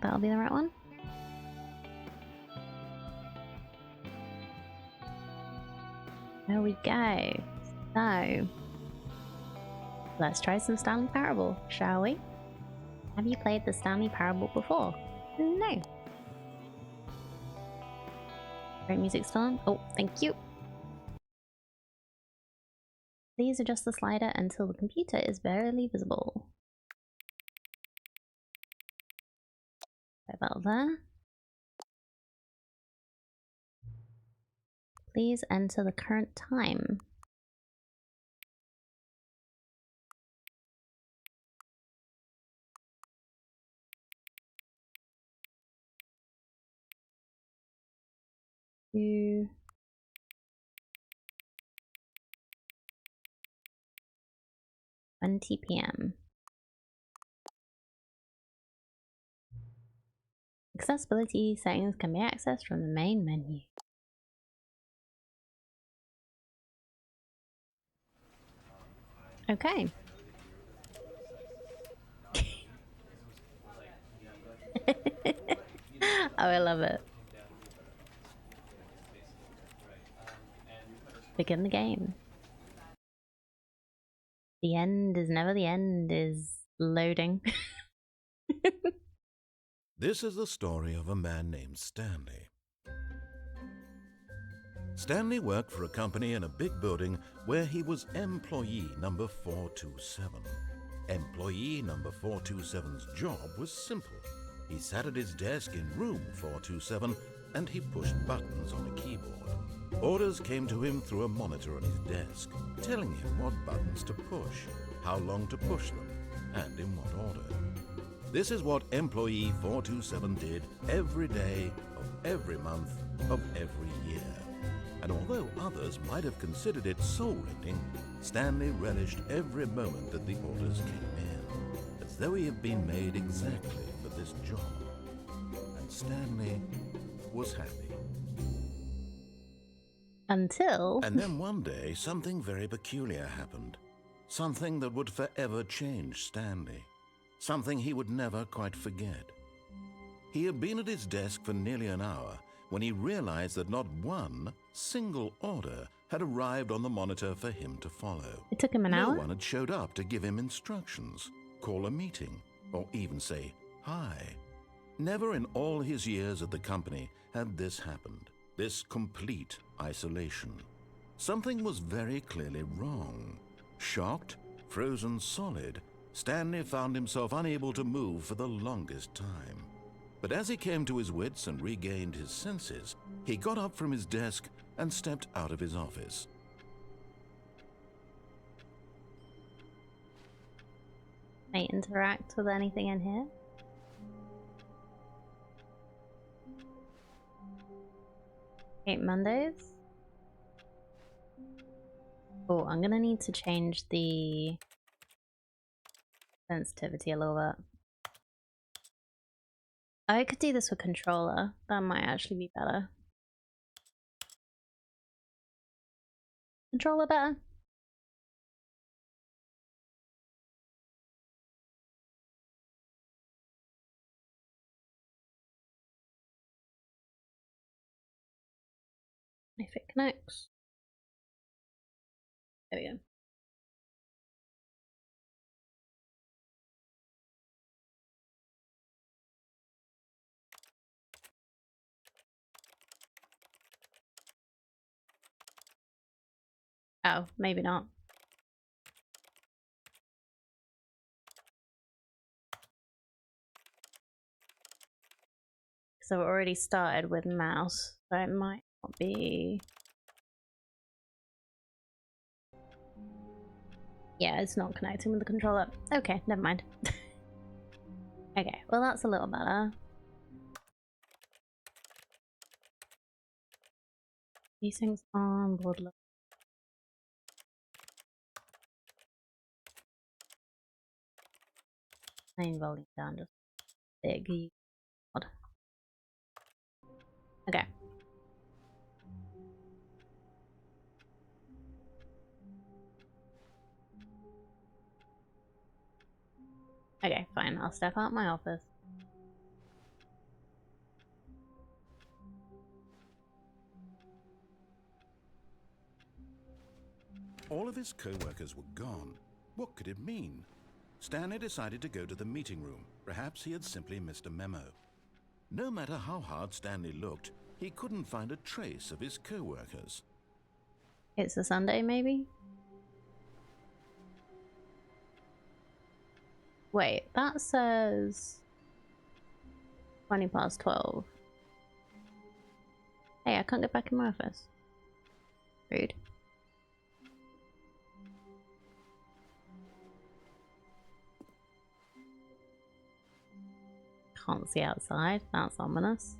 that'll be the right one. There we go. So, let's try some Stanley Parable, shall we? Have you played the Stanley Parable before? No. Great music still on? Oh, thank you. Please adjust the slider until the computer is barely visible. About there. Please enter the current time. To 20 p.m. Accessibility settings can be accessed from the main menu. Okay. Oh, I love it. Begin the game. The end is never the end is loading. This is the story of a man named Stanley. Stanley worked for a company in a big building where he was employee number 427. Employee number 427's job was simple. He sat at his desk in room 427 and he pushed buttons on a keyboard. Orders came to him through a monitor on his desk, telling him what buttons to push, how long to push them, and in what order. This is what employee 427 did every day of every month of every year. And although others might have considered it soul-rending, Stanley relished every moment that the orders came in, as though he had been made exactly for this job. And Stanley was happy. Until... And then one day, something very peculiar happened. Something that would forever change Stanley. Something he would never quite forget. He had been at his desk for nearly an hour when he realized that not one single order had arrived on the monitor for him to follow. It took him an hour? No one had showed up to give him instructions, call a meeting, or even say hi. Never in all his years at the company had this happened, this complete isolation. Something was very clearly wrong. Shocked, frozen solid, Stanley found himself unable to move for the longest time. But as he came to his wits and regained his senses, he got up from his desk and stepped out of his office. Can I interact with anything in here? Hate Mondays? Oh, I'm gonna need to change the sensitivity a little bit. I could do this with controller. That might actually be better. Controller better? If it connects. There we go. Oh, maybe not. So it already started with mouse, so it might not be... Yeah, it's not connecting with the controller. Okay, never mind. Okay, well that's a little better. These things on board level. Main volume down, just big. Odd. Okay. Okay, fine. I'll step out my office. All of his co-workers were gone. What could it mean? Stanley decided to go to the meeting room. Perhaps he had simply missed a memo. No matter how hard Stanley looked, he couldn't find a trace of his co-workers. It's a Sunday, maybe? Wait, that says 20 past 12. Hey, I can't get back in my office. Rude. Can't see outside. That's ominous.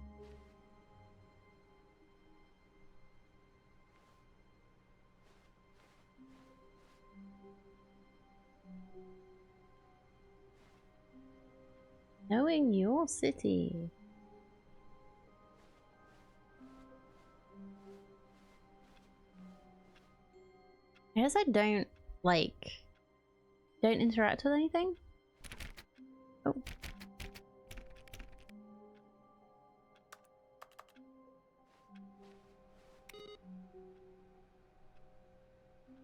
Knowing your city. I guess I don't interact with anything. Oh.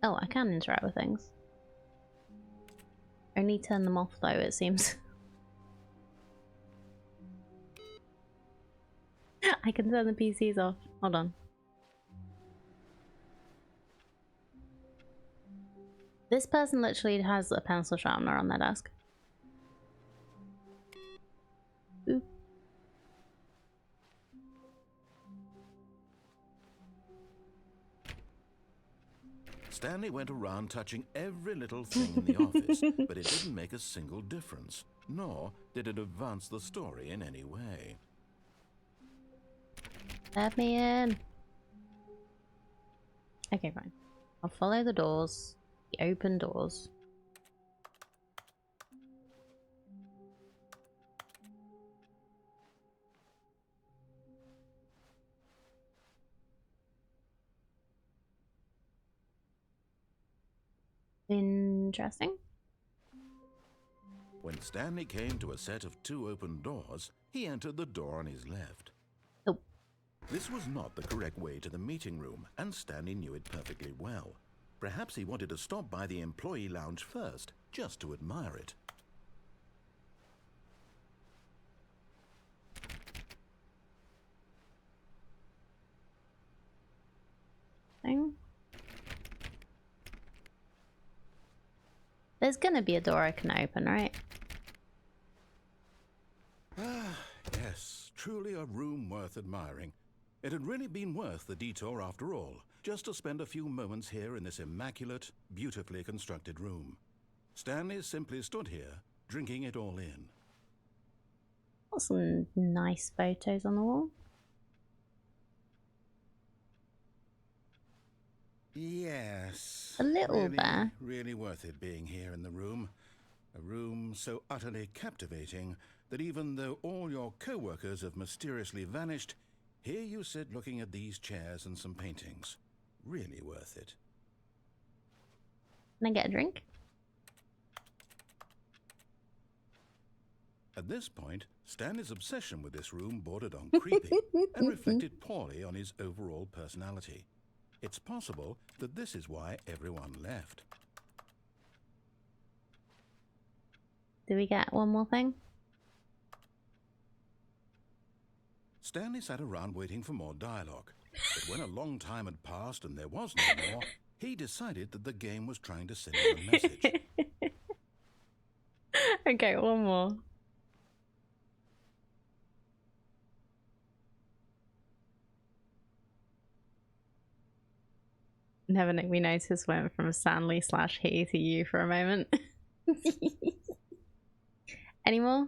Oh, I can interact with things. Only turn them off though, it seems. I can turn the PCs off. Hold on. This person literally has a pencil sharpener on their desk. Ooh. Stanley went around touching every little thing in the office, but it didn't make a single difference, nor did it advance the story in any way. Let me in. Okay, fine. I'll follow the doors. The open doors. Interesting. When Stanley came to a set of 2 open doors, he entered the door on his left. Oh. This was not the correct way to the meeting room, and Stanley knew it perfectly well. Perhaps he wanted to stop by the employee lounge first, just to admire it. Thing. There's gonna be a door I can open, right? Ah, yes, truly a room worth admiring. It had really been worth the detour after all, just to spend a few moments here in this immaculate, beautifully constructed room. Stanley simply stood here, drinking it all in. Got some nice photos on the wall. Yes. A little bit. Really worth it being here in the room. A room so utterly captivating that even though all your co-workers have mysteriously vanished, here you sit looking at these chairs and some paintings. Really worth it. Can I get a drink? At this point, Stanley's obsession with this room bordered on creepy and reflected poorly on his overall personality. It's possible that this is why everyone left. Do we get one more thing? Stanley sat around waiting for more dialogue. But when a long time had passed and there was no more, he decided that the game was trying to send him a message. Okay, one more. Never we noticed went from Stanley / he to you for a moment. Any more?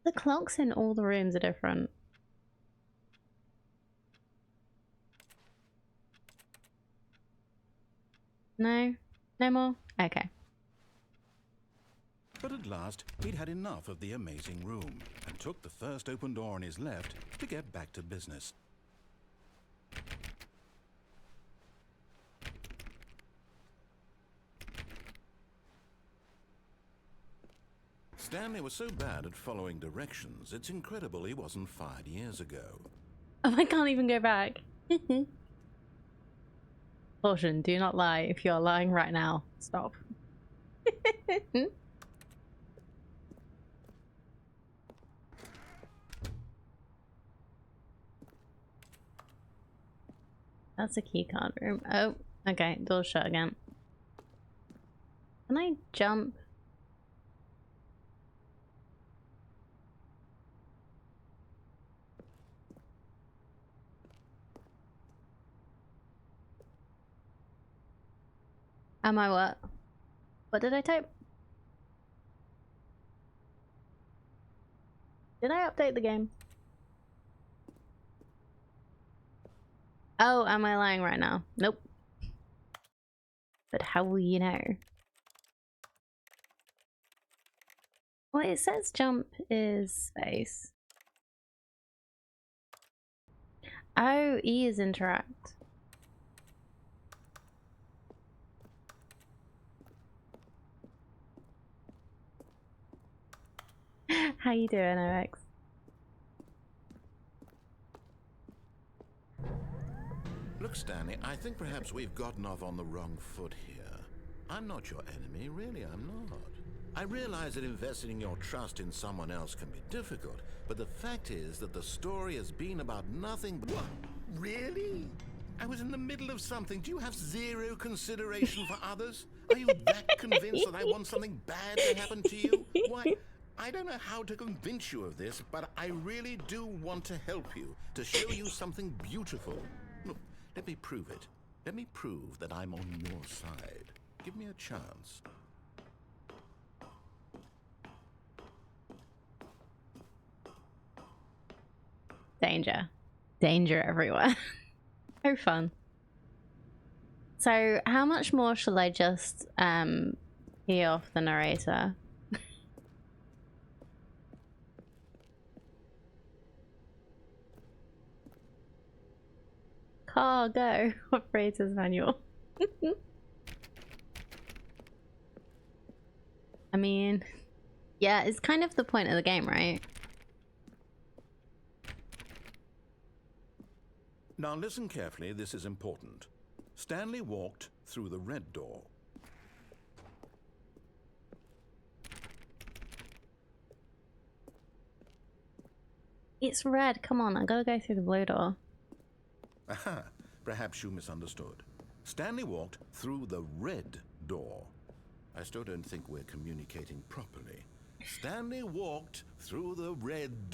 The clocks in all the rooms are different. No? No more? Okay. But at last, he'd had enough of the amazing room and took the first open door on his left to get back to business. Stanley was so bad at following directions, it's incredible he wasn't fired years ago. Oh, I can't even go back. Caution, do not lie. If you're lying right now, stop. That's a key card room. Oh, okay, door's shut again. Can I jump? Am I what? What did I type? Did I update the game? Oh, am I lying right now? Nope. But how will you know? Well, it says jump is space. Oh, E is interact. How you doing, OX? Look, Stanley, I think perhaps we've gotten off on the wrong foot here. I'm not your enemy, really, I'm not. I realize that investing your trust in someone else can be difficult, but the fact is that the story has been about nothing but... What? Really? I was in the middle of something. Do you have zero consideration for others? Are you that convinced that I want something bad to happen to you? Why... I don't know how to convince you of this, but I really do want to help you, to show you something beautiful. Look, let me prove it. Let me prove that I'm on your side. Give me a chance. Danger. Danger everywhere. So fun. So, how much more shall I just key off the narrator? Cargo operator's manual. I mean, yeah, it's kind of the point of the game, right? Now listen carefully, this is important. Stanley walked through the red door. It's red, come on, I gotta go through the blue door. Aha, perhaps you misunderstood. Stanley walked through the red door. I still don't think we're communicating properly. Stanley walked through the red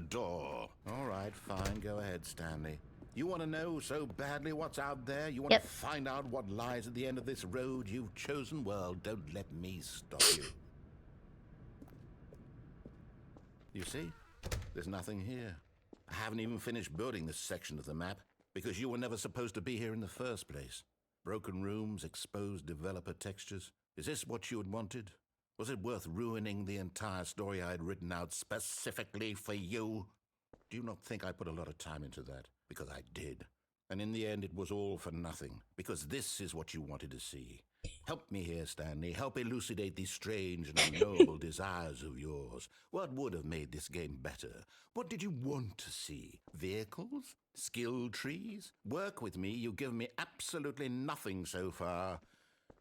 door. All right, fine, go ahead, Stanley. You want to know so badly what's out there? You want to find out what lies at the end of this road you've chosen? Well, don't let me stop you. You see? There's nothing here. I haven't even finished building this section of the map because you were never supposed to be here in the first place. Broken rooms, exposed developer textures. Is this what you had wanted? Was it worth ruining the entire story I had written out specifically for you? Do you not think I put a lot of time into that? Because I did. And in the end, it was all for nothing. Because this is what you wanted to see. Help me here, Stanley. Help elucidate these strange and unknowable desires of yours. What would have made this game better? What did you want to see? Vehicles? Skill trees? Work with me. You've given me absolutely nothing so far.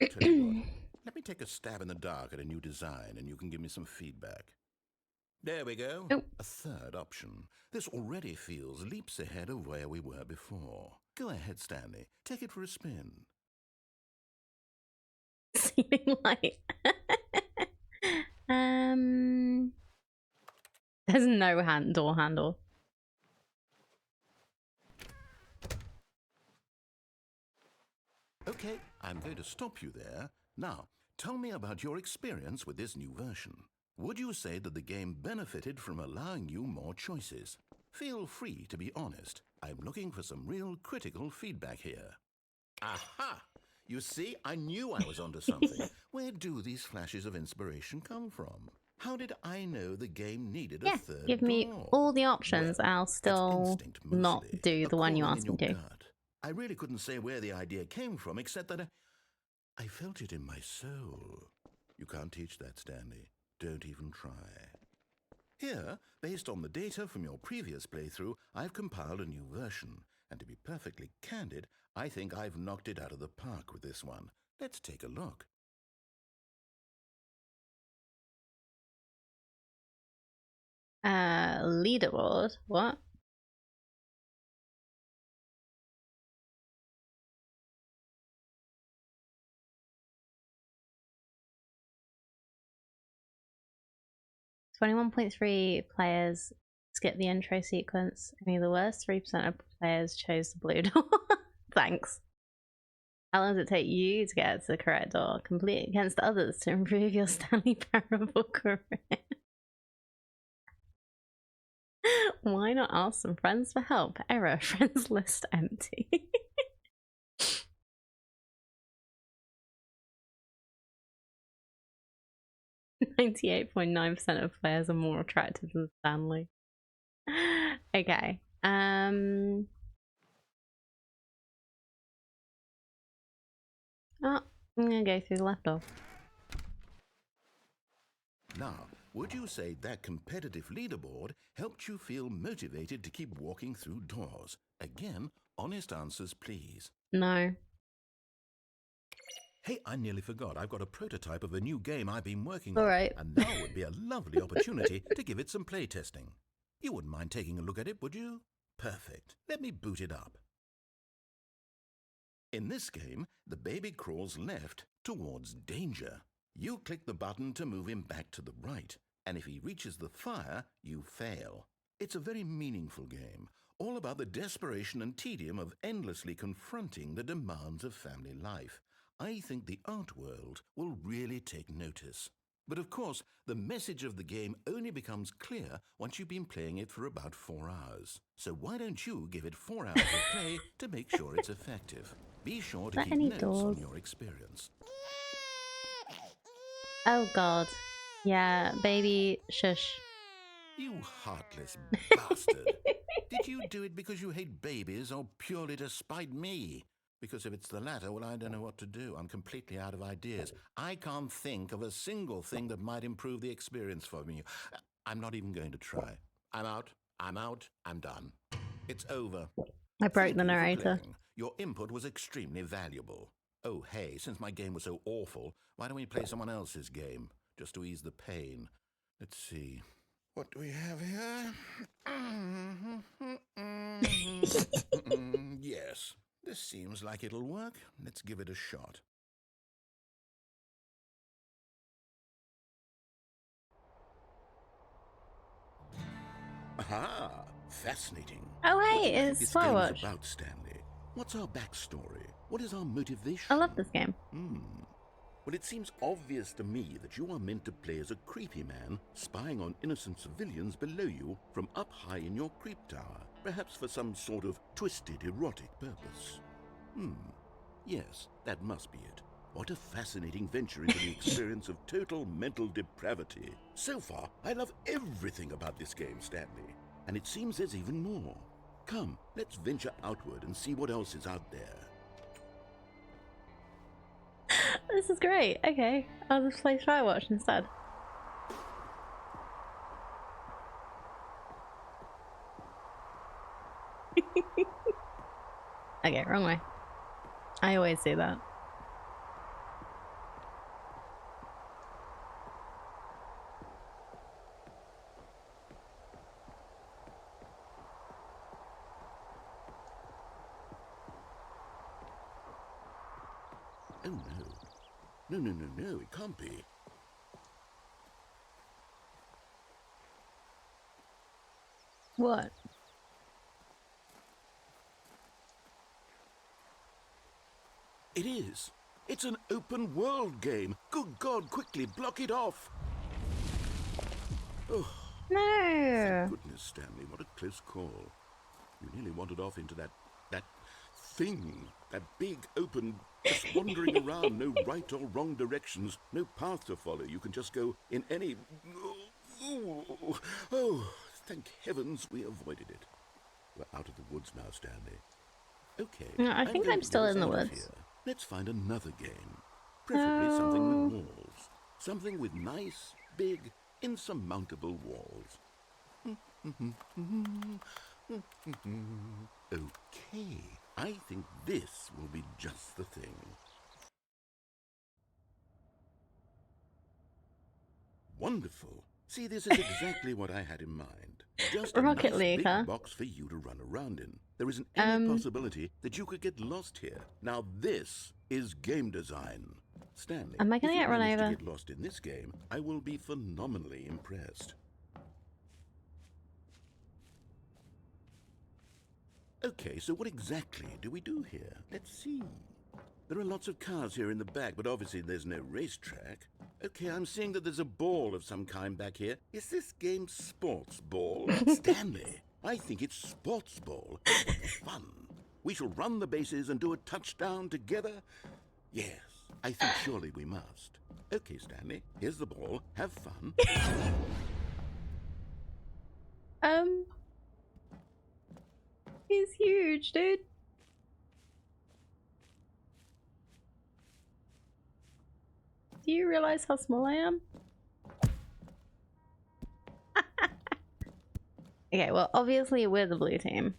Tell you what, let me take a stab in the dark at a new design and you can give me some feedback. There we go. Oh. A third option. This already feels leaps ahead of where we were before. Go ahead, Stanley. Take it for a spin. Ceiling light. There's no door handle. Okay, I'm going to stop you there. Now, tell me about your experience with this new version. Would you say that the game benefited from allowing you more choices? Feel free to be honest. I'm looking for some real critical feedback here. Aha! You see, I knew I was onto something. Where do these flashes of inspiration come from? How did I know the game needed a third give me door? all the options. Well, I'll still instinct not mostly, do the one you calling asked in me your to. gut. I really couldn't say where the idea came from, except that I felt it in my soul. You can't teach that, Stanley. Don't even try. Here, based on the data from your previous playthrough, I've compiled a new version. And to be perfectly candid, I think I've knocked it out of the park with this one. Let's take a look. Leaderboard? What? .3 players skip the intro sequence. Only the worst 3% of players chose the blue door. Thanks. How long does it take you to get to the correct door? Complete against others to improve your Stanley Parable career. Why not ask some friends for help? Error, friends list empty. 98.9% of players are more attractive than Stanley. Okay. Oh, I'm gonna go through the left door. Now, would you say that competitive leaderboard helped you feel motivated to keep walking through doors? Again, honest answers, please. No. Hey, I nearly forgot. I've got a prototype of a new game I've been working on. All right. And now would be a lovely opportunity to give it some playtesting. You wouldn't mind taking a look at it, would you? Perfect. Let me boot it up. In this game, the baby crawls left towards danger. You click the button to move him back to the right, and if he reaches the fire, you fail. It's a very meaningful game, all about the desperation and tedium of endlessly confronting the demands of family life. I think the art world will really take notice. But of course, the message of the game only becomes clear once you've been playing it for about 4 hours. So why don't you give it 4 hours of play to make sure it's effective? Be sure to keep notes on your experience. Oh god. Yeah, baby, shush. You heartless bastard. Did you do it because you hate babies or purely to spite me? Because if it's the latter, well, I don't know what to do. I'm completely out of ideas. I can't think of a single thing that might improve the experience for me. I'm not even going to try. I'm out. I'm done. It's over. I broke the narrator. Your input was extremely valuable. Oh, hey, since my game was so awful, why don't we play someone else's game, just to ease the pain? Let's see. What do we have here? Yes, this seems like it'll work. Let's give it a shot. Aha! Fascinating. Oh, hey, it's this Slow game Watch. is about, Stanley? What's our backstory? What is our motivation? I love this game. Well, it seems obvious to me that you are meant to play as a creepy man spying on innocent civilians below you from up high in your creep tower, perhaps for some sort of twisted erotic purpose. Yes, that must be it. What a fascinating venture into the experience of total mental depravity. So far, I love everything about this game, Stanley. And it seems there's even more. Come, let's venture outward and see what else is out there. This is great. Okay, I'll just play Skywatch instead. Okay, wrong way. I always do that. Oh no. No, it can't be. What? It is. It's an open world game. Good God, quickly block it off. Oh, No. thank goodness, Stanley. What a close call. You nearly wandered off into that thing. That big, open, just wandering around. No right or wrong directions. No path to follow. You can just go in any... Oh, thank heavens we avoided it. We're out of the woods now, Stanley. Okay. No, I think I'm still in the woods. Here. Let's find another game. Preferably something with walls. Something with nice, big, insurmountable walls. Okay, I think this will be just the thing. Wonderful. See, this is exactly what I had in mind. Just a Rocket nice League, big huh? box for you to run around in. There isn't any possibility that you could get lost here. Now this is game design. Stanley, Am I if gonna you get run manage to over? get lost in this game, I will be phenomenally impressed. Okay, so what exactly do we do here? Let's see. There are lots of cars here in the back, but obviously there's no racetrack. Okay, I'm seeing that there's a ball of some kind back here. Is this game sports ball? Stanley, I think it's sports ball. What fun. We shall run the bases and do a touchdown together? Yes, I think surely we must. Okay, Stanley, here's the ball. Have fun. He's huge, dude. Do you realize how small I am? Okay, well, obviously we're the blue team.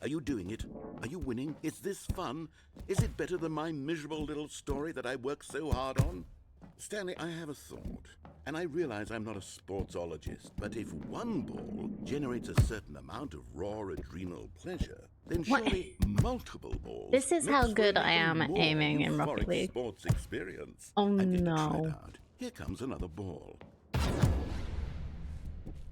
Are you doing it? Are you winning? Is this fun? Is it better than my miserable little story that I worked so hard on? Stanley, I have a thought, and I realize I'm not a sportsologist, but if one ball generates a certain amount of raw adrenal pleasure, then What? surely multiple balls. This is how mixed good for an I even am at more aiming in Rocket euphoric League. sports experience. Oh I'm going to try it no. out. Here comes another ball.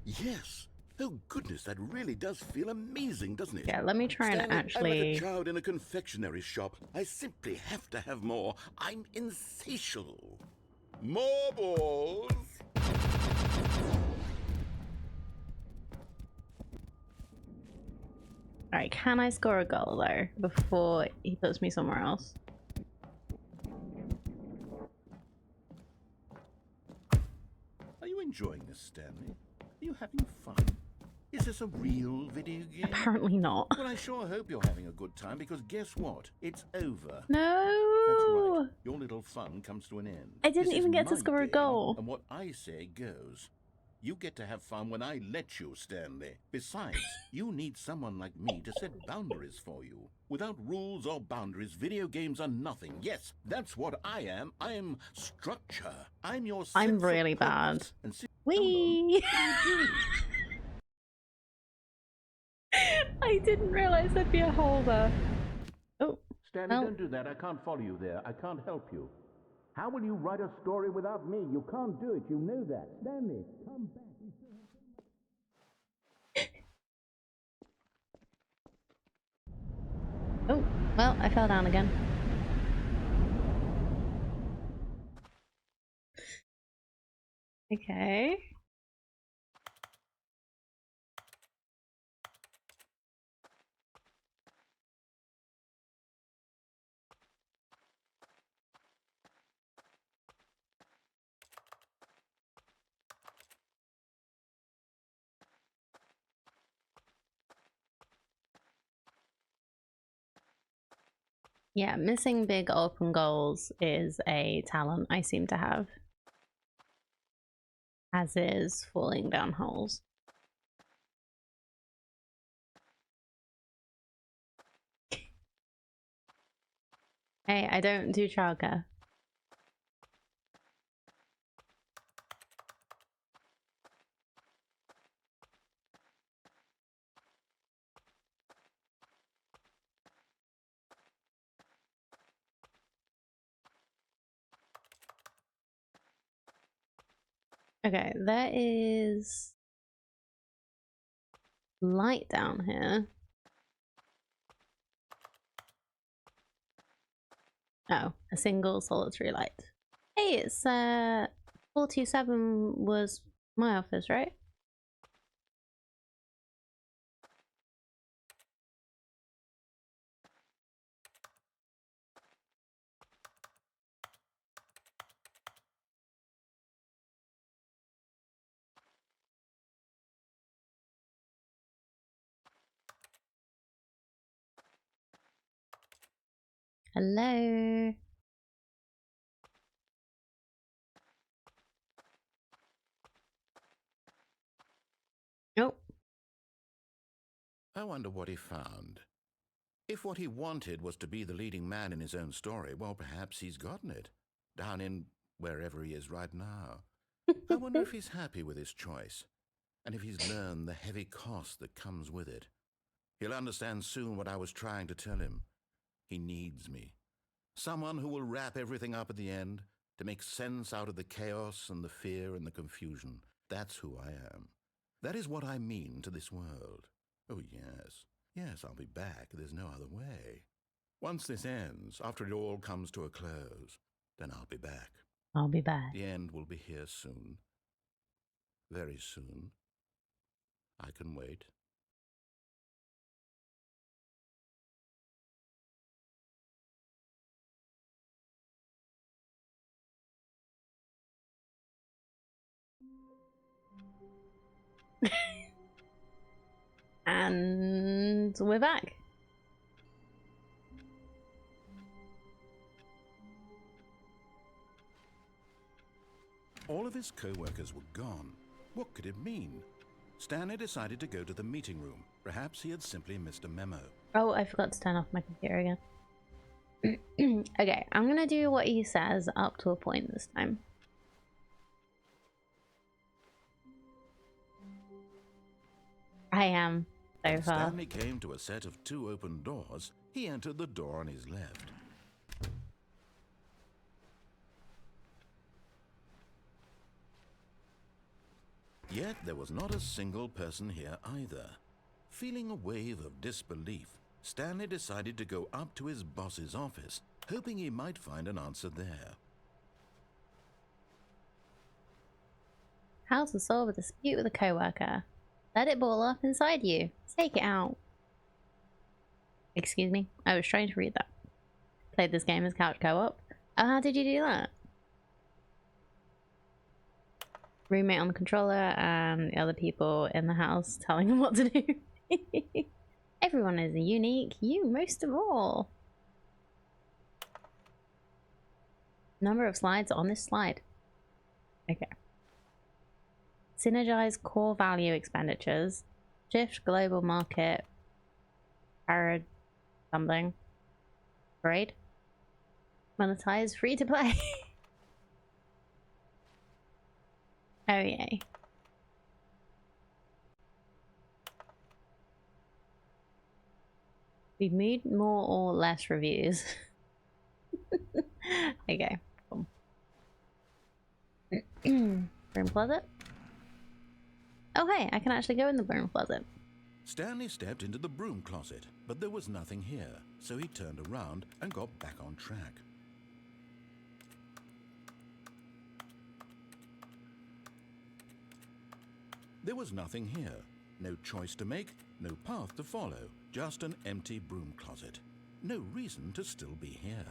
Yes. Oh goodness, that really does feel amazing, doesn't it? Yeah, let me try and Stanley, I'm like a actually... child in a confectionery shop. I simply have to have more. I'm insatiable. More balls. Alright, can I score a goal though before he puts me somewhere else? Are you enjoying this, Stanley? Are you having fun? Is this a real video game? Apparently not. Well, I sure hope you're having a good time, because guess what? It's over. No! That's right. Your little fun comes to an end. I didn't This even is get to my score a game, goal. and what I say goes. You get to have fun when I let you, Stanley. Besides, you need someone like me to set boundaries for you. Without rules or boundaries, video games are nothing. Yes, that's what I am. I'm structure. I'm your I'm sense of really bad. purpose. And see, Whee! I didn't realize there'd be a hole there. Oh. Stanley, don't do that. I can't follow you there. I can't help you. How will you write a story without me? You can't do it. You know that. Stanley, come back. Oh, well, I fell down again. Okay. Yeah, missing big open goals is a talent I seem to have. As is falling down holes. Hey, I don't do childcare. Okay, there is light down here. Oh, a single solitary light. Hey, it's 427 was my office, right? Hello. Nope. I wonder what he found. If what he wanted was to be the leading man in his own story, well, perhaps he's gotten it. Down in wherever he is right now. I wonder if he's happy with his choice, and if he's learned the heavy cost that comes with it. He'll understand soon what I was trying to tell him. He needs me. Someone who will wrap everything up at the end, to make sense out of the chaos and the fear and the confusion. That's who I am. That is what I mean to this world. Oh, yes. Yes, I'll be back. There's no other way. Once this ends, after it all comes to a close, then I'll be back. I'll be back. The end will be here soon. Very soon. I can wait. And we're back. All of his co-workers were gone. What could it mean? Stanley decided to go to the meeting room. Perhaps he had simply missed a memo. Oh, I forgot to turn off my computer again. Okay, I'm gonna do what he says up to a point this time. I am so When far. Stanley came to a set of 2 open doors, he entered the door on his left. Yet there was not a single person here either. Feeling a wave of disbelief, Stanley decided to go up to his boss's office, hoping he might find an answer there. How to solve a dispute with a coworker. Let it ball up inside you. Take it out. Excuse me, I was trying to read that. Played this game as couch co-op. Oh, how did you do that? Roommate on the controller and the other people in the house telling him what to do. Everyone is unique, you most of all. Number of slides on this slide. Okay. Synergize core value expenditures. Shift global market. Parad something. Grade. Monetize free to play. Oh yay. We need more or less reviews. Okay, cool. Broom closet? Oh hey, I can actually go in the broom closet. Stanley stepped into the broom closet, but there was nothing here, so he turned around and got back on track. There was nothing here. No choice to make, no path to follow, just an empty broom closet. No reason to still be here.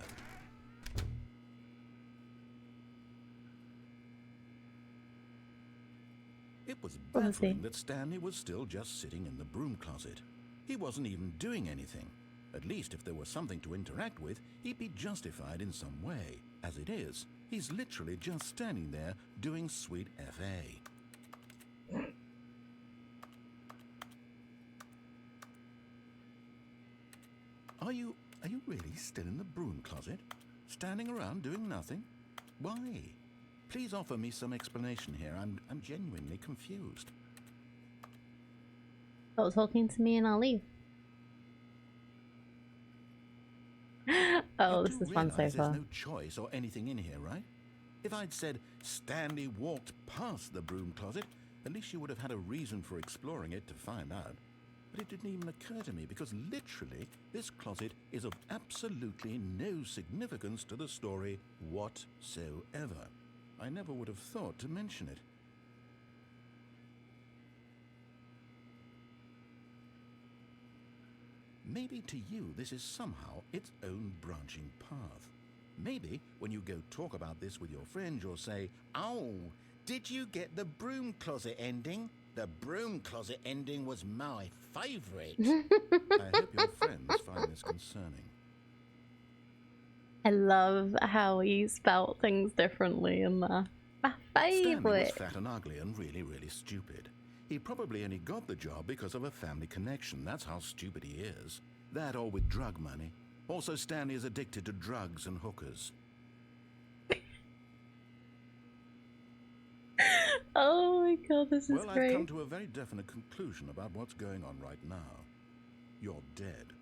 It was baffling that Stanley was still just sitting in the broom closet. He wasn't even doing anything. At least if there was something to interact with, he'd be justified in some way. As it is, he's literally just standing there doing sweet FA. Are you really still in the broom closet? Standing around doing nothing? Why? Please offer me some explanation here. I'm genuinely confused. Stop talking to me and I'll leave. Oh, this is fun so far. There's no choice or anything in here, right? If I'd said Stanley walked past the broom closet, at least you would have had a reason for exploring it to find out. But it didn't even occur to me because literally this closet is of absolutely no significance to the story whatsoever. I never would have thought to mention it. Maybe to you this is somehow its own branching path. Maybe when you go talk about this with your friends you'll say, "Oh, did you get the broom closet ending? The broom closet ending was my favourite." I hope your friends find this concerning. I love how he spelt things differently in there. My Stanley was favorite. fat and ugly and really, really stupid. He probably only got the job because of a family connection. That's how stupid he is. That or with drug money. Also, Stanley is addicted to drugs and hookers. Oh my god, this is Well, great. I've come to a very definite conclusion about what's going on right now. You're dead.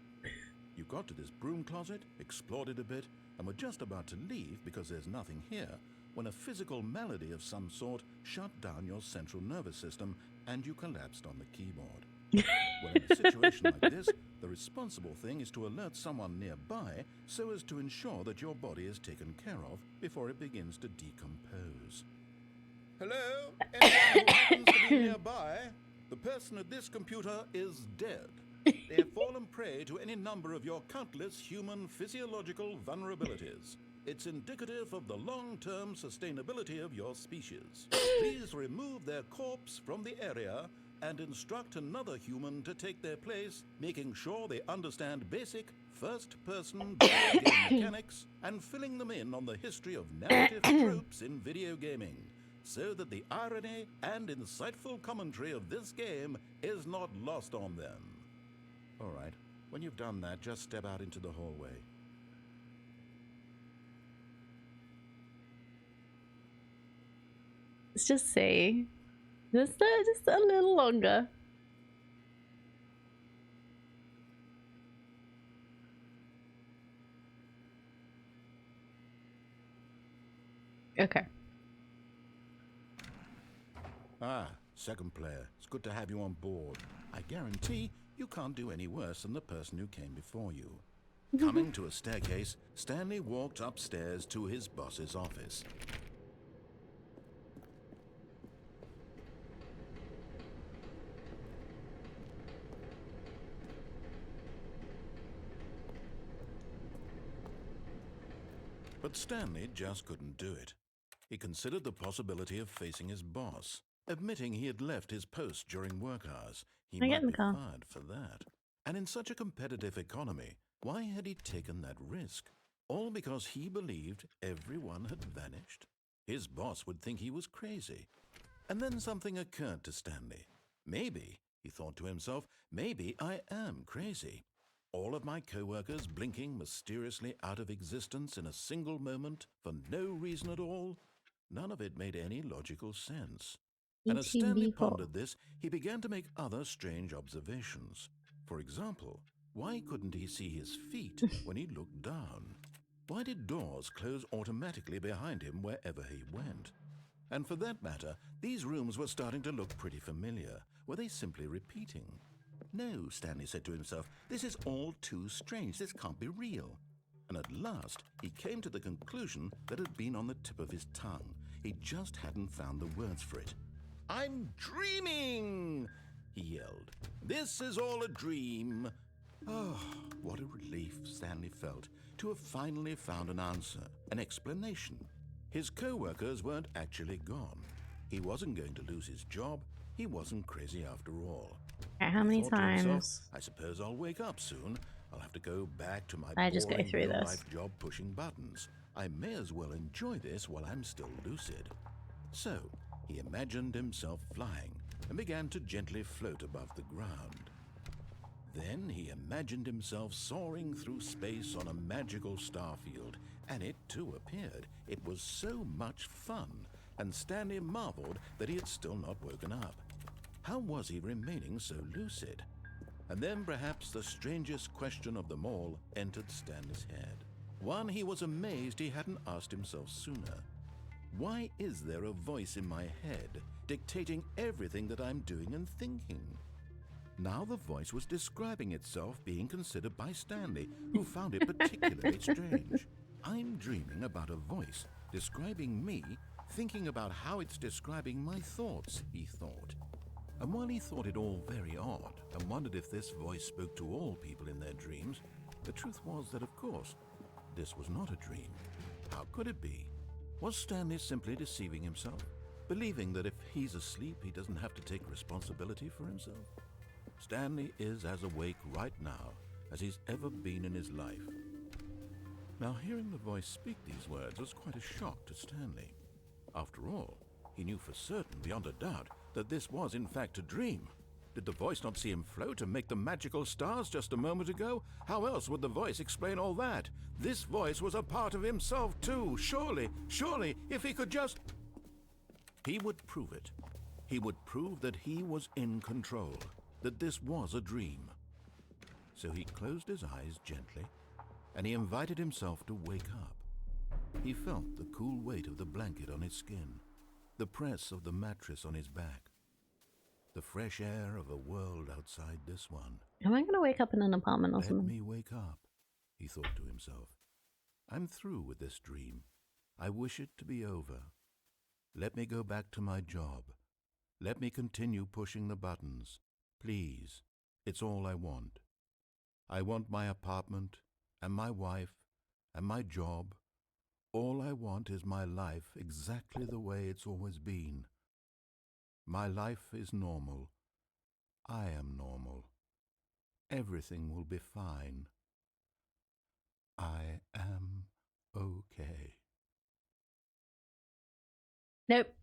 You got to this broom closet, explored it a bit, and were just about to leave because there's nothing here, when a physical malady of some sort shut down your central nervous system and you collapsed on the keyboard. Well, in a situation like this, the responsible thing is to alert someone nearby so as to ensure that your body is taken care of before it begins to decompose. Hello? Anyone who happens to be nearby? The person at this computer is dead. They have fallen prey to any number of your countless human physiological vulnerabilities. It's indicative of the long-term sustainability of your species. Please remove their corpse from the area and instruct another human to take their place, making sure they understand basic first-person video game mechanics and filling them in on the history of narrative tropes in video gaming, so that the irony and insightful commentary of this game is not lost on them. All right, when you've done that, just step out into the hallway. Let's just see. Just a little longer. Okay. Ah, second player. It's good to have you on board. I guarantee you can't do any worse than the person who came before you. Coming to a staircase, Stanley walked upstairs to his boss's office. But Stanley just couldn't do it. He considered the possibility of facing his boss. Admitting he had left his post during work hours, he I get might in be the car. fired for that. And in such a competitive economy, why had he taken that risk? All because he believed everyone had vanished? His boss would think he was crazy. And then something occurred to Stanley. Maybe, he thought to himself, maybe I am crazy. All of my co-workers blinking mysteriously out of existence in a single moment for no reason at all? None of it made any logical sense. And as Stanley pondered this, he began to make other strange observations. For example, why couldn't he see his feet when he looked down? Why did doors close automatically behind him wherever he went? And for that matter, these rooms were starting to look pretty familiar. Were they simply repeating? No, Stanley said to himself, this is all too strange. This can't be real. And at last, he came to the conclusion that had been on the tip of his tongue. He just hadn't found the words for it. I'm dreaming, he yelled. This is all a dream. Oh, what a relief Stanley felt to have finally found an answer, an explanation. His co-workers weren't actually gone. He wasn't going to lose his job. He wasn't crazy after all. How many He thought to himself, times? I suppose I'll wake up soon. I'll have to go back to my I just go boring through this. real-life job pushing buttons. I may as well enjoy this while I'm still lucid. So, he imagined himself flying and began to gently float above the ground. Then he imagined himself soaring through space on a magical starfield, and it too appeared. It was so much fun, and Stanley marveled that he had still not woken up. How was he remaining so lucid? And then perhaps the strangest question of them all entered Stanley's head. One he was amazed he hadn't asked himself sooner. Why is there a voice in my head dictating everything that I'm doing and thinking? Now the voice was describing itself being considered by Stanley, who found it particularly strange. I'm dreaming about a voice describing me, thinking about how it's describing my thoughts, he thought. And while he thought it all very odd and wondered if this voice spoke to all people in their dreams, the truth was that, of course, this was not a dream. How could it be? Was Stanley simply deceiving himself, believing that if he's asleep, he doesn't have to take responsibility for himself? Stanley is as awake right now as he's ever been in his life. Now, hearing the voice speak these words was quite a shock to Stanley. After all, he knew for certain, beyond a doubt, that this was in fact a dream. Did the voice not see him float and make the magical stars just a moment ago? How else would the voice explain all that? This voice was a part of himself too. Surely, if he could just... He would prove it. He would prove that he was in control, that this was a dream. So he closed his eyes gently, and he invited himself to wake up. He felt the cool weight of the blanket on his skin, the press of the mattress on his back, the fresh air of a world outside this one. Am I gonna wake up in an apartment or Let something? me wake up, he thought to himself. I'm through with this dream. I wish it to be over. Let me go back to my job. Let me continue pushing the buttons. Please, it's all I want. I want my apartment, and my wife, and my job. All I want is my life exactly the way it's always been. My life is normal. I am normal. Everything will be fine. I am okay. Nope.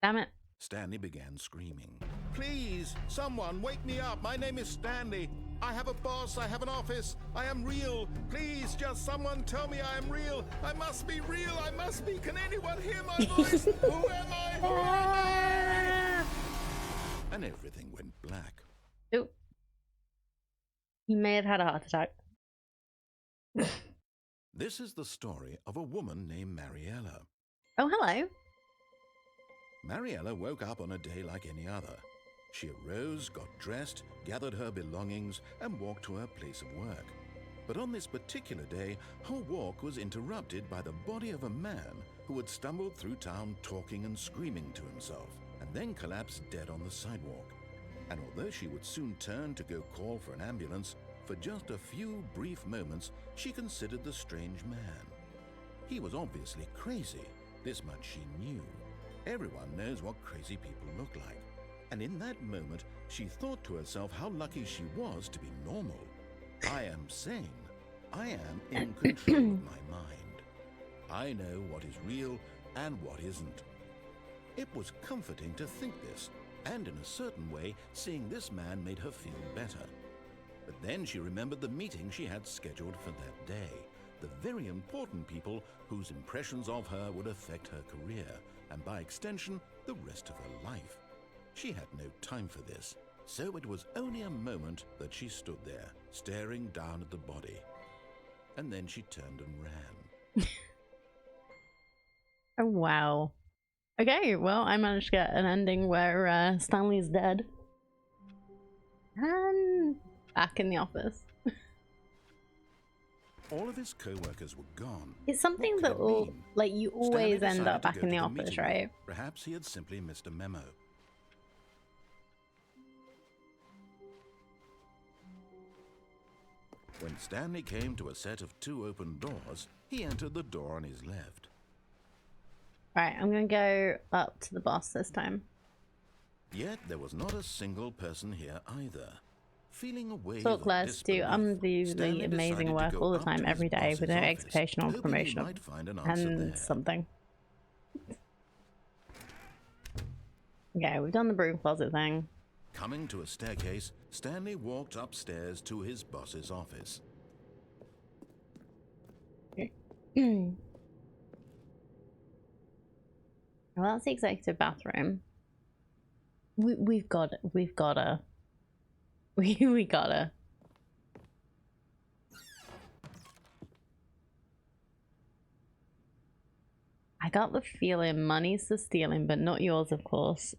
Damn it. Stanley began screaming. Please, someone, wake me up. My name is Stanley. I have a boss. I have an office. I am real. Please, just someone tell me I am real. I must be real. I must be. Can anyone hear my voice? Who am I? Who am I? And everything went black. Ooh. He may have had a heart attack. This is the story of a woman named Mariella. Oh, hello. Mariella woke up on a day like any other. She arose, got dressed, gathered her belongings, and walked to her place of work. But on this particular day, her walk was interrupted by the body of a man who had stumbled through town talking and screaming to himself, and then collapsed dead on the sidewalk. And although she would soon turn to go call for an ambulance, for just a few brief moments she considered the strange man. He was obviously crazy, this much she knew. Everyone knows what crazy people look like. And in that moment, she thought to herself how lucky she was to be normal. I am sane. I am in control of my mind. I know what is real and what isn't. It was comforting to think this, and in a certain way, seeing this man made her feel better. But then she remembered the meeting she had scheduled for that day, the very important people whose impressions of her would affect her career, and by extension, the rest of her life. She had no time for this, so it was only a moment that she stood there, staring down at the body. And then she turned and ran. Oh, wow. Okay, well, I managed to get an ending where Stanley's dead. And back in the office. All of his co-workers were gone. It's something What could that it will, mean? like, you always Stanley end up decided to back go in to the office, meeting room. right? Perhaps he had simply missed a memo. When Stanley came to a set of 2 open doors, he entered the door on his left. Alright, I'm gonna go up to the boss this time. Yet there was not a single person here either. Feeling a wave Talk of less, do disbelief, unbelievably Stanley amazing decided to work go all the up time, to every his day, with no boss's office, expectation or hoping he promotion might find an answer and there. something. Okay, we've done the broom closet thing. Coming to a staircase, Stanley walked upstairs to his boss's office. Well, that's the executive bathroom. We've gotta. We gotta. I got the feeling money's the stealing, but not yours, of course.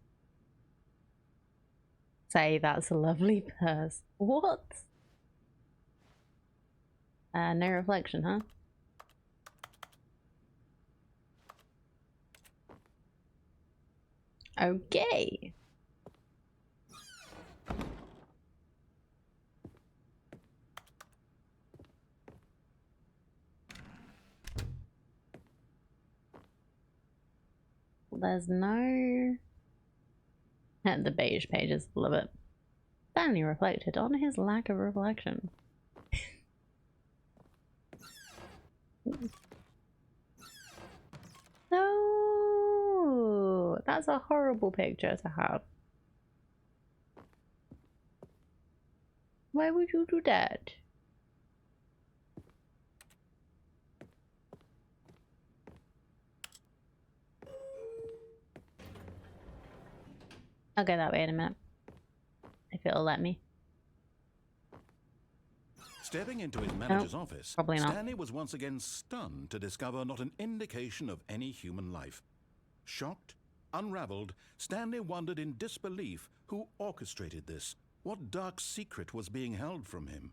Say that's a lovely purse. What? No reflection, huh? Okay. There's no... And the beige pages, love it. Stanley reflected on his lack of reflection. No, that's a horrible picture to have. Why would you do that? I'll go that way in a minute. If it'll let me. Stepping into his manager's office, probably not. Stanley was once again stunned to discover not an indication of any human life. Shocked, unraveled, Stanley wondered in disbelief who orchestrated this. What dark secret was being held from him?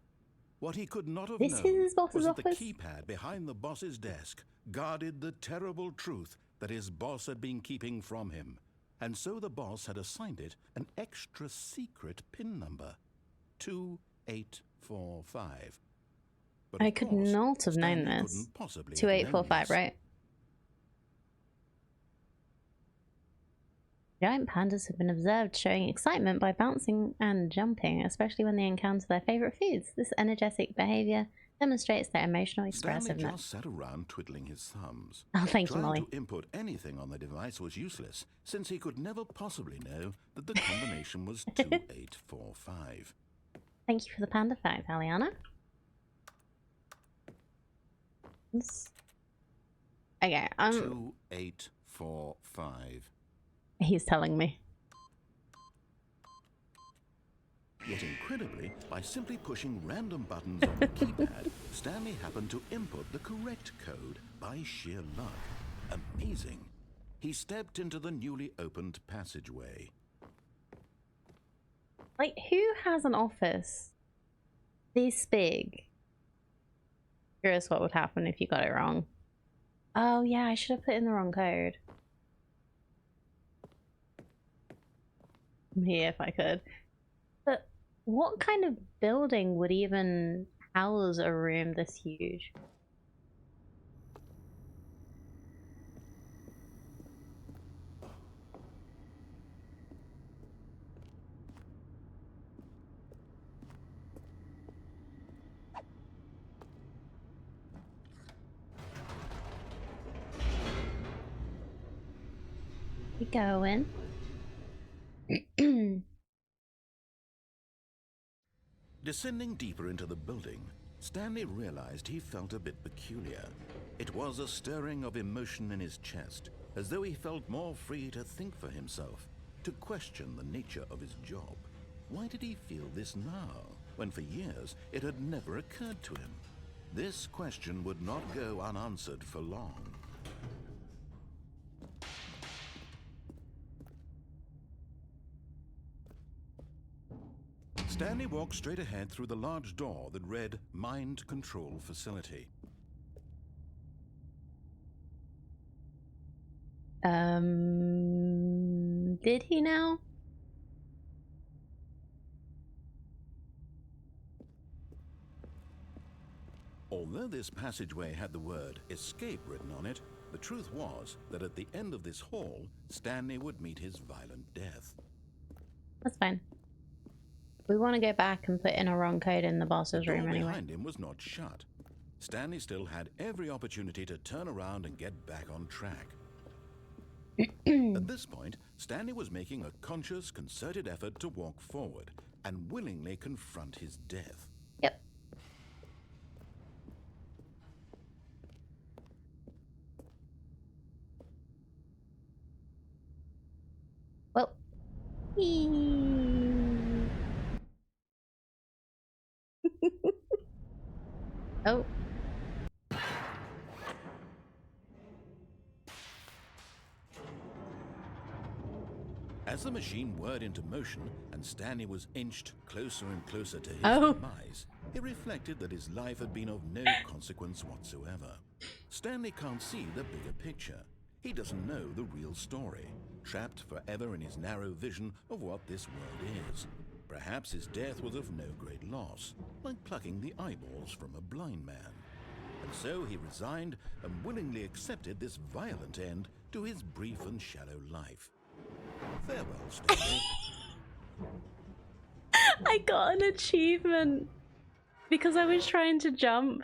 What he could not have known This is his boss's was that the office? keypad behind the boss's desk guarded the terrible truth that his boss had been keeping from him. And so the boss had assigned it an extra secret PIN number, 2845. But I of could course, not have known Stanley this. couldn't possibly have 2845, known this. right? Giant pandas have been observed showing excitement by bouncing and jumping, especially when they encounter their favorite foods. This energetic behavior demonstrates their emotional Stanley expressiveness. just sat around twiddling his thumbs. Oh, thank you, Trying Molly. to input anything on the device was useless, since he could never possibly know that the combination was 2845. Thank you for the panda fact, Aliana. Okay, 2845. he's telling me. Yet incredibly, by simply pushing random buttons on the keypad, Stanley happened to input the correct code by sheer luck. Amazing. He stepped into the newly opened passageway. Like, who has an office this big? Curious what would happen if you got it wrong. Oh yeah, I should have put in the wrong code. Yeah, if I could. But what kind of building would even house a room this huge? We going? Descending deeper into the building, Stanley realized he felt a bit peculiar. It was a stirring of emotion in his chest, as though he felt more free to think for himself, to question the nature of his job. Why did he feel this now, when for years it had never occurred to him? This question would not go unanswered for long. Stanley walked straight ahead through the large door that read Mind Control Facility. Did he now? Although this passageway had the word escape written on it, the truth was that at the end of this hall, Stanley would meet his violent death. That's fine. We want to go back and put in a wrong code in the boss's The room door anyway. behind him was not shut. Stanley still had every opportunity to turn around and get back on track. At this point, Stanley was making a conscious, concerted effort to walk forward and willingly confront his death. Yep. Well. Oh. As the machine whirred into motion and Stanley was inched closer and closer to his Oh. demise, he reflected that his life had been of no consequence whatsoever. Stanley can't see the bigger picture. He doesn't know the real story, trapped forever in his narrow vision of what this world is. Perhaps his death was of no great loss, like plucking the eyeballs from a blind man. And so he resigned and willingly accepted this violent end to his brief and shallow life. Farewell, Stanley. I got an achievement because I was trying to jump.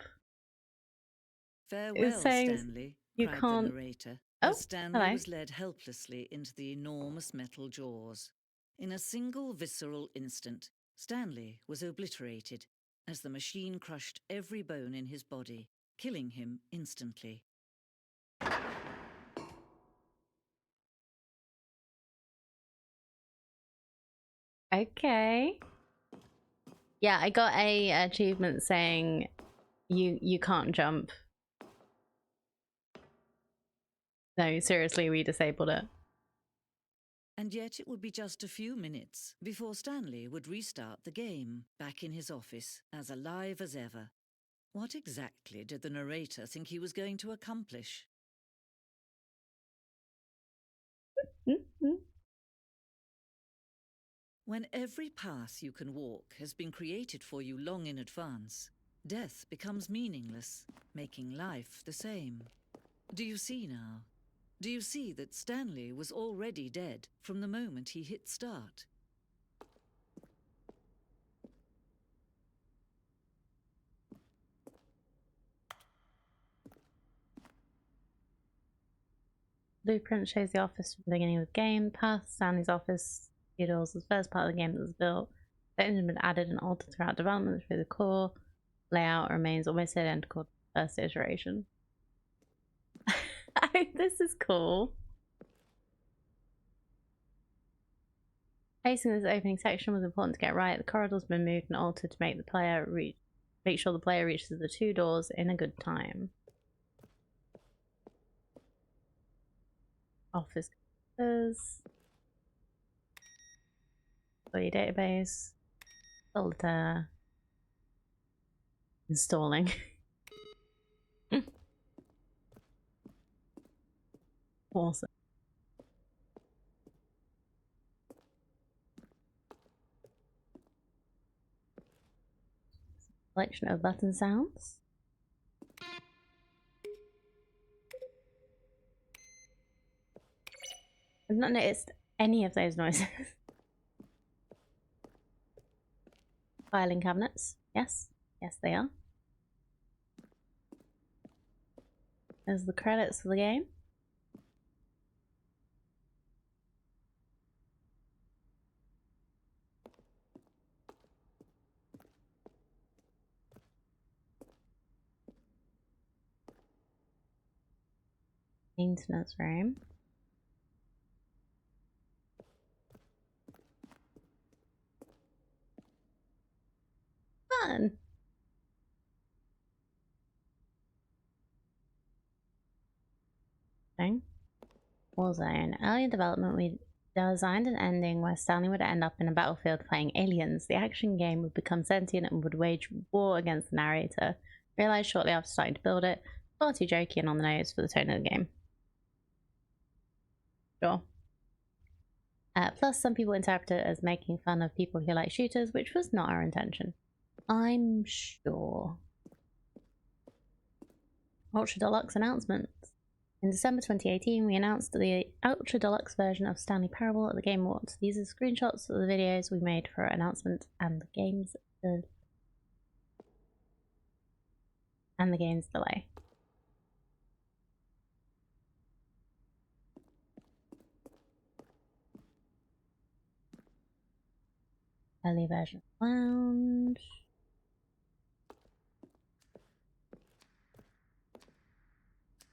It was Farewell, saying Stanley, you cried the can't. narrator, Oh, as Stanley hello. was led helplessly into the enormous metal jaws. In a single visceral instant, Stanley was obliterated as the machine crushed every bone in his body, killing him instantly. Okay. Yeah, I got a achievement saying you can't jump. No, seriously, we disabled it. And yet it would be just a few minutes before Stanley would restart the game, back in his office, as alive as ever. What exactly did the narrator think he was going to accomplish? When every path you can walk has been created for you long in advance, death becomes meaningless, making life the same. Do you see now? Do you see that Stanley was already dead from the moment he hit start? Blueprint shows the office from the beginning of the game. Path, Stanley's office, Doodles, was the first part of the game that was built. The engine had been added and altered throughout development through the core. Layout remains almost identical to the first iteration. This is cool. Pacing this opening section was important to get right. The corridors have been moved and altered to make sure the player reaches the two doors in a good time. Office computers. Employee database. Filter. Installing. Awesome. Collection of button sounds. I've not noticed any of those noises. Filing cabinets. Yes. Yes, they are. There's the credits for the game. Maintenance room. Fun! Thing. Warzone. Early in development, we designed an ending where Stanley would end up in a battlefield fighting aliens. The action game would become sentient and would wage war against the narrator. Realized shortly after starting to build it, far too jokey and on the nose for the tone of the game. Sure. Plus, some people interpret it as making fun of people who like shooters, which was not our intention. I'm sure. Ultra Deluxe announcements. In December 2018, we announced the Ultra Deluxe version of Stanley Parable at the Game Awards. These are screenshots of the videos we made for our announcement and the game's delay. Early version lounge.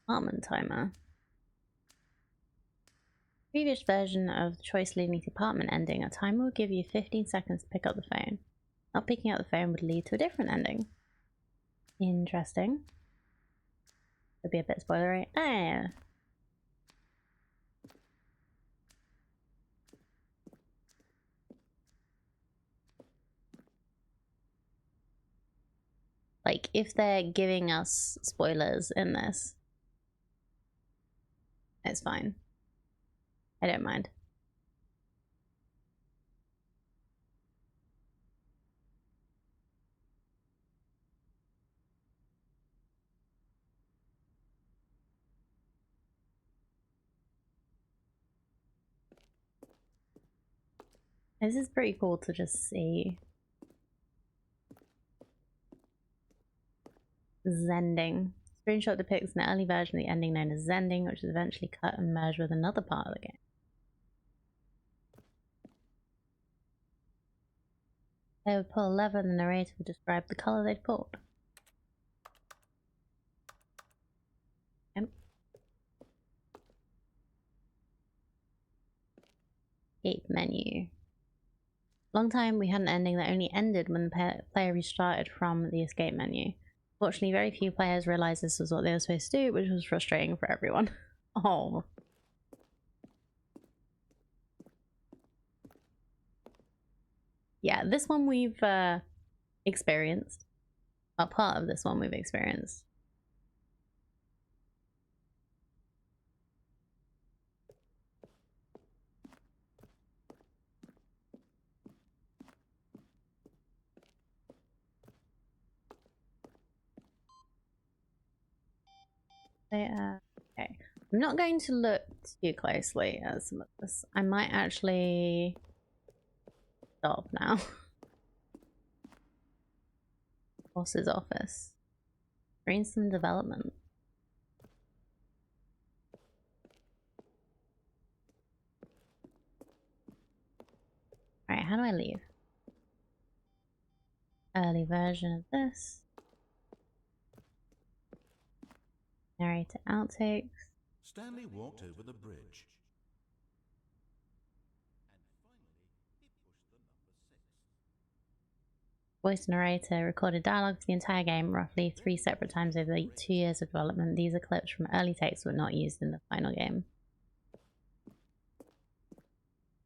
Apartment timer. Previous version of the choice leading to apartment ending, a timer will give you 15 seconds to pick up the phone. Not picking up the phone would lead to a different ending. Interesting. Could be a bit spoilery. Ah. Like, if they're giving us spoilers in this, it's fine. I don't mind. This is pretty cool to just see. Zending. Screenshot depicts an early version of the ending known as Zending, which is eventually cut and merged with another part of the game. They would pull a lever and the narrator would describe the colour they'd pulled. Escape menu. Long time we had an ending that only ended when the player restarted from the escape menu. Fortunately, very few players realised this was what they were supposed to do, which was frustrating for everyone. Oh. Yeah, this one we've experienced. A part of this one we've experienced. Okay. I'm not going to look too closely at some of this. I might actually stop now. Boss's office. Brainstorm development. Alright, how do I leave? Early version of this. Narrator outtakes. Stanley walked over the bridge. Voice narrator recorded dialogue for the entire game roughly 3 separate times over the 2 years of development. These are clips from early takes but not used in the final game.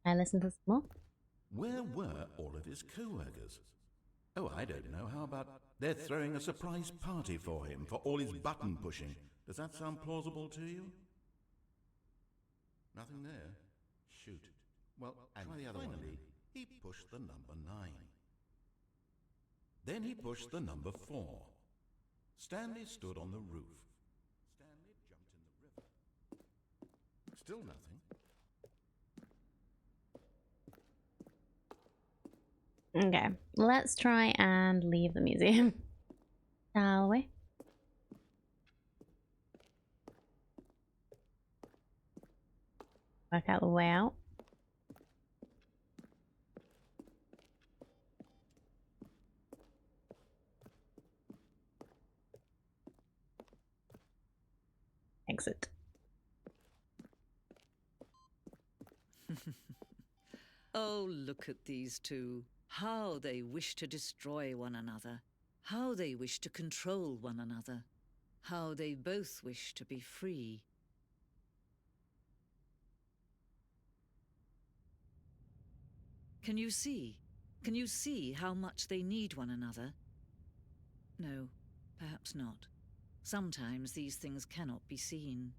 I listen to some more. Where were all of his co-workers? Oh, I don't know. How about they're throwing a surprise party for him for all his button pushing? Does that sound plausible to you? Nothing there? Shoot. Well, and finally, he pushed the number 9. Then he pushed the number 4. Stanley stood on the roof. Stanley jumped in the river. Still nothing. Okay, let's try and leave the museum. Shall we? Work out the way out. Exit. Oh, look at these two. How they wish to destroy one another. How they wish to control one another. How they both wish to be free. Can you see? Can you see how much they need one another? No, perhaps not. Sometimes these things cannot be seen.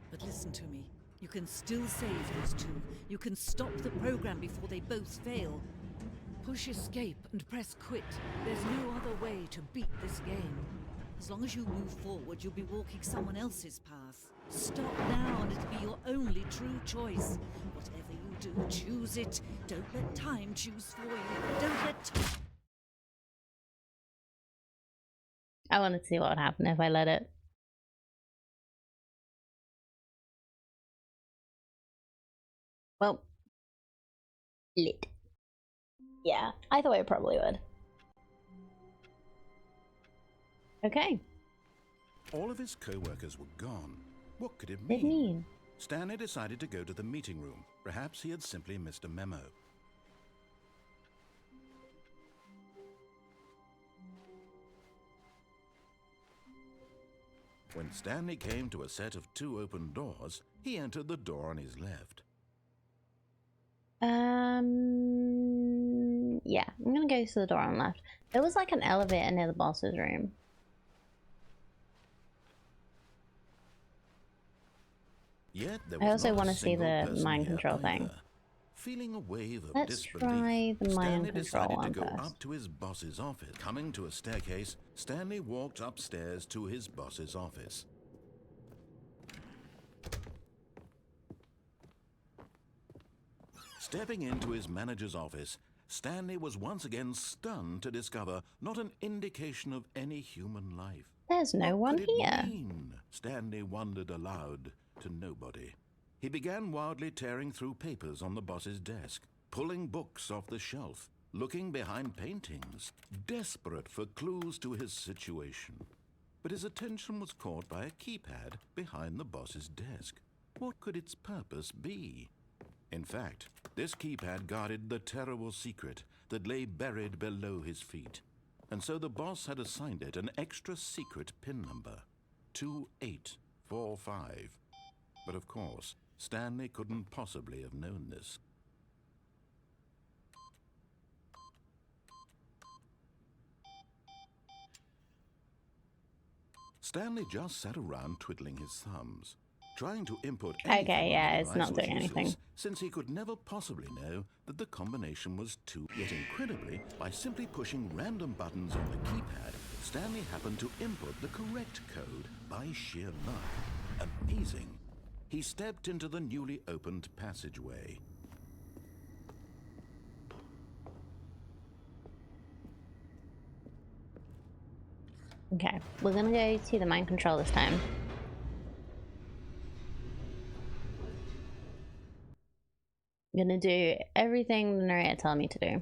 But listen to me. You can still save those two. You can stop the program before they both fail. Push escape and press quit. There's no other way to beat this game. As long as you move forward, you'll be walking someone else's path. Stop now and it'll be your only true choice. Whatever you do, choose it. Don't let time choose for you. Don't let... I wanted to see what would happen if I let it. Well, lit. Yeah, I thought I probably would. Okay. All of his co-workers were gone. What could it What did it mean? mean? Stanley decided to go to the meeting room. Perhaps he had simply missed a memo. When Stanley came to a set of 2 open doors, he entered the door on his left. Yeah, I'm gonna go to the door on the left. There was like an elevator near the boss's room. Yet there I was also not a want to see single the person mind here control thing. either. Feeling a wave of Let's disbelief, try the mind Stanley control decided to one go first. up to his boss's office. Coming to a staircase, Stanley walked upstairs to his boss's office. Stepping into his manager's office, Stanley was once again stunned to discover not an indication of any human life. There's no What one could it here. mean? Stanley wondered aloud to nobody. He began wildly tearing through papers on the boss's desk, pulling books off the shelf, looking behind paintings, desperate for clues to his situation. But his attention was caught by a keypad behind the boss's desk. What could its purpose be? In fact, this keypad guarded the terrible secret that lay buried below his feet. And so the boss had assigned it an extra secret PIN number, 2845. But of course, Stanley couldn't possibly have known this. Stanley just sat around twiddling his thumbs, trying to input anything Okay, yeah, on the it's device not was doing anything. useless, since he could never possibly know that the combination was 2. Yet incredibly, by simply pushing random buttons on the keypad, Stanley happened to input the correct code by sheer luck. Amazing. He stepped into the newly opened passageway. Okay, we're gonna go to the mind control this time. I'm gonna do everything the narrator told me to do.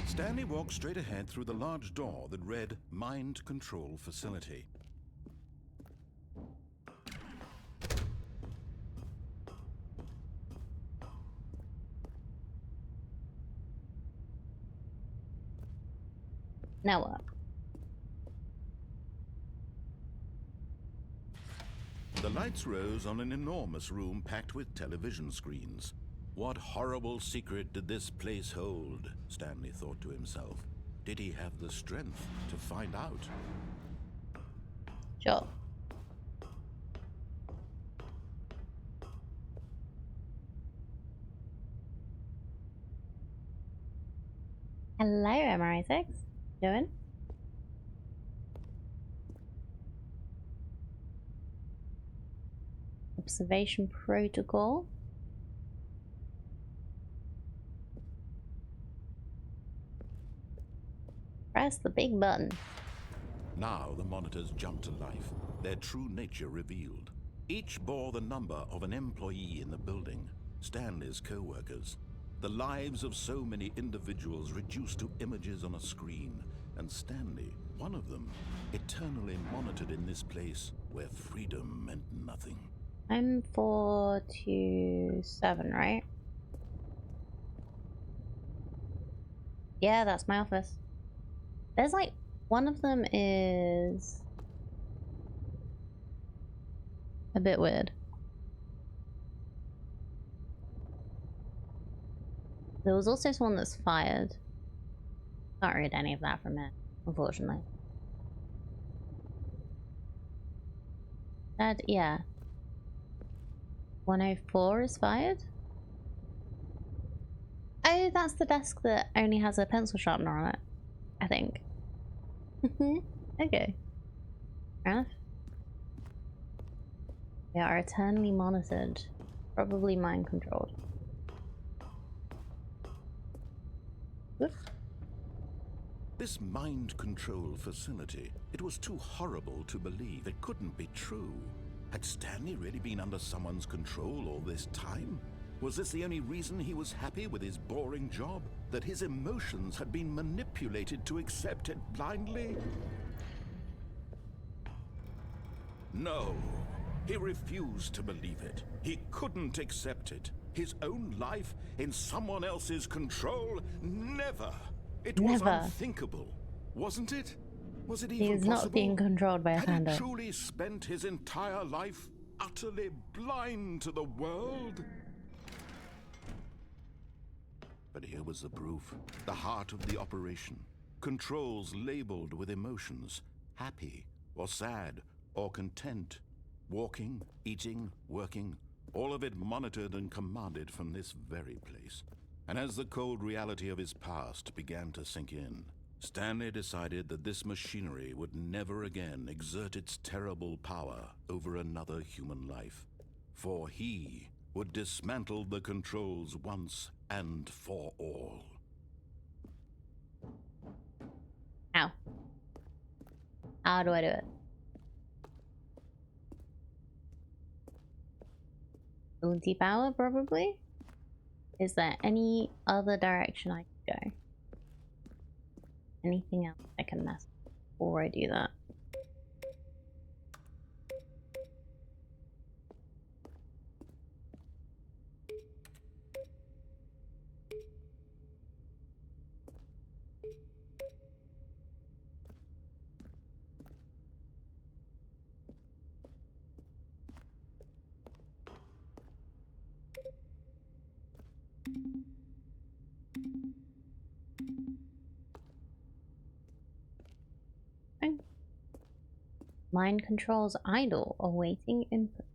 Stanley walked straight ahead through the large door that read Mind Control Facility. Now what? The lights rose on an enormous room packed with television screens. What horrible secret did this place hold? Stanley thought to himself. Did he have the strength to find out? Sure. Hello, MRI6. Doing? Observation protocol. Press the big button. Now the monitors jumped to life, their true nature revealed. Each bore the number of an employee in the building, Stanley's co-workers. The lives of so many individuals reduced to images on a screen, and Stanley, one of them, eternally monitored in this place where freedom meant nothing. I'm 427, right? Yeah, that's my office. There's like, one of them is a bit weird. There was also one that's fired. Can't read any of that from it, unfortunately. That, yeah. 104 is fired? Oh, that's the desk that only has a pencil sharpener on it, I think. Okay. Fair enough. They are eternally monitored. Probably mind controlled. Oof. This mind control facility, it was too horrible to believe. It couldn't be true. Had Stanley really been under someone's control all this time? Was this the only reason he was happy with his boring job? That his emotions had been manipulated to accept it blindly? No, he refused to believe it. He couldn't accept it. His own life in someone else's control? Never! It was Never. unthinkable, wasn't it? Was it even He is possible? not being controlled by a Had panda. he truly spent his entire life utterly blind to the world? But here was the proof, the heart of the operation. Controls labeled with emotions, happy or sad or content. Walking, eating, working, all of it monitored and commanded from this very place. And as the cold reality of his past began to sink in, Stanley decided that this machinery would never again exert its terrible power over another human life, for he would dismantle the controls once and for all. How? How do I do it? Bounty power, probably? Is there any other direction I can go? Anything else I can mess with before I do that? Mind controls idle, awaiting input.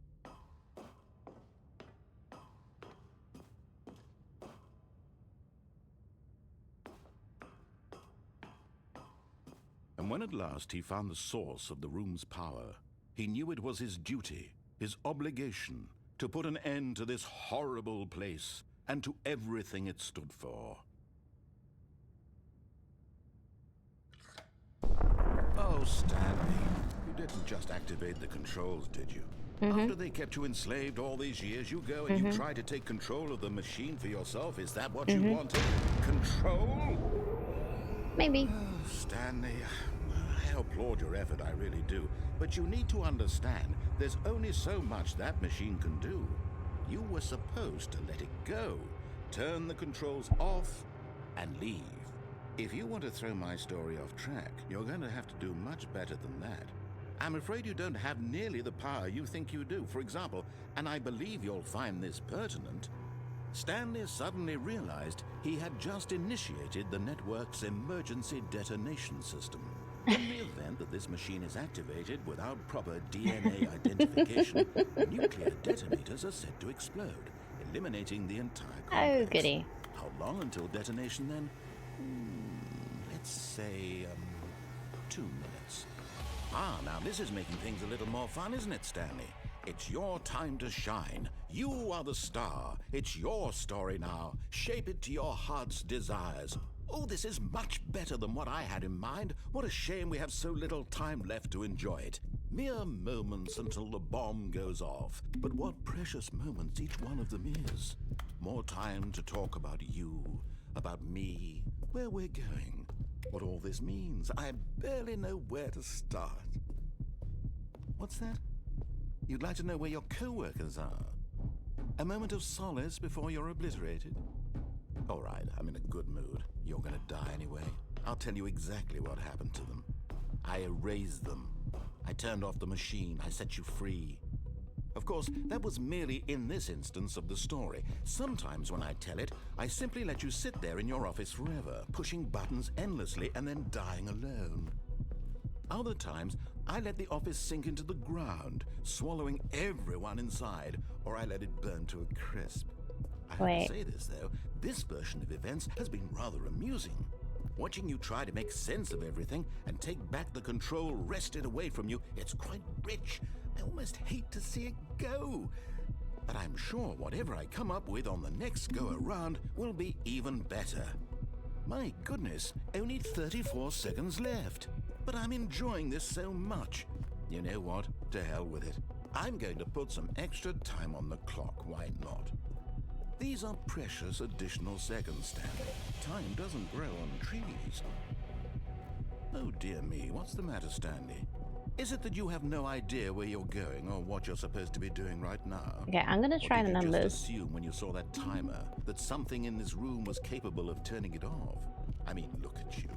And when at last he found the source of the room's power, he knew it was his duty, his obligation, to put an end to this horrible place and to everything it stood for. Oh, Stanley, you didn't just activate the controls, did you? After they kept you enslaved all these years, you go and you try to take control of the machine for yourself? Is that what you wanted? Control? Maybe. Oh, Stanley, I applaud your effort, I really do. But you need to understand, there's only so much that machine can do. You were supposed to let it go, turn the controls off, and leave. If you want to throw my story off track, you're going to have to do much better than that. I'm afraid you don't have nearly the power you think you do. For example, and I believe you'll find this pertinent, Stanley suddenly realized he had just initiated the network's emergency detonation system. In the event that this machine is activated without proper DNA identification, nuclear detonators are set to explode, eliminating the entire complex. Oh, goody. How long until detonation then? Let's say 2 minutes. Ah, now this is making things a little more fun, isn't it, Stanley? It's your time to shine. You are the star. It's your story now. Shape it to your heart's desires. Oh, this is much better than what I had in mind. What a shame we have so little time left to enjoy it. Mere moments until the bomb goes off. But what precious moments each one of them is. More time to talk about you, about me, where we're going, what all this means. I barely know where to start. What's that? You'd like to know where your co-workers are? A moment of solace before you're obliterated? All right, I'm in a good mood. You're gonna die anyway. I'll tell you exactly what happened to them. I erased them. I turned off the machine. I set you free. Of course, that was merely in this instance of the story. Sometimes when I tell it, I simply let you sit there in your office forever, pushing buttons endlessly and then dying alone. Other times, I let the office sink into the ground, swallowing everyone inside, or I let it burn to a crisp. I have to say this, though, this version of events has been rather amusing. Watching you try to make sense of everything and take back the control wrested away from you, it's quite rich. I almost hate to see it go. But I'm sure whatever I come up with on the next go-around will be even better. My goodness, only 34 seconds left. But I'm enjoying this so much. You know what? To hell with it. I'm going to put some extra time on the clock, why not? These are precious additional seconds, Stanley. Time doesn't grow on trees. Oh dear me, what's the matter, Stanley? Is it that you have no idea where you're going or what you're supposed to be doing right now? Okay, I'm gonna try the numbers. Or did you just assume when you saw that timer that something in this room was capable of turning it off? I mean, look at you.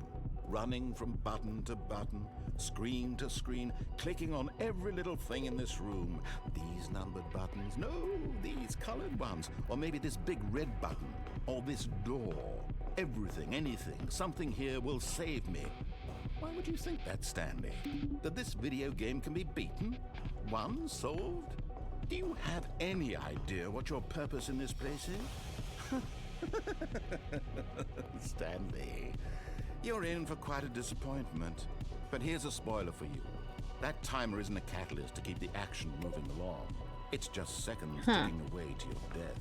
Running from button to button, screen to screen, clicking on every little thing in this room. These numbered buttons, no, these colored ones. Or maybe this big red button, or this door. Everything, anything, something here will save me. Why would you think that, Stanley? That this video game can be beaten? Won? Solved? Do you have any idea what your purpose in this place is? Stanley, You're in for quite a disappointment. But here's a spoiler for you. That timer isn't a catalyst to keep the action moving along. It's just seconds ticking away to your death.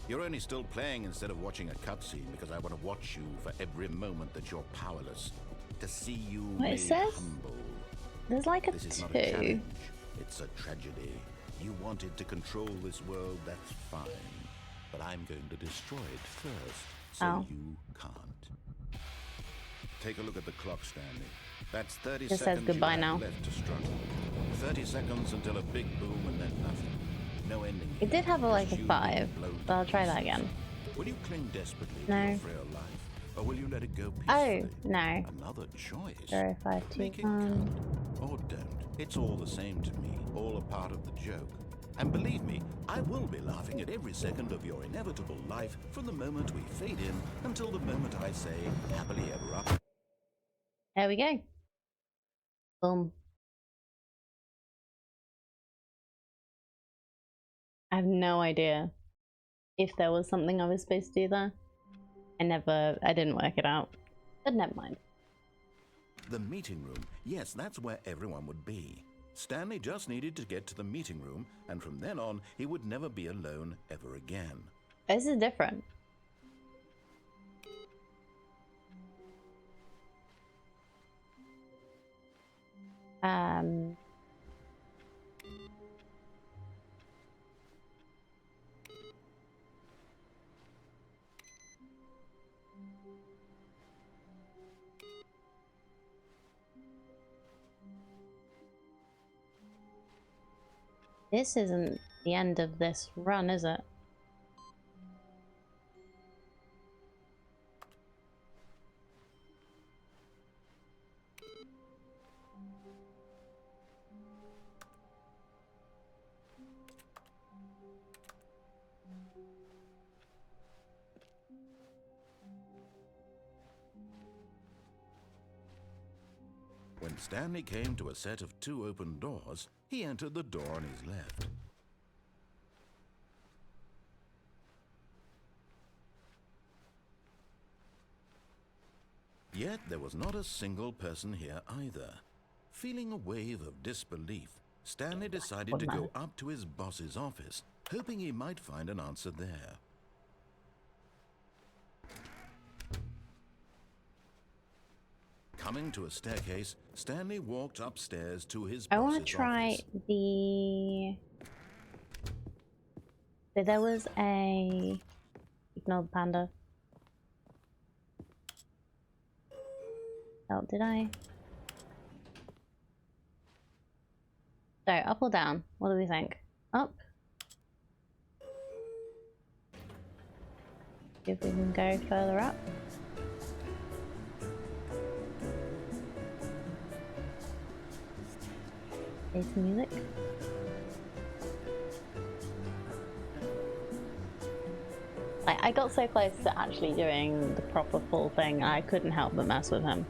You're only still playing instead of watching a cutscene because I want to watch you for every moment that you're powerless. To see you made humble. There's like a This is 2. not a challenge. It's a tragedy. You wanted to control this world, that's fine. But I'm going to destroy it first, so you can't. Take a look at the clock, Stanley. That's 30 Just seconds says goodbye you have now. left to struggle. 30 seconds until a big boom and then nothing. No ending. It did have like a Just you 5, being blown so I'll to try that pieces. again. Will you cling desperately No. to your frail life, or will you let it go Oh, peacefully? no. Another choice. 0, 5, 2, Make it 1. count, or don't. It's all the same to me, all a part of the joke. And believe me, I will be laughing at every second of your inevitable life from the moment we fade in until the moment I say happily ever after. There we go. Boom. I have no idea if there was something I was supposed to do there. I didn't work it out. But never mind. The meeting room. Yes, that's where everyone would be. Stanley just needed to get to the meeting room, and from then on, he would never be alone ever again. This is different. This isn't the end of this run, is it? When Stanley came to a set of 2 open doors, he entered the door on his left. Yet there was not a single person here either. Feeling a wave of disbelief, Stanley decided to go up to his boss's office, hoping he might find an answer there. Coming to a staircase, Stanley walked upstairs to his I boss's want to try office. So there was a... Ignore the panda. Oh, did I? So, up or down? What do we think? Up? See if we can go further up. Play some music. Like, I got so close to actually doing the proper full thing, I couldn't help but mess with him.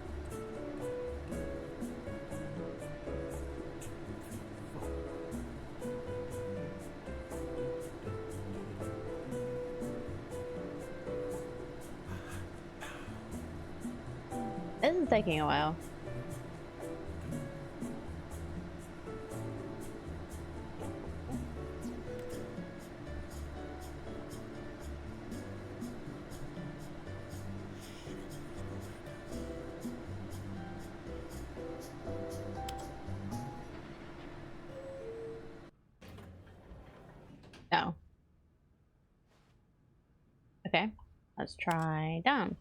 This is taking a while. No. Okay, let's try down.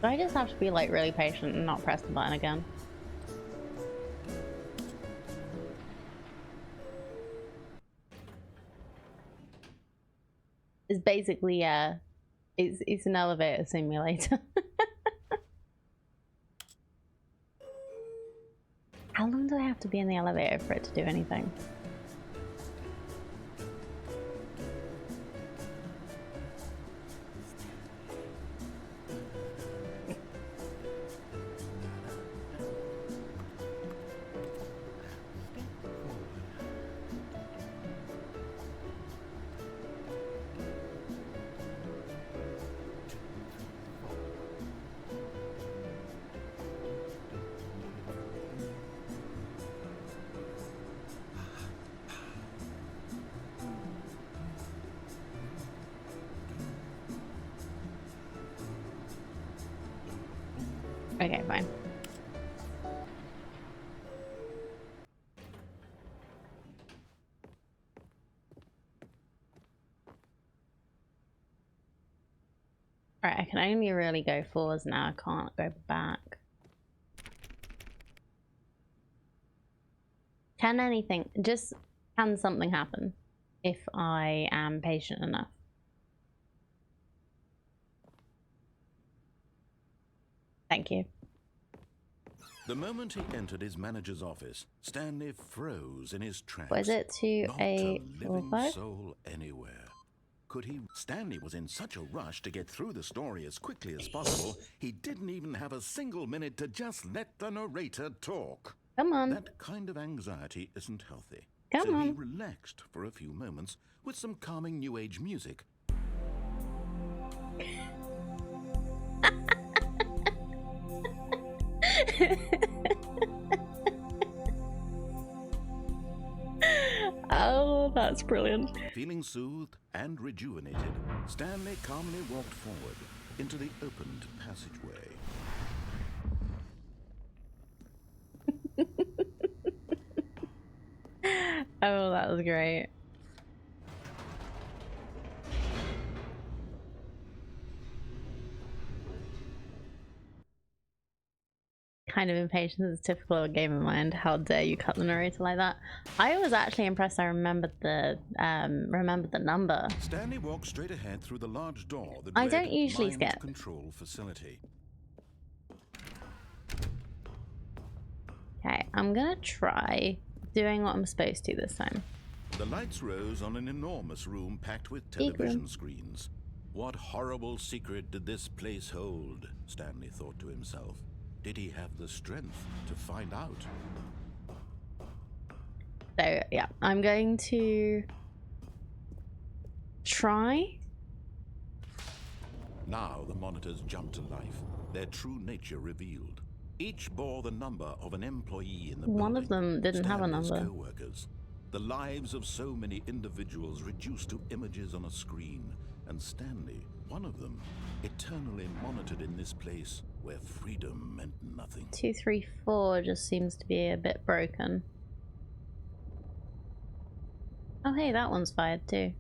Do I just have to be like really patient and not press the button again? It's basically, yeah, it's an elevator simulator. How long do I have to be in the elevator for it to do anything? Okay, fine. Alright, I can only really go forwards now. I can't go back. Can anything, just can something happen if I am patient enough? Thank you. The moment he entered his manager's office, Stanley froze in his tracks. Was it to Not a living 4-5? soul anywhere. Could he? Stanley was in such a rush to get through the story as quickly as possible, he didn't even have a single minute to just let the narrator talk. Come on. That kind of anxiety isn't healthy. Come so he on. relaxed for a few moments with some calming New Age music. Oh, that's brilliant. Feeling soothed and rejuvenated, Stanley calmly walked forward into the opened passageway. Oh, that was great. Kind of impatience is typical of a game of mind. How dare you cut the narrator like that? I was actually impressed. I remembered the number. Stanley walked straight ahead through the large door that I read don't usually Mind skip. Control Facility. Okay, I'm gonna try doing what I'm supposed to this time. The lights rose on an enormous room packed with Big television room. screens. What horrible secret did this place hold? Stanley thought to himself. Did he have the strength to find out? So yeah, I'm going to try. Now the monitors jumped to life, their true nature revealed. Each bore the number of an employee in the One building. of them didn't have a Stanley's number. co-workers. The lives of so many individuals reduced to images on a screen, and Stanley, one of them, eternally monitored in this place where freedom meant nothing. 234 just seems to be a bit broken. Oh hey, that one's fired too.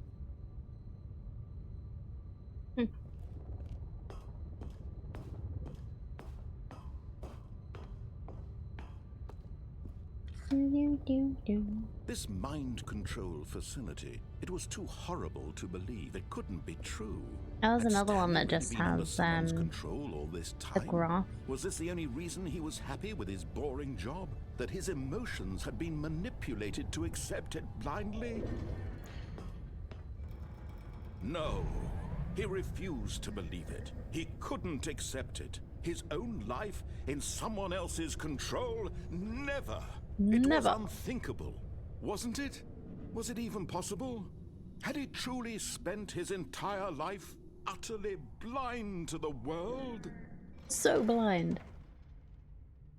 This mind control facility, it was too horrible to believe. It couldn't be true. That was Had another one Stanley that just really been under has someone's control all this the time? graph. Was this the only reason he was happy with his boring job? That his emotions had been manipulated to accept it blindly? No. He refused to believe it. He couldn't accept it. His own life in someone else's control? Never. It was Never. unthinkable, wasn't it? Was it even possible? Had he truly spent his entire life utterly blind to the world? So blind.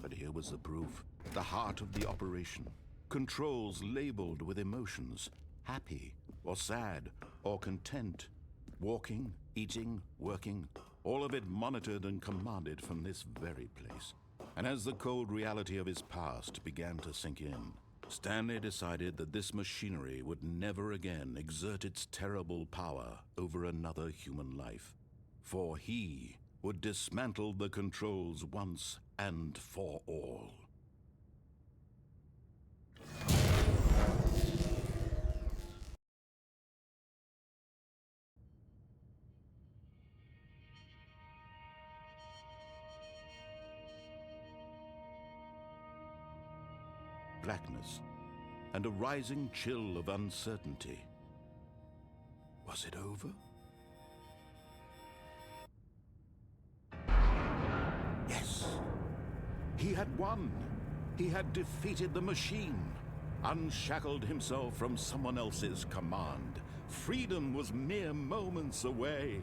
But here was the proof. The heart of the operation. Controls labeled with emotions. Happy, or sad, or content. Walking, eating, working. All of it monitored and commanded from this very place. And as the cold reality of his past began to sink in, Stanley decided that this machinery would never again exert its terrible power over another human life. For he would dismantle the controls once and for all. Blackness and a rising chill of uncertainty. Was it over? Yes. He had won. He had defeated the machine, unshackled himself from someone else's command. Freedom was mere moments away.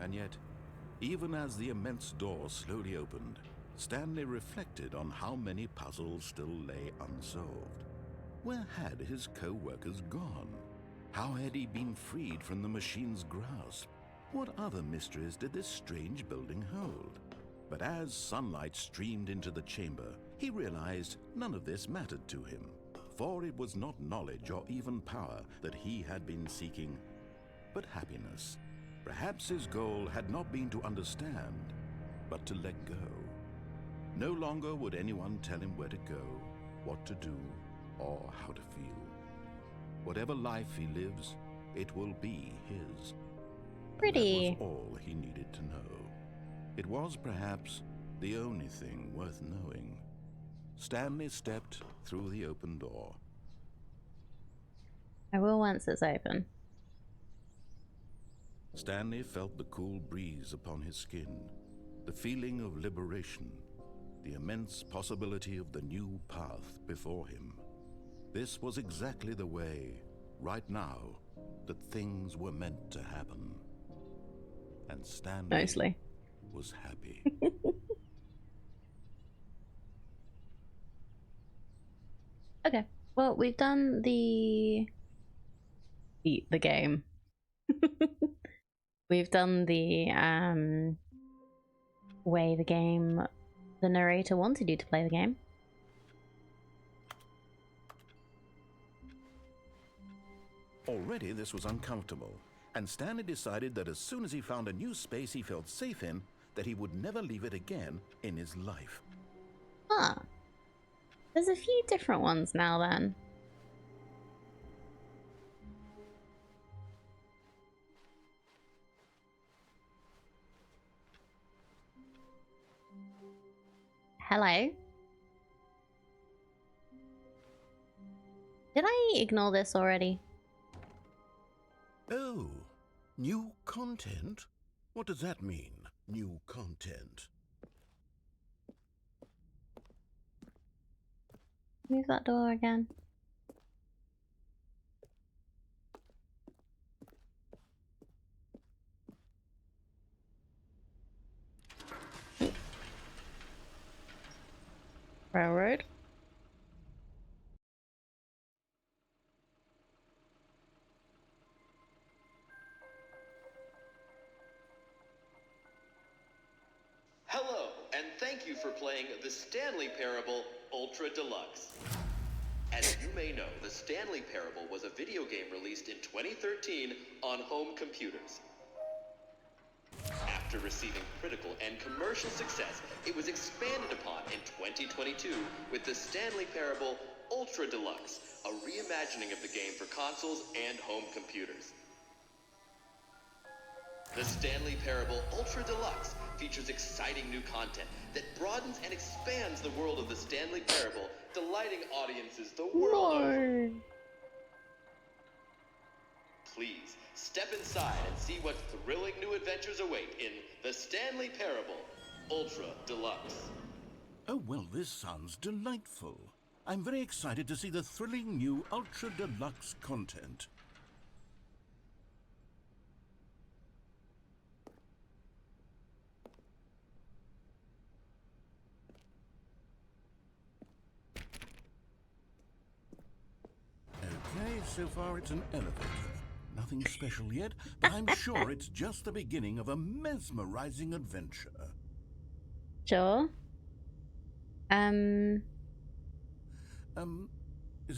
And yet, even as the immense door slowly opened, Stanley reflected on how many puzzles still lay unsolved. Where had his co-workers gone? How had he been freed from the machine's grasp? What other mysteries did this strange building hold? But as sunlight streamed into the chamber, he realized none of this mattered to him, for it was not knowledge or even power that he had been seeking, but happiness. Perhaps his goal had not been to understand, but to let go. No longer would anyone tell him where to go, what to do, or how to feel. Whatever life he lives, it will be his. Pretty. And that was all he needed to know. It was perhaps the only thing worth knowing. Stanley stepped through the open door. I will once it's open. Stanley felt the cool breeze upon his skin, the feeling of liberation, the immense possibility of the new path before him. This was exactly the way, right now, that things were meant to happen. And Stanley Nicely. was happy. Okay. Well, we've done the game. We've done the way the narrator wanted you to play the game. Already this was uncomfortable, and Stanley decided that as soon as he found a new space he felt safe in, that he would never leave it again in his life. Huh. There's a few different ones now then. Hello? Did I ignore this already? Oh, new content? What does that mean, new content? Move that door again. Railroad. Hello, and thank you for playing the Stanley Parable Ultra Deluxe. As you may know, the Stanley Parable was a video game released in 2013 on home computers. After receiving critical and commercial success, it was expanded upon in 2022 with the Stanley Parable Ultra Deluxe, a reimagining of the game for consoles and home computers. The Stanley Parable Ultra Deluxe features exciting new content that broadens and expands the world of the Stanley Parable, delighting audiences the world over. Please, step inside and see what thrilling new adventures await in the Stanley Parable Ultra Deluxe. Oh, well, this sounds delightful. I'm very excited to see the thrilling new Ultra Deluxe content. Okay, so far it's an elevator. Nothing special yet, but I'm sure it's just the beginning of a mesmerizing adventure. Sure. Is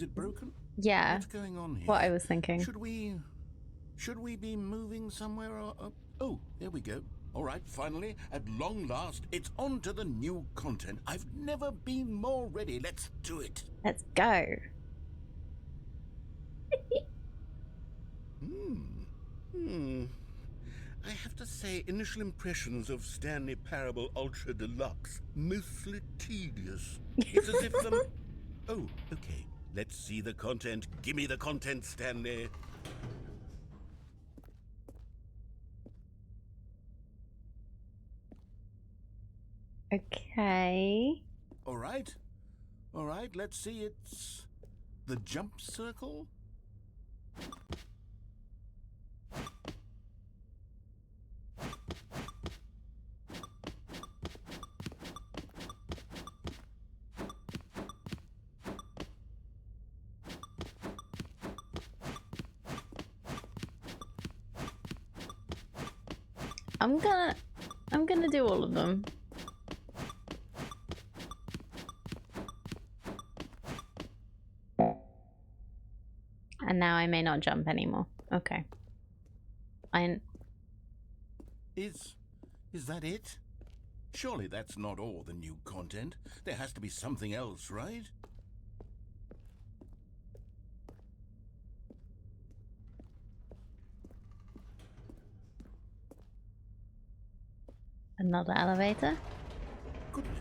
it broken? Yeah. What's going on here? What I was thinking. Should we be moving somewhere or... oh, there we go. All right, finally, at long last, it's on to the new content. I've never been more ready. Let's do it. Let's go. I have to say, initial impressions of Stanley Parable Ultra Deluxe, mostly tedious. It's as if the... Oh, okay. Let's see the content. Give me the content, Stanley. Okay. All right, let's see. It's the jump circle. I'm gonna do all of them. And now I may not jump anymore. Okay. Is that it? Surely that's not all the new content. There has to be something else, right? Another elevator? Goodness,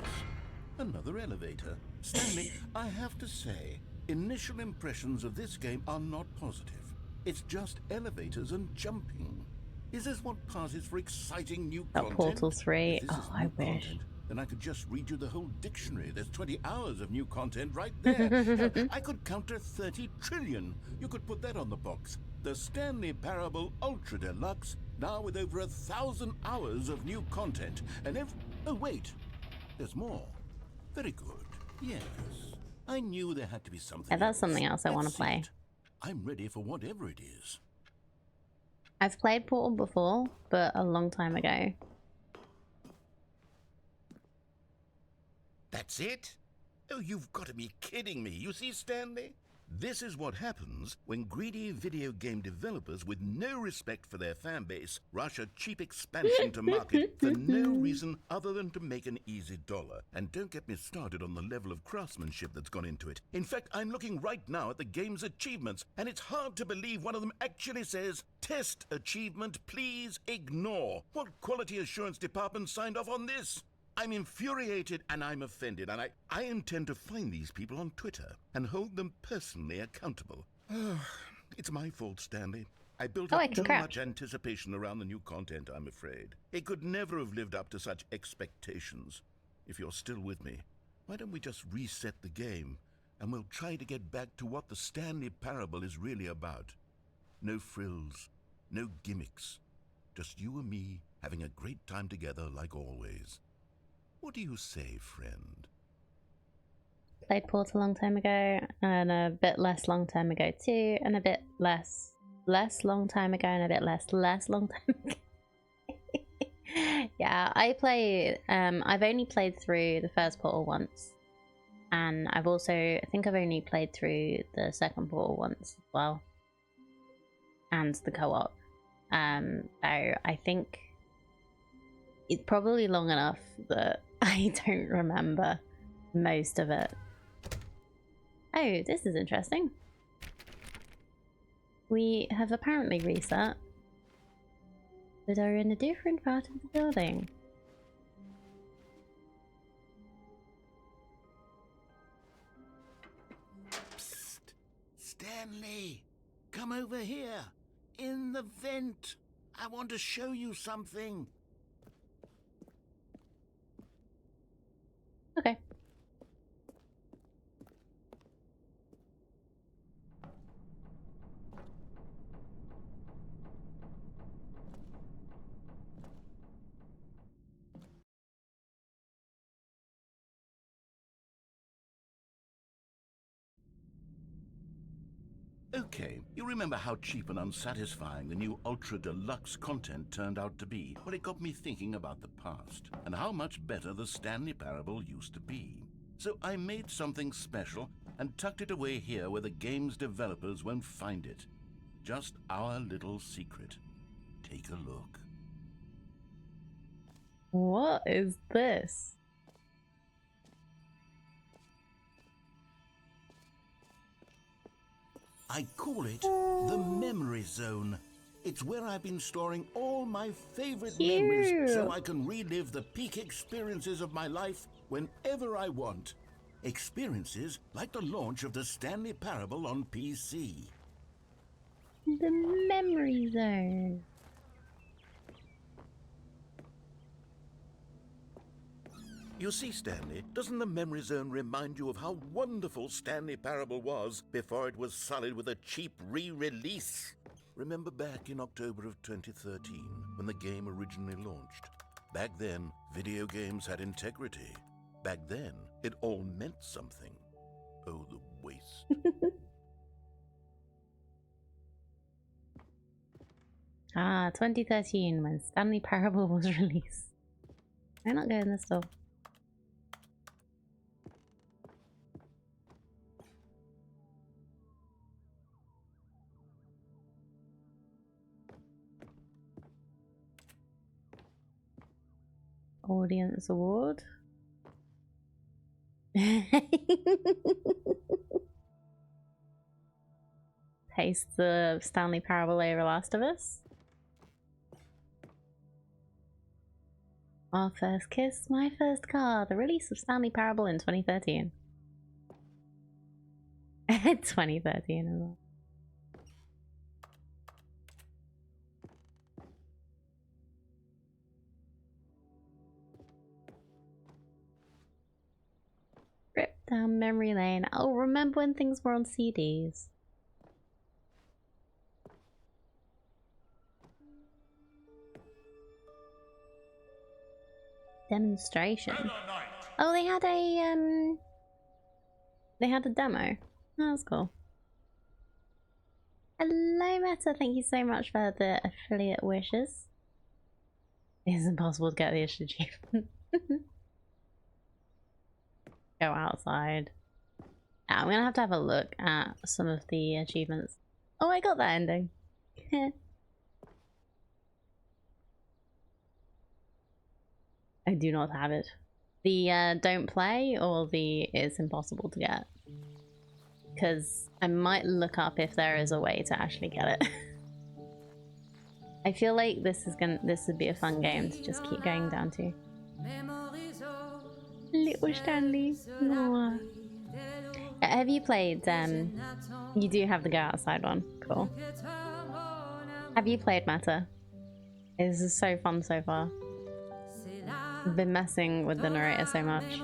another elevator. Stanley, I have to say, initial impressions of this game are not positive. It's just elevators and jumping. Is this what passes for exciting new Got content? Portal 3. If this Oh, is I new wish. content, then I could just read you the whole dictionary. There's 20 hours of new content right there. Hell, I could counter 30 trillion. You could put that on the box. The Stanley Parable Ultra Deluxe, now with over 1,000 hours of new content. And oh, wait. There's more. Very good. Yes. I knew there had to be something Yeah, that's else. something else I want to Let's see play. it. I'm ready for whatever it is. I've played Portal before, but a long time ago. That's it? Oh, you've got to be kidding me. You see, Stanley? This is what happens when greedy video game developers with no respect for their fan base rush a cheap expansion to market for no reason other than to make an easy dollar. And don't get me started on the level of craftsmanship that's gone into it. In fact, I'm looking right now at the game's achievements, and it's hard to believe one of them actually says, "Test achievement, please ignore." What quality assurance department signed off on this? I'm infuriated and I'm offended, and I intend to find these people on Twitter and hold them personally accountable. It's my fault, Stanley. I built Oh, I up can too crouch. much anticipation around the new content, I'm afraid. It could never have lived up to such expectations. If you're still with me, why don't we just reset the game, and we'll try to get back to what the Stanley Parable is really about. No frills, no gimmicks. Just you and me having a great time together like always. What do you say, friend? Played Portal a long time ago, and a bit less long time ago too, and a bit less long time ago, and a bit less long time ago. Yeah, I've only played through the first Portal once, and I think I've only played through the second Portal once as well, and the co-op. So I think it's probably long enough that I don't remember most of it. Oh, this is interesting. We have apparently reset, but are in a different part of the building. Psst! Stanley! Come over here! In the vent! I want to show you something! Okay. Okay, you remember how cheap and unsatisfying the new Ultra Deluxe content turned out to be? Well, it got me thinking about the past, and how much better the Stanley Parable used to be. So I made something special and tucked it away here where the game's developers won't find it. Just our little secret. Take a look. What is this? I call it the Memory Zone. It's where I've been storing all my favorite memories so I can relive the peak experiences of my life whenever I want. Experiences like the launch of the Stanley Parable on PC. The Memory Zone. You see, Stanley, doesn't the Memory Zone remind you of how wonderful Stanley Parable was before it was sullied with a cheap re-release? Remember back in October of 2013, when the game originally launched? Back then, video games had integrity. Back then, it all meant something. Oh, the waste. Ah, 2013, when Stanley Parable was released. Why not go in this door? Audience Award. Paste the Stanley Parable over Last of Us. Our First Kiss, My First Car, the release of Stanley Parable in 2013. 2013 as well. Rip down memory lane. Oh, remember when things were on CDs? Demonstration. Oh, they had a demo. Oh, that's cool. Hello, Meta. Thank you so much for the affiliate wishes. It is impossible to get the achievement. Go outside. I'm gonna have to have a look at some of the achievements. Oh, I got that ending. I do not have it. The don't play or the it's impossible to get. Because I might look up if there is a way to actually get it. I feel like this would be a fun game to just keep going down to. Little Stanley. Aww. Have you played you do have the go outside one. Cool. Have you played Meta? This is so fun so far. I've been messing with the narrator so much.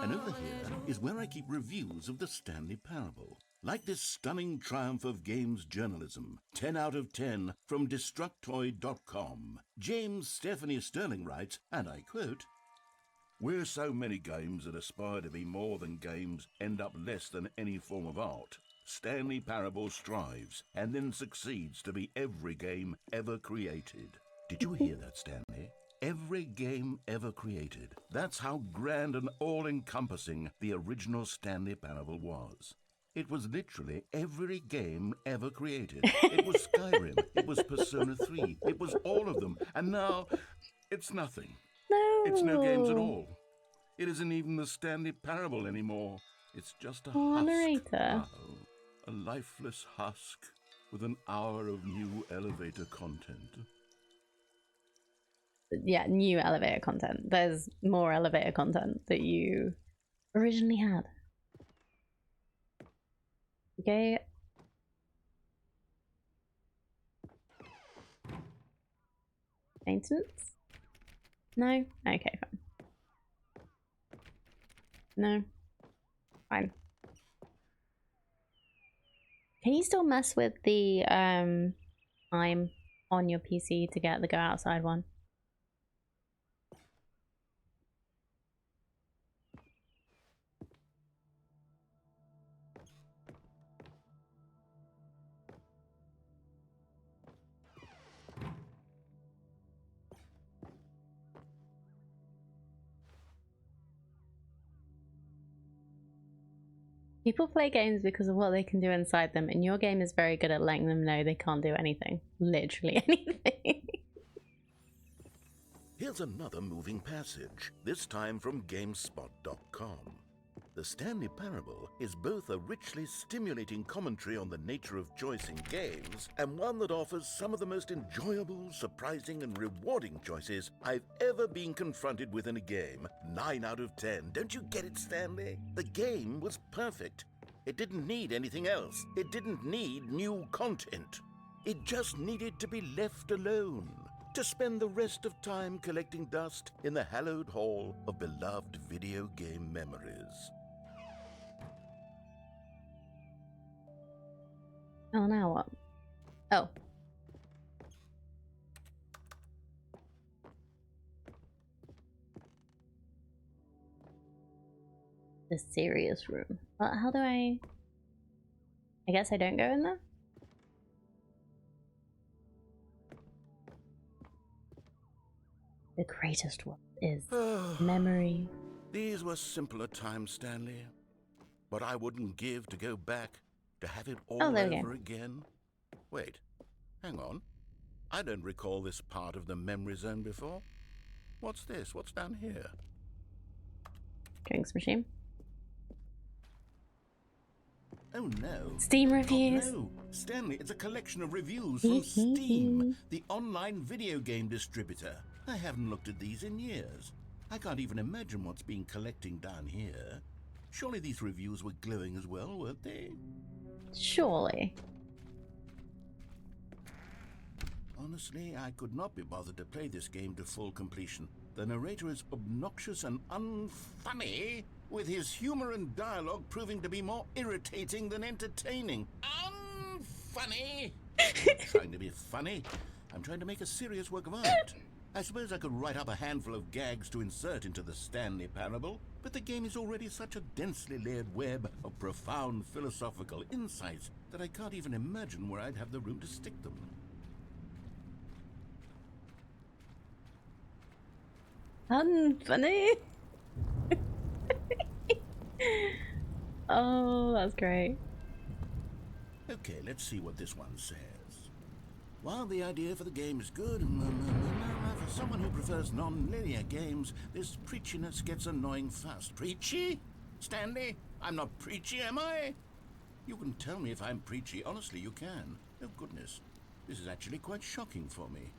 And over here is where I keep reviews of the Stanley Parable. Like this stunning triumph of games journalism, 10 out of 10 from Destructoid.com. James Stephanie Sterling writes, and I quote, "Where so many games that aspire to be more than games end up less than any form of art, Stanley Parable strives and then succeeds to be every game ever created." Did you hear that, Stanley? Every game ever created. That's how grand and all-encompassing the original Stanley Parable was. It was literally every game ever created. It was Skyrim, it was Persona 3, it was all of them. And now, it's nothing. No. It's no games at all. It isn't even the Stanley Parable anymore. It's just a husk. Narrator. Oh, a lifeless husk with an hour of new elevator content. Yeah, new elevator content. There's more elevator content that you originally had. Okay. Maintenance? No? Okay, fine. No? Fine. Can you still mess with the time on your PC to get the go outside one? People play games because of what they can do inside them, and your game is very good at letting them know they can't do anything. Literally anything. Here's another moving passage, this time from GameSpot.com. The Stanley Parable is both a richly stimulating commentary on the nature of choice in games, and one that offers some of the most enjoyable, surprising, and rewarding choices I've ever been confronted with in a game. 9 out of 10. Don't you get it, Stanley? The game was perfect. It didn't need anything else. It didn't need new content. It just needed to be left alone, to spend the rest of time collecting dust in the hallowed hall of beloved video game memories. Oh, now what? Oh. The serious room. Well, how do I guess I don't go in there? The greatest one is memory. These were simpler times, Stanley. But I wouldn't give to go back, to have it all there we go. over again. Wait, hang on. I don't recall this part of the memory zone before. What's this? What's down here? Drinks machine. Oh no. Steam Oh reviews. no. Stanley, it's a collection of reviews from Steam, the online video game distributor. I haven't looked at these in years. I can't even imagine what's been collecting down here. Surely these reviews were glowing as well, weren't they? Surely. Honestly, I could not be bothered to play this game to full completion. The narrator is obnoxious and unfunny, with his humor and dialogue proving to be more irritating than entertaining. Unfunny! Trying to be funny? I'm trying to make a serious work of art. I suppose I could write up a handful of gags to insert into the Stanley Parable, but the game is already such a densely layered web of profound philosophical insights that I can't even imagine where I'd have the room to stick them. Unfunny. Oh, that's great. Okay, let's see what this one says. While the idea for the game is good, for someone who prefers non-linear games, this preachiness gets annoying fast. Preachy? Stanley? I'm not preachy, am I? You can tell me if I'm preachy. Honestly, you can. Oh, goodness. This is actually quite shocking for me.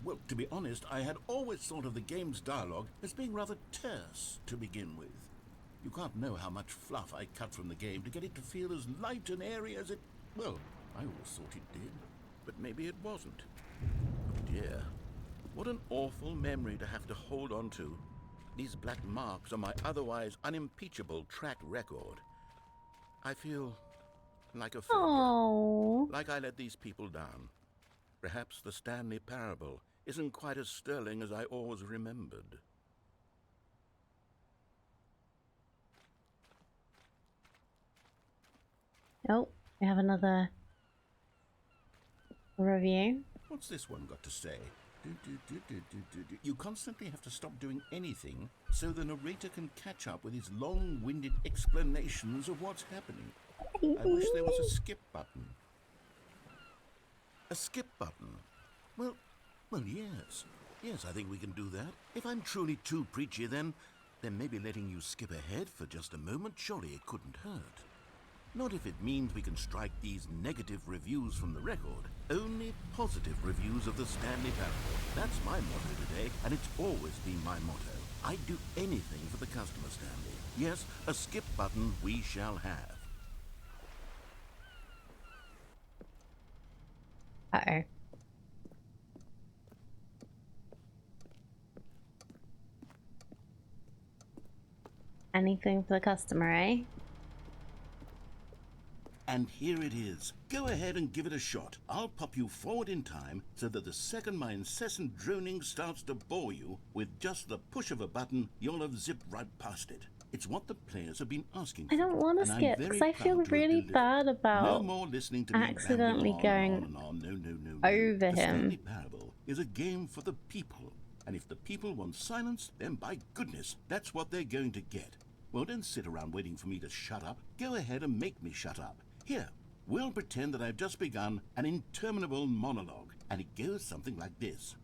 Well, to be honest, I had always thought of the game's dialogue as being rather terse to begin with. You can't know how much fluff I cut from the game to get it to feel as light and airy as it... Well, I always thought it did, but maybe it wasn't. Oh dear. What an awful memory to have to hold on to. These black marks on my otherwise unimpeachable track record. I feel like a failure. Oh. Like I let these people down. Perhaps the Stanley Parable isn't quite as sterling as I always remembered. Oh, we have another review. What's this one got to say? You constantly have to stop doing anything so the narrator can catch up with his long-winded explanations of what's happening. I wish there was a skip button. A skip button? Well, yes. Yes, I think we can do that. If I'm truly too preachy, then maybe letting you skip ahead for just a moment, surely it couldn't hurt. Not if it means we can strike these negative reviews from the record. Only positive reviews of the Stanley Parable. That's my motto today, and it's always been my motto. I'd do anything for the customer, Stanley. Yes, a skip button we shall have. Uh-oh. Anything for the customer, eh? And here it is. Go ahead and give it a shot. I'll pop you forward in time so that the second my incessant droning starts to bore you, with just the push of a button, you'll have zipped right past it. It's what the players have been asking for. I don't want to skip because I feel really bad about no more listening to me accidentally going No. over The him. Stanley Parable is a game for the people. And if the people want silence, then by goodness, that's what they're going to get. Well, don't sit around waiting for me to shut up. Go ahead and make me shut up. Here, we'll pretend that I've just begun an interminable monologue, and it goes something like this.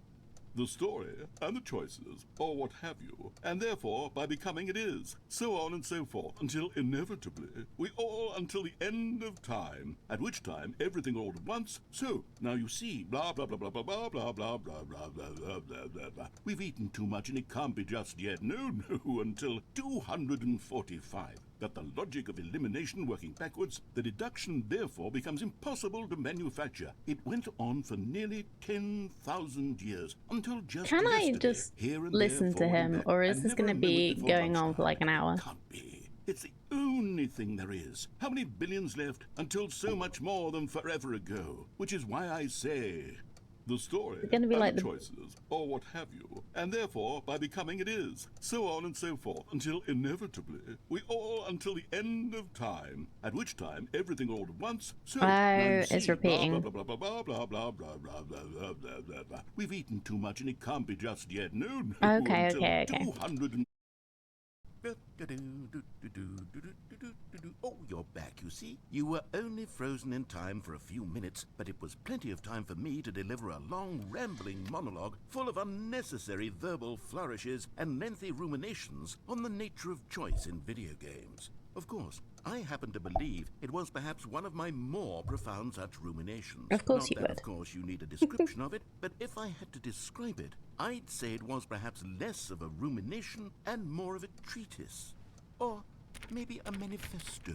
The story, and the choices, or what have you, and therefore, by becoming it is, so on and so forth, until inevitably, we all until the end of time, at which time everything all at once, so, now you see, blah blah blah blah blah blah blah blah blah blah blah blah blah blah blah. We've eaten too much and it can't be just yet, no, until 245. That the logic of elimination working backwards, the deduction therefore becomes impossible to manufacture. It went on for nearly 10,000 years, until just Can I yesterday, just here and listen there, to forward and him, back, or is and this never going to a moment be before going on for lunchtime. like an hour? Can't be. It's the only thing there is. How many billions left until so much more than forever ago? Which is why I say... The story, It's gonna be and like the the- choices, or what have you, and therefore, by becoming it is, so on and so forth, until inevitably, we all until the end of time, at which time everything all at once, so now you it's see, repeating. blah blah blah blah blah blah blah blah blah blah blah blah blah. We've eaten too much and it can't be just yet, no, Okay, until okay. 200 and... Oh, you're back, you see. You were only frozen in time for a few minutes, but it was plenty of time for me to deliver a long, rambling monologue full of unnecessary verbal flourishes and lengthy ruminations on the nature of choice in video games. Of course, I happen to believe it was perhaps one of my more profound such ruminations. Of course Not you that, would. of course, you need a description of it, but if I had to describe it, I'd say it was perhaps less of a rumination and more of a treatise. Or maybe a manifesto.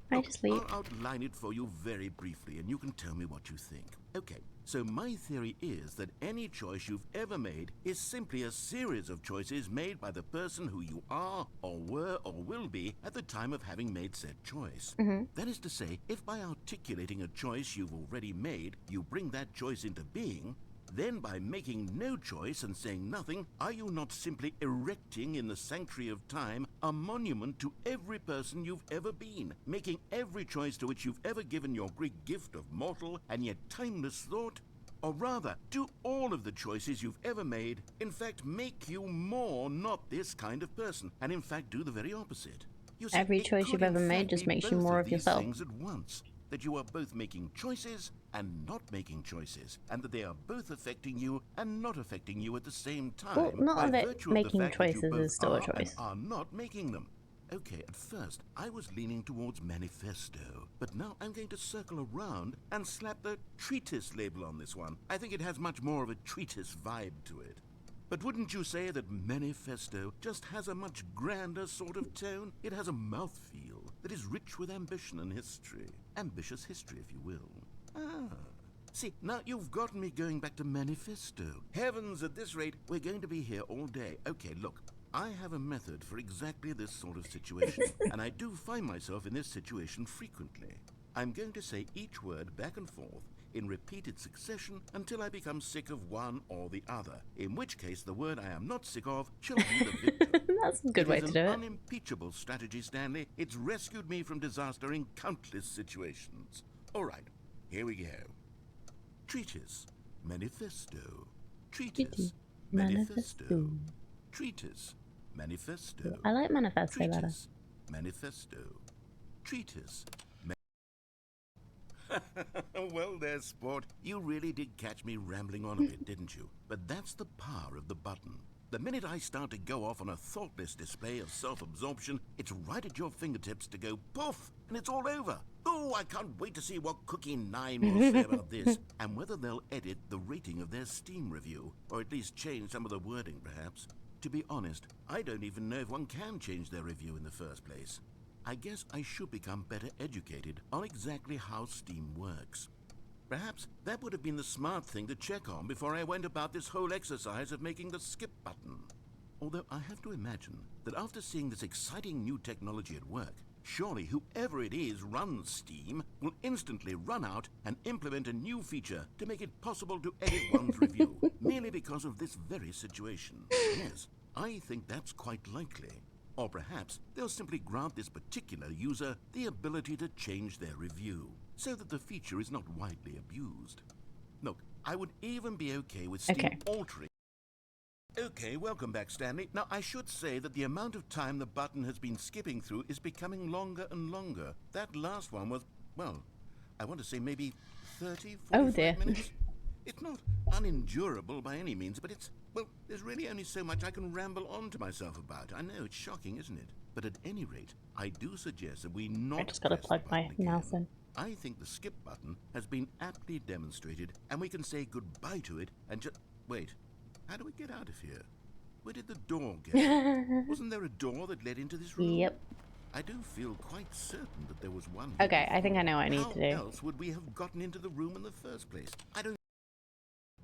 I just leave. I'll outline it for you very briefly, and you can tell me what you think. Okay, so my theory is that any choice you've ever made is simply a series of choices made by the person who you are, or were, or will be at the time of having made said choice. That is to say, if by articulating a choice you've already made, you bring that choice into being, then by making no choice and saying nothing, are you not simply erecting in the sanctuary of time a monument to every person you've ever been, making every choice to which you've ever given your great gift of mortal and yet timeless thought? Or rather, do all of the choices you've ever made, in fact, make you more not this kind of person, and in fact do the very opposite? You see, Every it choice could you've in ever made fact just be makes you both more of these yourself. things at once. That you are both making choices and not making choices, and that they are both affecting you and not affecting you at the same time, Well, not by of it virtue of making the fact that you choices both is still a are and choice. are not making them. Okay, at first I was leaning towards manifesto, but now I'm going to circle around and slap the treatise label on this one. I think it has much more of a treatise vibe to it. But wouldn't you say that manifesto just has a much grander sort of tone? It has a mouthfeel that is rich with ambition and history. Ambitious history, if you will. Ah. See, now you've gotten me going back to manifesto. Heavens, at this rate, we're going to be here all day. Okay, look, I have a method for exactly this sort of situation, and I do find myself in this situation frequently. I'm going to say each word back and forth in repeated succession until I become sick of one or the other, in which case the word I am not sick of shall be the victim. That's a good way to do It is an it. unimpeachable strategy, Stanley. It's rescued me from disaster in countless situations. All right, here we go. Treatise, manifesto. Treatise, manifesto. Treatise, manifesto. I like manifesto better. Treatise, manifesto. Treatise. Well there, sport. You really did catch me rambling on a bit, didn't you? But that's the power of the button. The minute I start to go off on a thoughtless display of self-absorption, it's right at your fingertips to go poof, and it's all over. Oh, I can't wait to see what Cookie 9 will say about this, and whether they'll edit the rating of their Steam review, or at least change some of the wording, perhaps. To be honest, I don't even know if one can change their review in the first place. I guess I should become better educated on exactly how Steam works. Perhaps that would have been the smart thing to check on before I went about this whole exercise of making the skip button. Although I have to imagine that after seeing this exciting new technology at work, surely whoever it is runs Steam will instantly run out and implement a new feature to make it possible to edit one's review, merely because of this very situation. Yes, I think that's quite likely. Or perhaps they'll simply grant this particular user the ability to change their review, so that the feature is not widely abused. Look, I would even be okay with Steam altering. Okay, welcome back, Stanley. Now, I should say that the amount of time the button has been skipping through is becoming longer and longer. That last one was, well, I want to say maybe 30, 45 minutes. It's not unendurable by any means, but it's, well, there's really only so much I can ramble on to myself about. I know, it's shocking, isn't it? But at any rate, I do suggest that we not I just gotta plug my mouse in. I think the skip button has been aptly demonstrated, and we can say goodbye to it and just... Wait, how do we get out of here? Where did the door go? Wasn't there a door that led into this room? Yep. I do feel quite certain that there was one. Okay, I think I know what I need to do. How else would we have gotten into the room in the first place? I don't...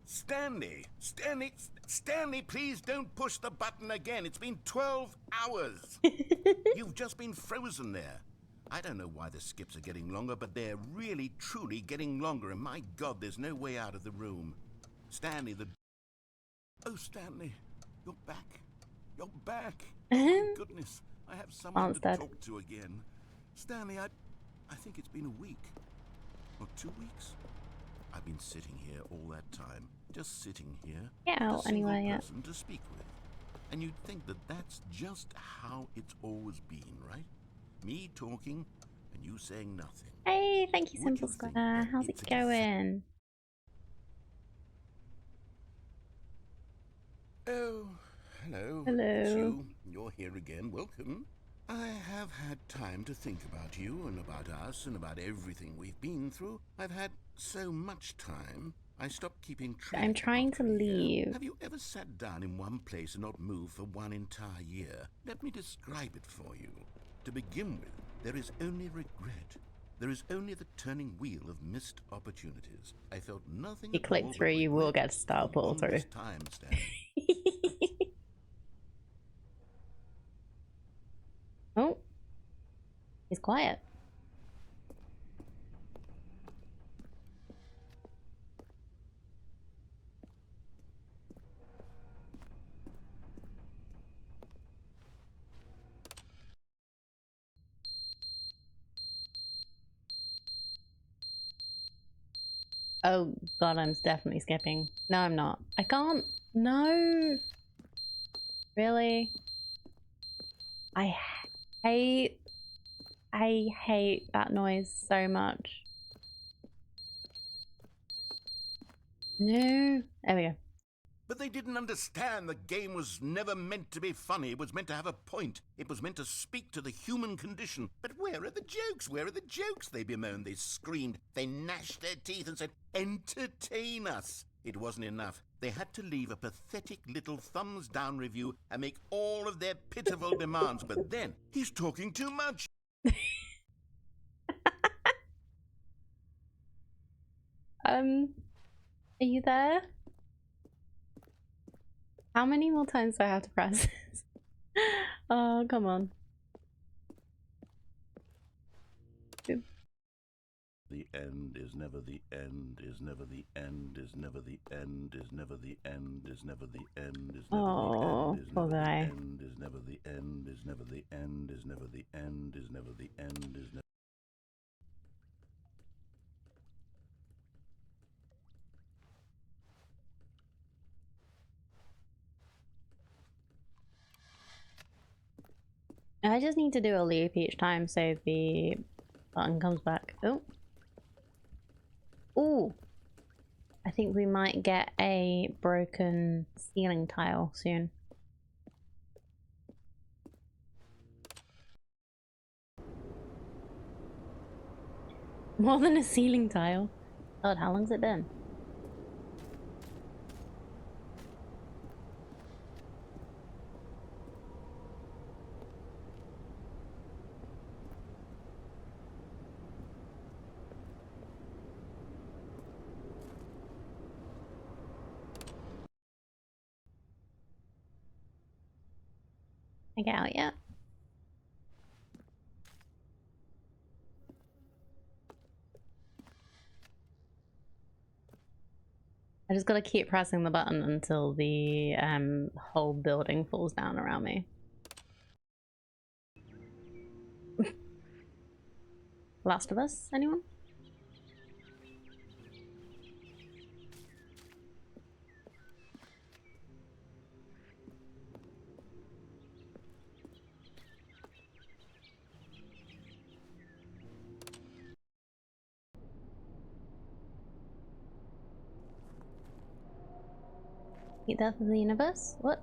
Stanley! Stanley, please don't push the button again. It's been 12 hours. You've just been frozen there. I don't know why the skips are getting longer, but they're really, truly getting longer. And my God, there's no way out of the room. Stanley, Oh, Stanley, you're back. You're back. Oh, my goodness. I have someone to talk to again. Stanley, I think it's been a week. Or 2 weeks. I've been sitting here all that time, just sitting here. Yeah, with a single anyway, yeah. person to speak with. And you'd think that that's just how it's always been, right? Me talking and you saying nothing. Hey, thank you, Would Simple you think Square. that How's it it's a going? Oh, hello. It's Hello. you. You're here again. Welcome. I have had time to think about you and about us and about everything we've been through. I've had so much time, I stopped keeping track. I'm trying to after a year. leave. Have you ever sat down in one place and not moved for one entire year? Let me describe it for you. To begin with, there is only regret. There is only the turning wheel of missed opportunities. I felt nothing You at all click but through, you will regret get to start for the pull through. longest time, Stanley. Oh, he's quiet. Oh god, I'm definitely skipping. No, I'm not. I can't. No. Really? I hate that noise so much. No. There we go. But they didn't understand the game was never meant to be funny. It was meant to have a point. It was meant to speak to the human condition. But where are the jokes? Where are the jokes? They bemoaned, they screamed, they gnashed their teeth and said, entertain us. It wasn't enough. They had to leave a pathetic little thumbs down review and make all of their pitiful demands. But then, he's talking too much. Are you there? How many more times do I have to press this? Oh, come on. The end is never the end, is never the end, is never the end, is never the end, is never the end, is never the end, is poor never the guy. end, is never the end, is never the end, is never the end, is never the end, is never. I just need to do a loop each time so the button comes back. Oh. Ooh. I think we might get a broken ceiling tile soon. More than a ceiling tile. God, how long's it been? I get out yet? I just gotta keep pressing the button until the whole building falls down around me. Last of Us, anyone? Eat Death of the Universe? What?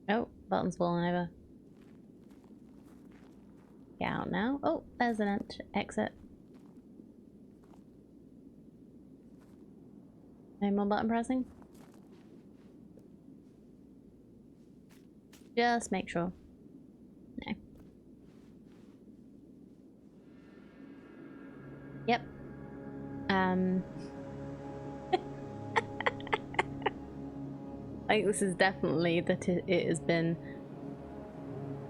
Oh, button's falling over. Get out now. Oh, there's an exit. No more button pressing? Just make sure. No. Yep. I think this is definitely that it has been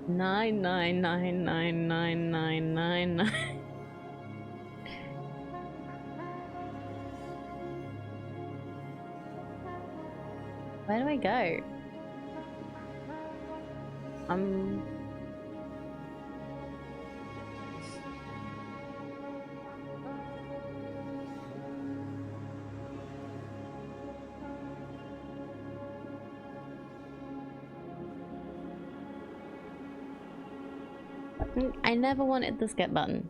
9999999. Where do I go? I never wanted the skip button.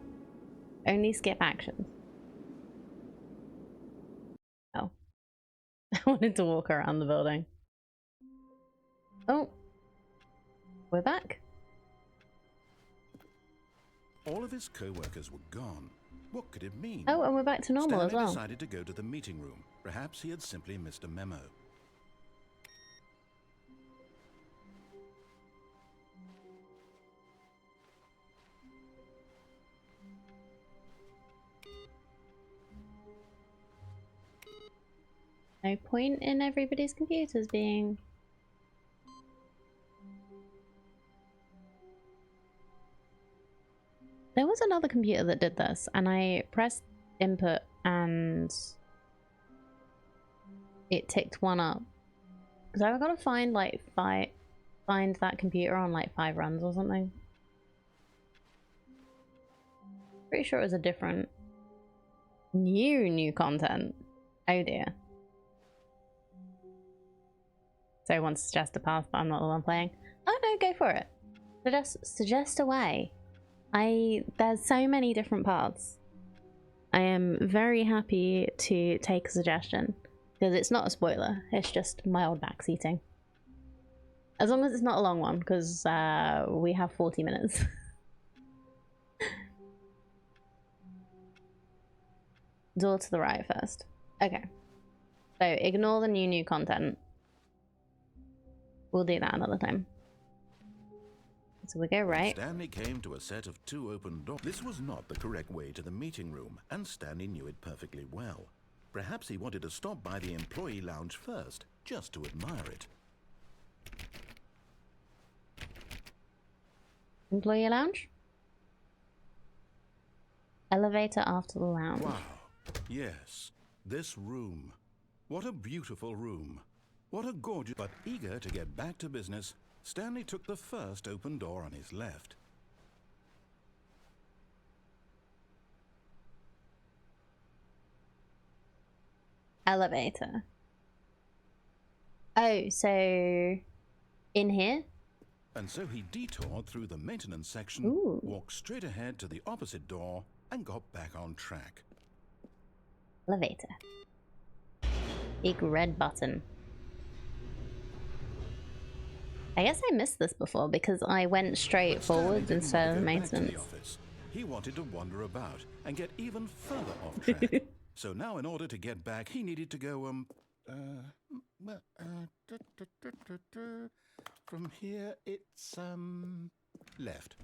Only skip actions. Oh. I wanted to walk around the building. Oh. We're back. All of his co-workers were gone. What could it mean? Oh, and we're back to normal Stanley as well. decided to go to the meeting room. Perhaps he had simply missed a memo. No point in everybody's computers being... There was another computer that did this, and I pressed input and it ticked one up. So I've got to find like find that computer on like 5 runs or something. Pretty sure it was a different new content. Oh dear. So I want to suggest a path, but I'm not the one playing. Oh no, go for it. Suggest a way. There's so many different paths. I am very happy to take a suggestion because it's not a spoiler. It's just mild backseating. As long as it's not a long one, because we have 40 minutes. Door to the right first. Okay. So ignore the new content. We'll do that another time. So we go right. Stanley came to a set of 2 open doors. This was not the correct way to the meeting room, and Stanley knew it perfectly well. Perhaps he wanted to stop by the employee lounge first, just to admire it. Employee lounge? Elevator after the lounge. Wow. Yes, this room. What a beautiful room. What a gorgeous... But eager to get back to business, Stanley took the first open door on his left. Elevator. Oh, so in here? And so he detoured through the maintenance section, Ooh. walked straight ahead to the opposite door, and got back on track. Elevator. Big red button. I guess I missed this before because I went straight But Stanley forwards didn't instead want of to go back to the maintenance. office. He wanted to wander about and get even further off track. So now in order to get back, he needed to go, from here it's, left.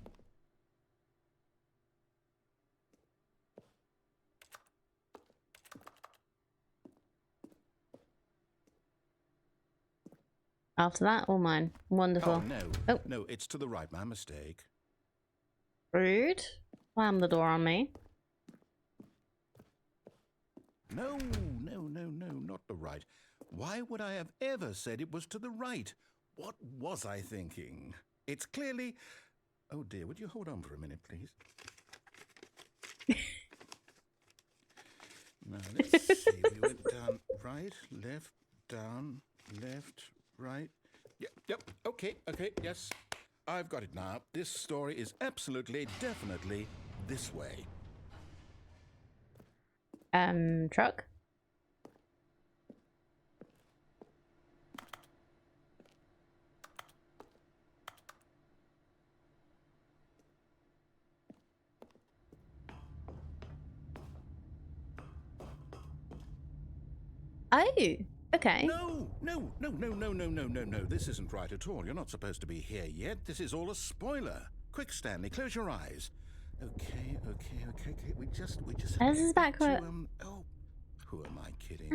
After that, all mine. Wonderful. Oh, no. Oh. No, it's to the right. My mistake. Rude. Slam the door on me. No, not the right. Why would I have ever said it was to the right? What was I thinking? It's clearly... Oh dear, would you hold on for a minute, please? Now, let's see. We went down right, left, down, left, right. Yep, okay, yes. I've got it now. This story is absolutely, definitely this way. Truck? Oh, okay. No. This isn't right at all. You're not supposed to be here yet. This is all a spoiler. Quick, Stanley, close your eyes. Okay. We just have This is to back get where... to, who am I kidding?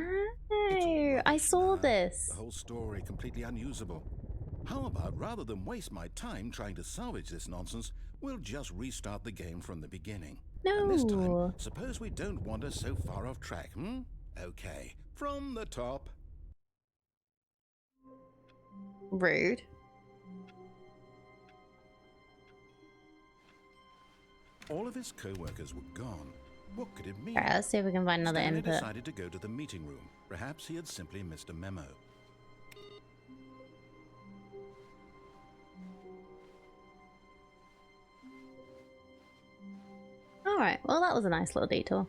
Oh, I saw this. The whole story completely unusable. How about, rather than waste my time trying to salvage this nonsense, we'll just restart the game from the beginning. And this time, No. suppose we don't wander so far off track, Okay, from the top. Rude. All of his co-workers were gone. What could it mean? Alright, let's see if we can find another Stanley input. decided to go to the meeting room. Perhaps he had simply missed a memo. Alright, well that was a nice little detour.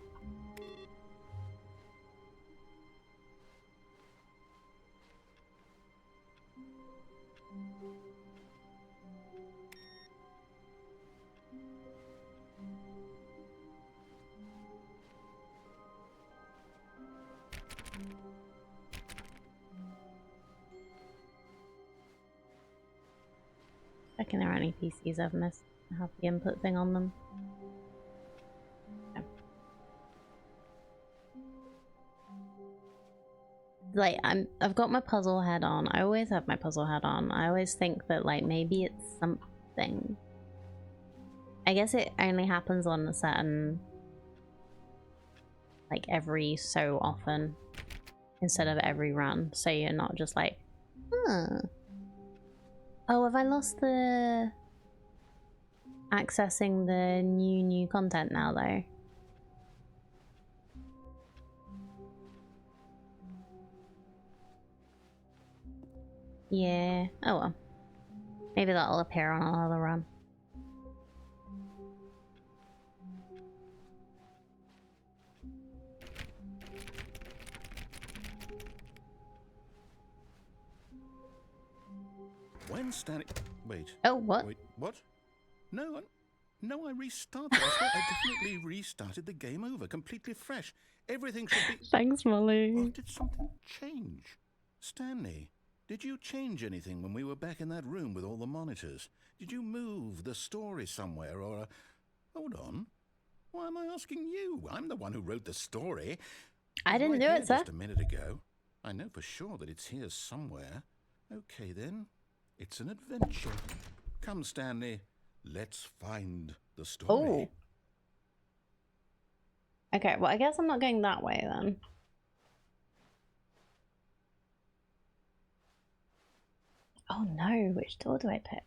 Checking there are any PCs I've missed. I have the input thing on them. Like I've got my puzzle head on. I always have my puzzle head on. I always think that like maybe it's something. I guess it only happens on a certain, like every so often instead of every run, so you're not just like, huh. Oh, have I lost the accessing the new content now though? Yeah. Oh well. Maybe that'll appear on another run. When Stanley... Wait. Oh, what? Wait, what? No, I restarted. I definitely restarted the game over, completely fresh. Everything should be... Thanks, Molly. Oh, did something change? Stanley, did you change anything when we were back in that room with all the monitors? Did you move the story somewhere or... Hold on. Why am I asking you? I'm the one who wrote the story. I didn't do Right it, here sir. Just a minute ago. I know for sure that it's here somewhere. Okay, then. It's an adventure. Come, Stanley. Let's find the story. Oh. Okay, well, I guess I'm not going that way then. Oh no, which door do I pick?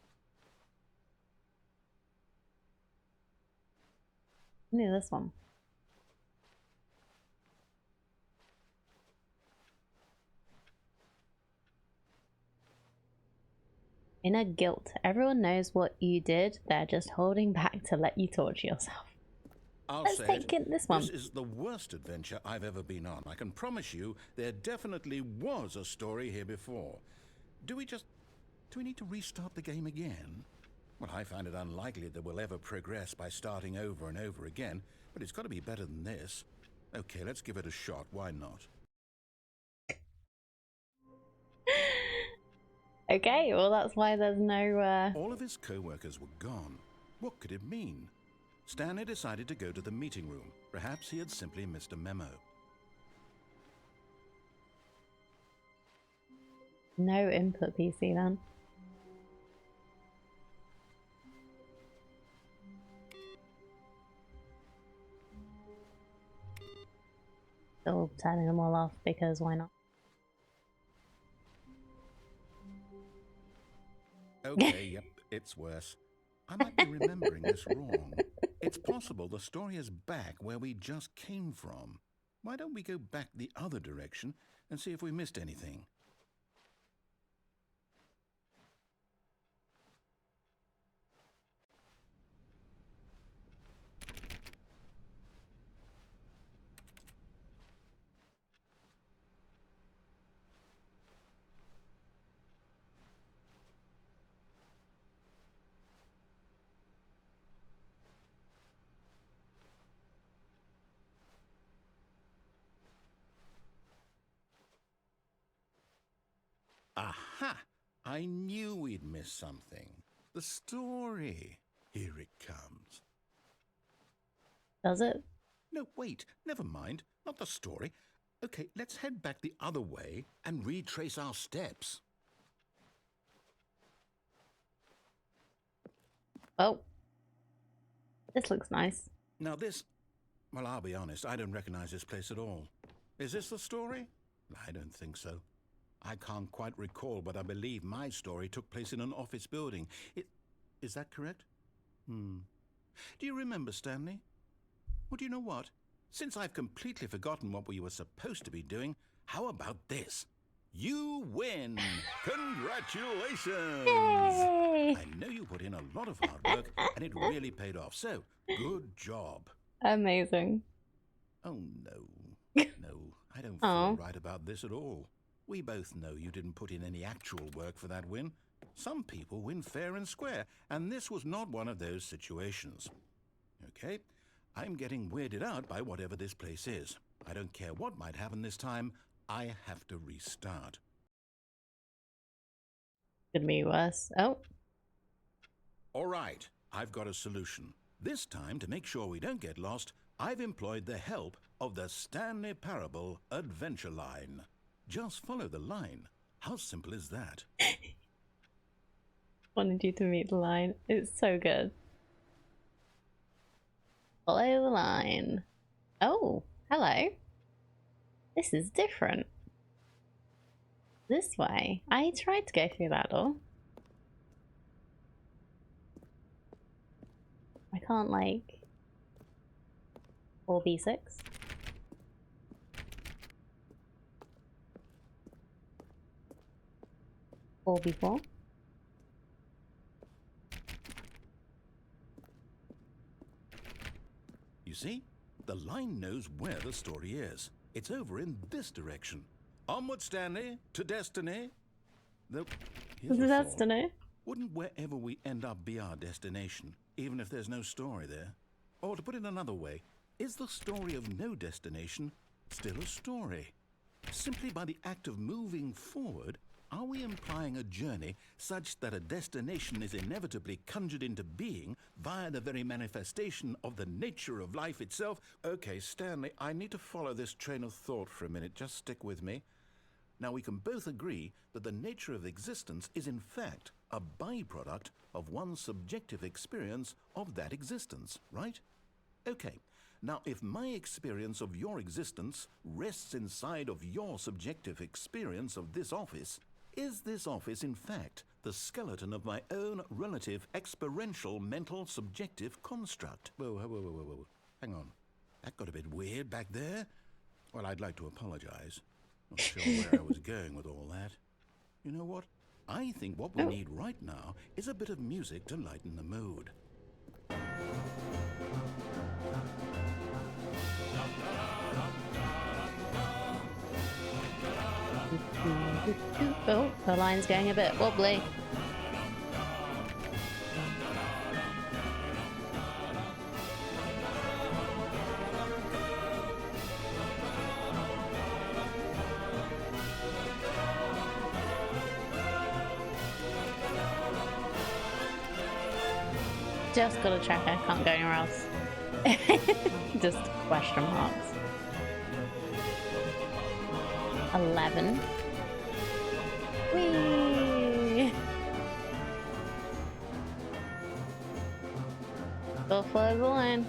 Maybe this one. Inner guilt. Everyone knows what you did. They're just holding back to let you torture yourself. Let's take this one. This is the worst adventure I've ever been on. I can promise you there definitely was a story here before. Do we need to restart the game again? Well, I find it unlikely that we'll ever progress by starting over and over again, but it's got to be better than this. Okay, let's give it a shot. Why not? Okay, well that's why there's no All of his co-workers were gone. What could it mean? Stanley decided to go to the meeting room. Perhaps he had simply missed a memo. no input PC then. Still turning them all off because why not? Okay, yep, it's worse. I might be remembering this wrong. It's possible the story is back where we just came from. Why don't we go back the other direction and see if we missed anything? Aha! I knew we'd miss something. The story. Here it comes. Does it? No, wait, never mind. Not the story. Okay, let's head back the other way and retrace our steps. Oh. This looks nice. Now this... Well, I'll be honest, I don't recognize this place at all. Is this the story? I don't think so. I can't quite recall, but I believe my story took place in an office building. Is that correct? Do you remember, Stanley? Well, do you know what? Since I've completely forgotten what we were supposed to be doing, how about this? You win! Congratulations! Yay! I know you put in a lot of hard work, and it really paid off, so good job. Amazing. Oh, no. No, I don't feel right about this at all. We both know you didn't put in any actual work for that win. Some people win fair and square, and this was not one of those situations. Okay, I'm getting weirded out by whatever this place is. I don't care what might happen this time. I have to restart. Could be worse. Oh. All right, I've got a solution. This time, to make sure we don't get lost, I've employed the help of the Stanley Parable Adventure Line. Just follow the line. How simple is that? Wanted you to meet the line. It's so good. Follow the line. Oh, hello. This is different. This way. I tried to go through that door. I can't, like... 4v6. Or before. You see? The line knows where the story is. It's over in this direction. Onward, Stanley, to destiny. Though, here's the thought. Destiny. Wouldn't wherever we end up be our destination, even if there's no story there? Or to put it another way, is the story of no destination still a story? Simply by the act of moving forward, are we implying a journey such that a destination is inevitably conjured into being via the very manifestation of the nature of life itself? Okay, Stanley, I need to follow this train of thought for a minute. Just stick with me. Now, we can both agree that the nature of existence is in fact a byproduct of one's subjective experience of that existence, right? Okay. Now, if my experience of your existence rests inside of your subjective experience of this office, is this office, in fact, the skeleton of my own relative experiential mental subjective construct? Whoa. Hang on. That got a bit weird back there. Well, I'd like to apologize. Not sure where I was going with all that. You know what? I think what we need right now is a bit of music to lighten the mood. Oh, the line's getting a bit wobbly. Just gotta check, I can't go anywhere else. Just question marks. 11. Whee! Go follow the line.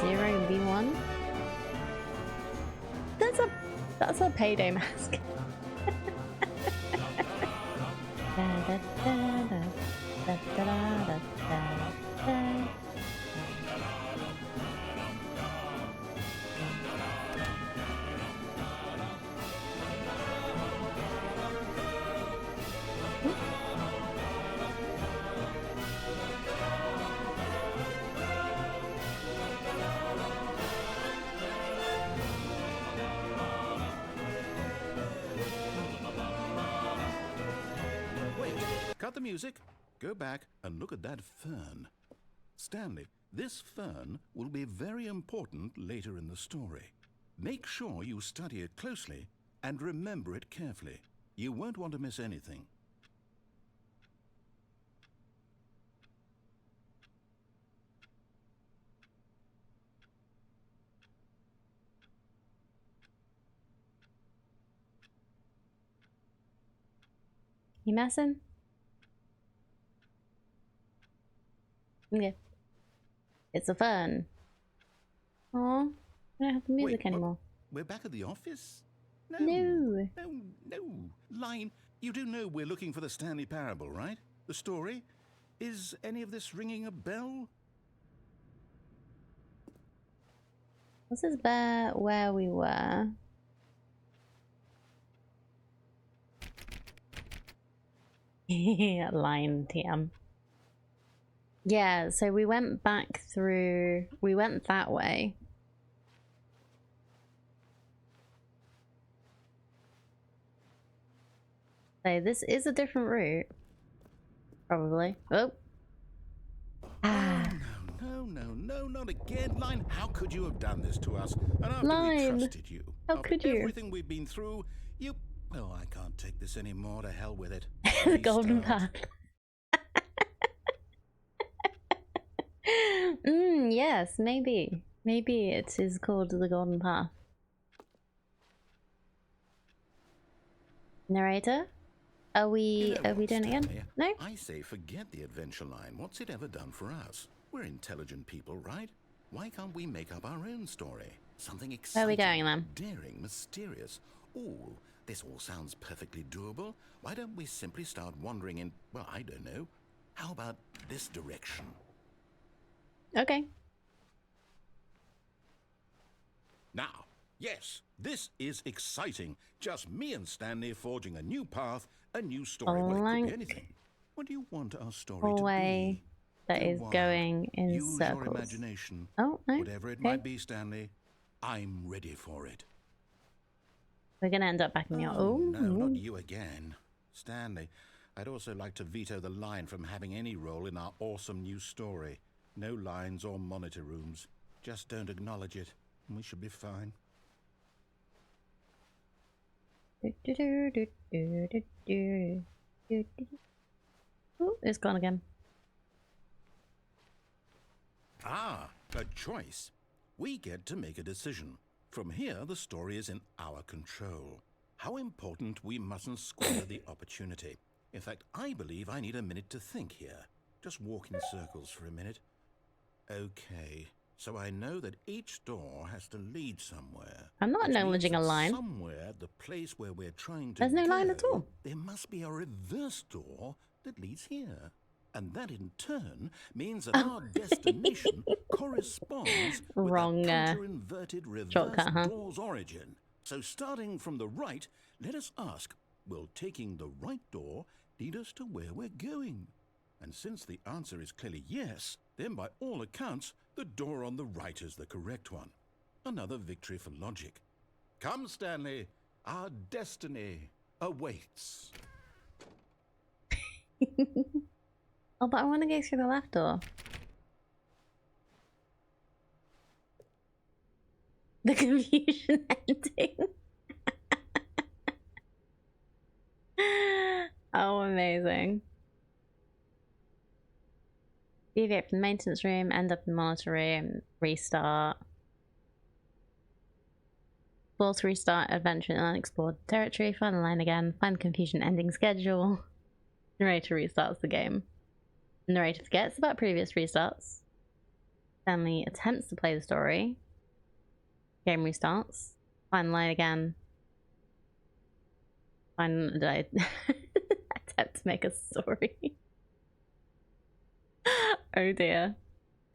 Zero V1. That's a payday mask. Cut the music, go back and look at that fern. Stanley, This fern will be very important later in the story. Make sure you study it closely and remember it carefully. You won't want to miss anything. You messing? Okay. It's a fun. Aw, I don't have the music Wait, anymore. We're back at the office? No. No. No. Line, you do know we're looking for the Stanley Parable, right? The story? Is any of this ringing a bell? This is where we were. Line TM. Yeah, so we went back through. We went that way. So this is a different route. Probably. Oh. Ah. No, not again. Line, how could you have done this to us? And after Line, we trusted you. how could you? Everything we've been through, you... Oh, I can't take this anymore. To hell with it. The golden Restart. path. Yes, maybe. Maybe it is called the golden path. Narrator? Are we You know what, doing it again? Stanley? No? I say forget the adventure line. What's it ever done for us? We're intelligent people, right? Why can't we make up our own story? Something exciting, Where are we going then? daring, mysterious. Oh, this all sounds perfectly doable. Why don't we simply start wandering in, well, I don't know. How about this direction? Okay. Now, yes, this is exciting. Just me and Stanley forging a new path, a new story. Well, it could Blank be anything. What do you want our story hallway to be? that Go is wild. going in Use circles. your imagination. Oh, no. Whatever it Okay. might be, Stanley, I'm ready for it. We're gonna end up back in the Oh, no, not you again. Stanley, I'd also like to veto the line from having any role in our awesome new story. No lines or monitor rooms. Just don't acknowledge it, and we should be fine. Oh, it's gone again. Ah, a choice. We get to make a decision. From here, the story is in our control. How important we mustn't squander the opportunity. In fact, I believe I need a minute to think here. Just walk in circles for a minute. Okay, so I know that each door has to lead somewhere. I'm not which acknowledging means a that line. Somewhere, the place where we're trying to There's no line at go, all. there must be a reverse door that leads here. And that in turn means that our destination corresponds with Wrong, the counter-inverted reverse shortcut, huh? door's origin. So starting from the right, let us ask, will taking the right door lead us to where we're going? And since the answer is clearly yes, then by all accounts, the door on the right is the correct one. Another victory for logic. Come, Stanley, our destiny awaits. Oh, but I want to go through the left door. The confusion ending. Oh, amazing. Deviate from the maintenance room, end up in the monitor room, restart. Force restart, adventure in unexplored territory, find the line again, find confusion ending schedule. Narrator restarts the game. Narrator forgets about previous restarts. Stanley attempts to play the story. Game restarts. Find the line again. Did I attempt to make a story? Oh dear.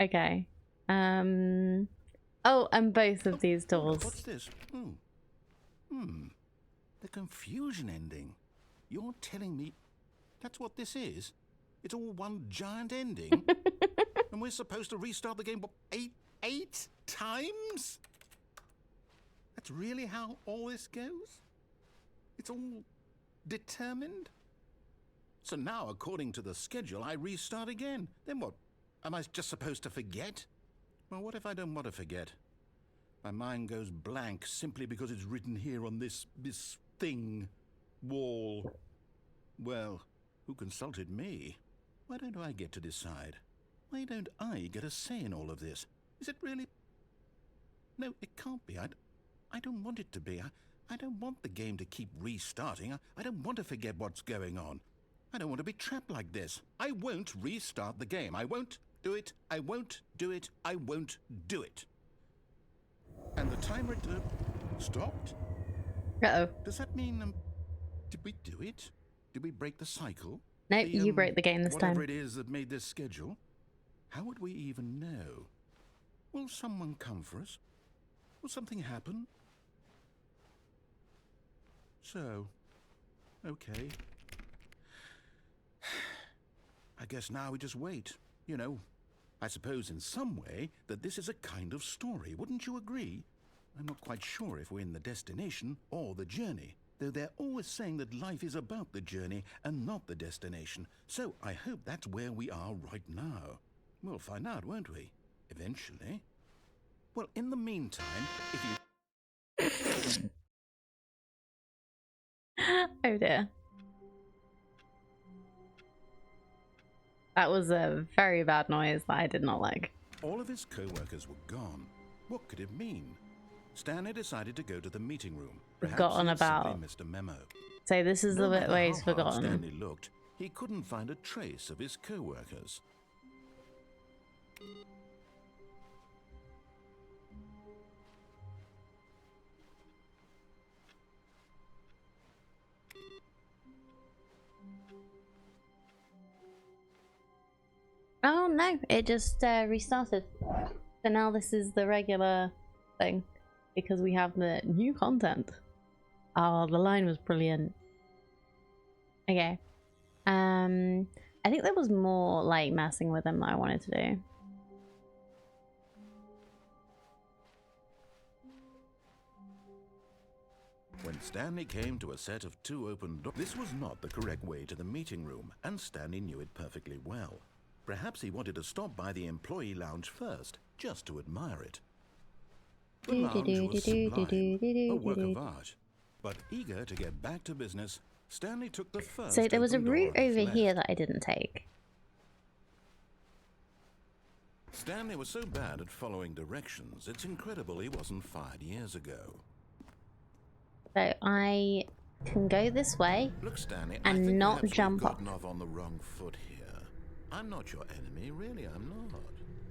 Okay. Oh, and both of these doors. What's this? The confusion ending. You're telling me that's what this is? It's all one giant ending? And we're supposed to restart the game, what, eight times? That's really how all this goes? It's all determined? So now, according to the schedule, I restart again. Then what? Am I just supposed to forget? Well, what if I don't want to forget? My mind goes blank simply because it's written here on this thing, wall. Well, who consulted me? Why don't I get to decide? Why don't I get a say in all of this? Is it really? No, it can't be. I don't want it to be. I don't want the game to keep restarting. I don't want to forget what's going on. I don't want to be trapped like this. I won't restart the game. I won't do it. I won't do it. I won't do it. And the timer stopped? Uh-oh. Does that mean, did we do it? Did we break the cycle? No, you broke the game this time. Whatever it is that made this schedule. How would we even know? Will someone come for us? Will something happen? So, okay. I guess now we just wait. You know, I suppose in some way that this is a kind of story. Wouldn't you agree? I'm not quite sure if we're in the destination or the journey, though they're always saying that life is about the journey and not the destination. So I hope that's where we are right now. We'll find out, won't we? Eventually. Well, in the meantime, if you... Oh dear. That was a very bad noise that I did not like. All of his co-workers were gone. What could it mean? Stanley decided to go to the meeting room. Forgotten about. Missed a memo. So this is the bit where he's how hard forgotten. Stanley looked, he couldn't find a trace of his co-workers. Oh no, it just restarted. So now this is the regular thing because we have the new content. Oh, the line was brilliant. Okay. I think there was more like messing with him that I wanted to do. When Stanley came to a set of 2 open doors, this was not the correct way to the meeting room, and Stanley knew it perfectly well. Perhaps he wanted to stop by the employee lounge first, just to admire it. The lounge was sublime, a work of art. But eager to get back to business, Stanley took the first. So there was a open door route on his over left. here that I didn't take. Stanley was so bad at following directions, it's incredible he wasn't fired years ago. So I can go this way. Look, Stanley, and I think not perhaps we've jump off. gotten off on the wrong foot here. I'm not your enemy, really, I'm not.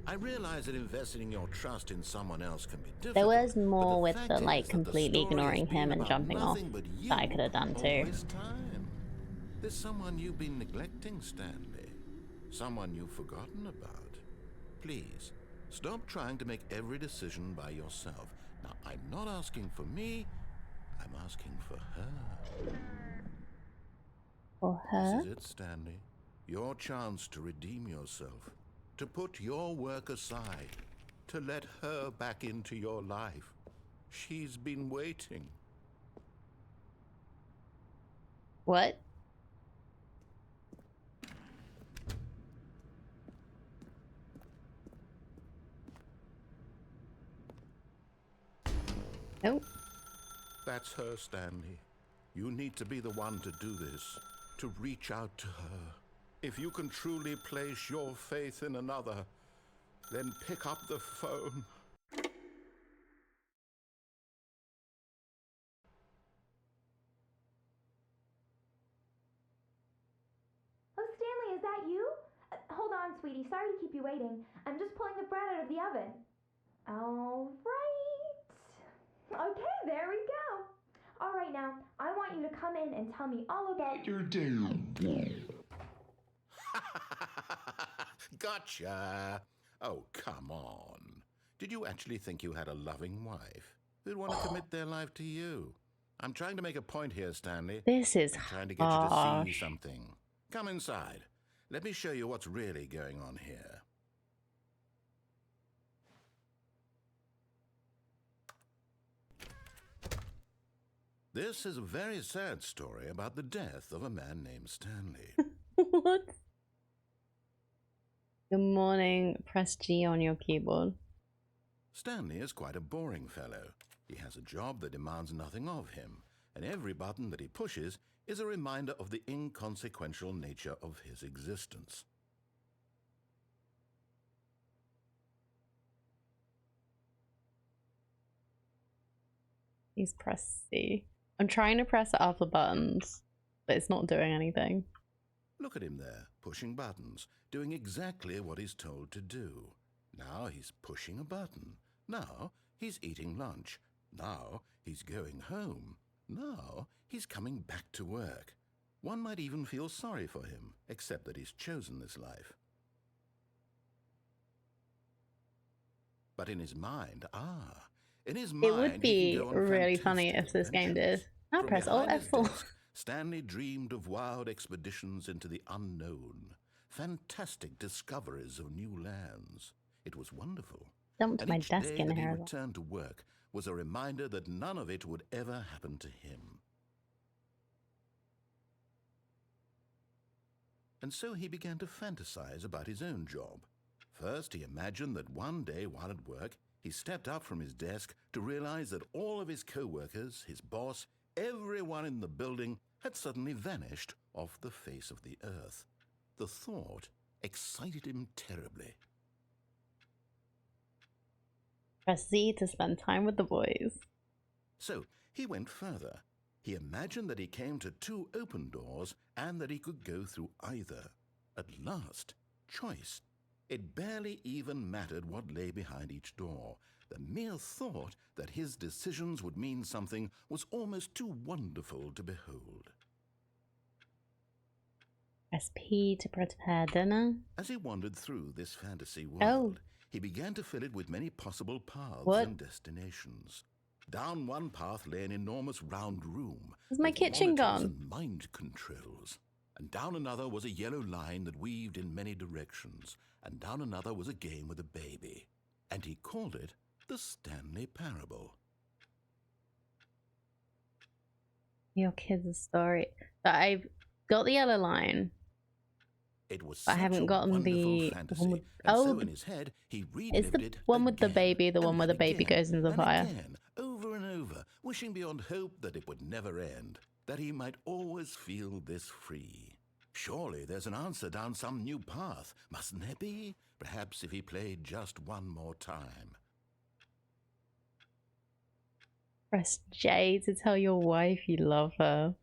I realize that investing your trust in someone else can be difficult. There was but more with fact the is like that the completely story ignoring has been him and about jumping off nothing but that I you could have done all too. this time. There's someone you've been neglecting, Stanley. Someone you've forgotten about. Please, stop trying to make every decision by yourself. Now, I'm not asking for me, I'm asking for her. For her? This is it, Stanley. Your chance to redeem yourself. To put your work aside. To let her back into your life. She's been waiting. What? Nope. That's her, Stanley. You need to be the one to do this. To reach out to her. If you can truly place your faith in another, then pick up the phone. Oh, Stanley, is that you? Hold on, sweetie. Sorry to keep you waiting. I'm just pulling the bread out of the oven. All right. Okay, there we go. All right, now, I want you to come in and tell me all about your day. Gotcha. Oh, come on. Did you actually think you had a loving wife who'd want to commit their life to you? I'm trying to make a point here, Stanley. This is I'm trying to get you to see harsh. something. Come inside. Let me show you what's really going on here. This is a very sad story about the death of a man named Stanley. What? Good morning. Press G on your keyboard. Stanley is quite a boring fellow. He has a job that demands nothing of him, and every button that he pushes is a reminder of the inconsequential nature of his existence. Please press C. I'm trying to press other buttons, but it's not doing anything. Look at him there, pushing buttons, doing exactly what he's told to do. Now he's pushing a button. Now he's eating lunch. Now he's going home. Now he's coming back to work. One might even feel sorry for him, except that he's chosen this life. But in his mind, It would be really funny if this game did. Now press Alt F4. Stanley dreamed of wild expeditions into the unknown, fantastic discoveries of new lands. It was wonderful. Dumped And my each desk day in that he here. returned to work was a reminder that none of it would ever happen to him. And so he began to fantasize about his own job. First, he imagined that one day while at work, he stepped up from his desk to realize that all of his co-workers, his boss, everyone in the building had suddenly vanished off the face of the earth. The thought excited him terribly. Press Z to spend time with the boys. So he went further. He imagined that he came to 2 open doors and that he could go through either. At last, choice. It barely even mattered what lay behind each door. The mere thought that his decisions would mean something was almost too wonderful to behold. Press P to prepare dinner. As he wandered through this fantasy world, he began to fill it with many possible paths and destinations. Down one path lay an enormous round room. Is my with kitchen monitors gone? and mind controls. And down another was a yellow line that weaved in many directions. And down another was a game with a baby. And he called it the Stanley Parable. Your kid's story. So I've got the yellow line. It was But I such haven't a gotten wonderful the fantasy, one with, and oh, so in his head he relived is the it one with the again, baby the one and where the baby again, goes into the and fire? again, over and over, wishing beyond hope that it would never end, that he might always feel this free. Surely there's an answer down some new path, mustn't there be? Perhaps if he played just one more time. Press J to tell your wife you love her.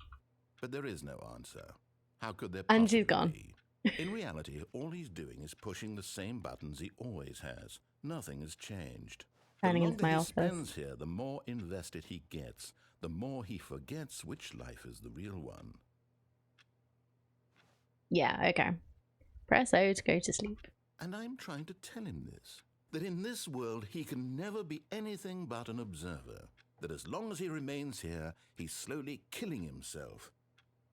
But there is no answer. How could there And possibly she's gone. be? In reality, all he's doing is pushing the same buttons he always has. Nothing has changed. Turning The into longer my he office. spends here, the more invested he gets, the more he forgets which life is the real one. Yeah, okay. Press O to go to sleep. And I'm trying to tell him this, that in this world he can never be anything but an observer, that as long as he remains here, he's slowly killing himself.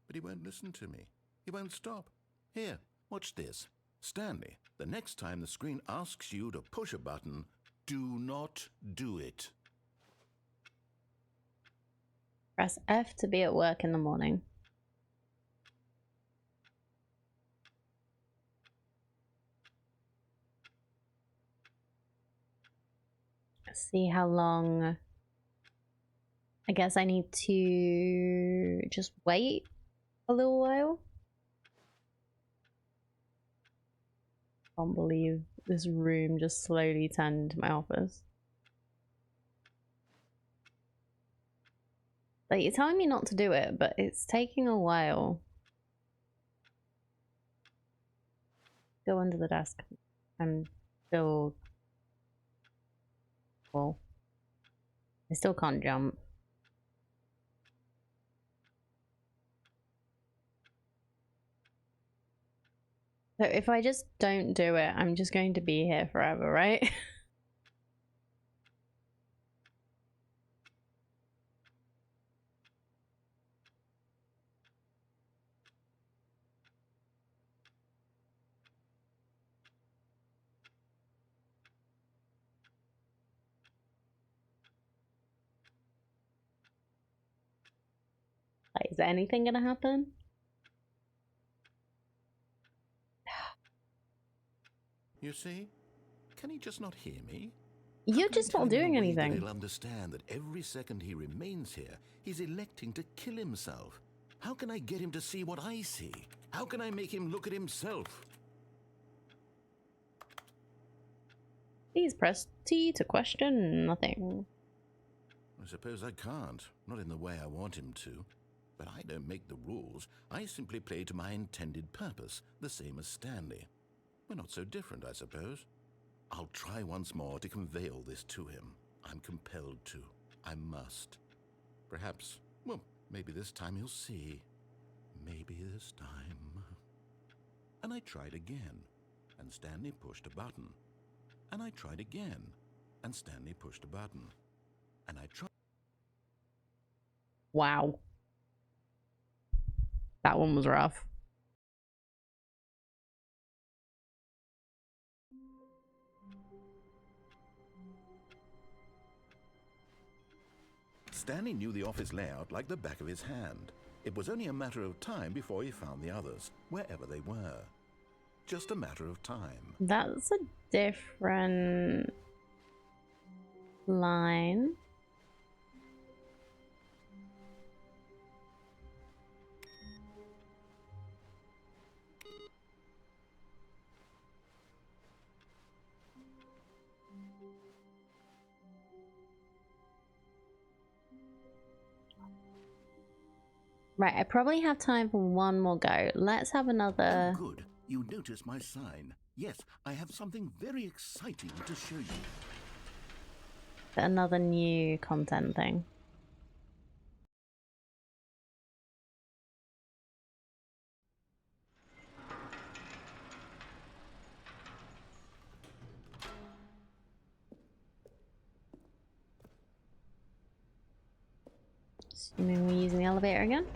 But he won't listen to me. He won't stop. Here, watch this. Stanley, the next time the screen asks you to push a button, do not do it. Press F to be at work in the morning. See how long. I guess I need to just wait a little while. Can't believe this room just slowly turned into my office. Like, you're telling me not to do it, but it's taking a while. Go under the desk. I'm still... Well, I still can't jump. So if I just don't do it, I'm just going to be here forever, right? Like, is anything gonna happen? You see? Can he just not hear me? You're just not doing That anything. he'll understand that every second he remains here, he's electing to kill himself. How can I get him to see what I see? How can I make him look at himself? Please press T to question nothing. I suppose I can't, not in the way I want him to. But I don't make the rules. I simply play to my intended purpose, the same as Stanley. We're not so different, I suppose. I'll try once more to convey all this to him. I'm compelled to. I must. Perhaps, well, maybe this time he'll see. Maybe this time. And I tried again, and Stanley pushed a button. And I tried again, and Stanley pushed a button. And I tried. Wow. That one was rough. Stanley knew the office layout like the back of his hand. It was only a matter of time before he found the others, wherever they were. Just a matter of time. That's a different line. Right, I probably have time for one more go. Let's have another. Oh, good. You noticed my sign. Yes, I have something very exciting to show you. Another new content thing. Assuming we're using the elevator again.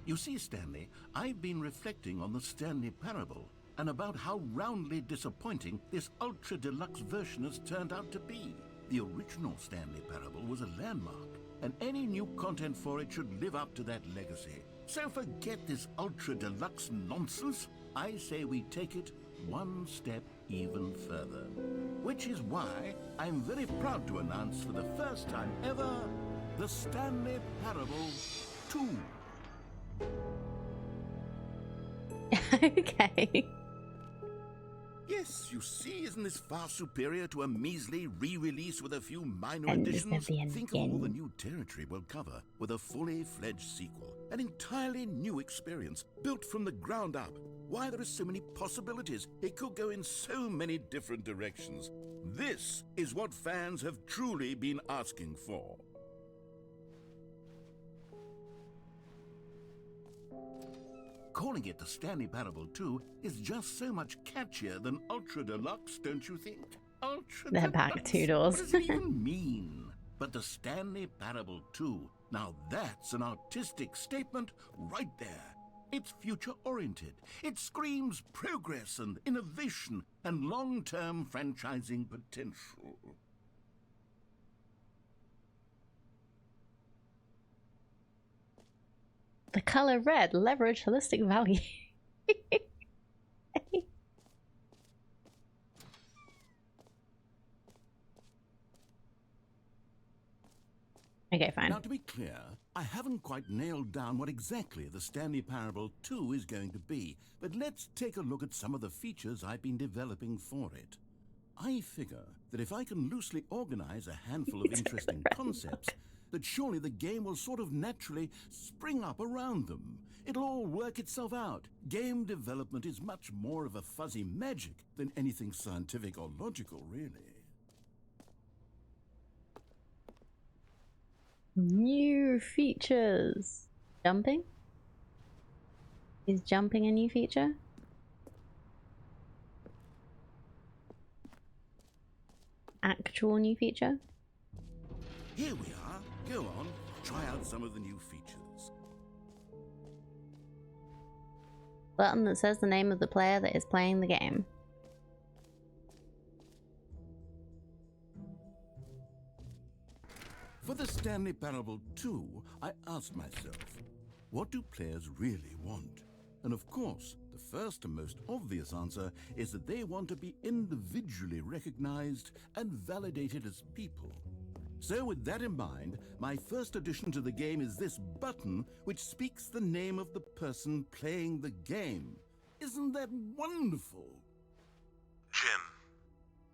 You see, Stanley, I've been reflecting on the Stanley parable and about how roundly disappointing this ultra deluxe version has turned out to be. The original Stanley parable was a landmark, and any new content for it should live up to that legacy. So forget this ultra deluxe nonsense. I say we take it one step even further. Which is why I'm very proud to announce for the first time ever, the Stanley Parable 2. Okay. Yes, you see, isn't this far superior to a measly re-release with a few minor And this additions? will be Think of all the again. new territory we'll cover with a fully fledged sequel. An entirely new experience, built from the ground up. Why, there are so many possibilities. It could go in so many different directions. This is what fans have truly been asking for. Calling it the Stanley Parable 2 is just so much catchier than Ultra Deluxe, don't you think? Ultra They're Deluxe? back 2 doors. What does it even mean? But the Stanley Parable 2, now that's an artistic statement right there. It's future-oriented. It screams progress and innovation and long-term franchising potential. The color red, leverage holistic value. Okay, fine. Now, to be clear, I haven't quite nailed down what exactly the Stanley Parable 2 is going to be, but let's take a look at some of the features I've been developing for it. I figure that if I can loosely organize a handful of interesting concepts, that surely the game will sort of naturally spring up around them. It'll all work itself out. Game development is much more of a fuzzy magic than anything scientific or logical, really. New features. Jumping? Is jumping a new feature? Actual new feature? Here we are. Go on, try out some of the new features. Button that says the name of the player that is playing the game. For the Stanley Parable 2, I asked myself, what do players really want? And of course, the first and most obvious answer is that they want to be individually recognized and validated as people. So with that in mind, my first addition to the game is this button which speaks the name of the person playing the game. Isn't that wonderful? Jim.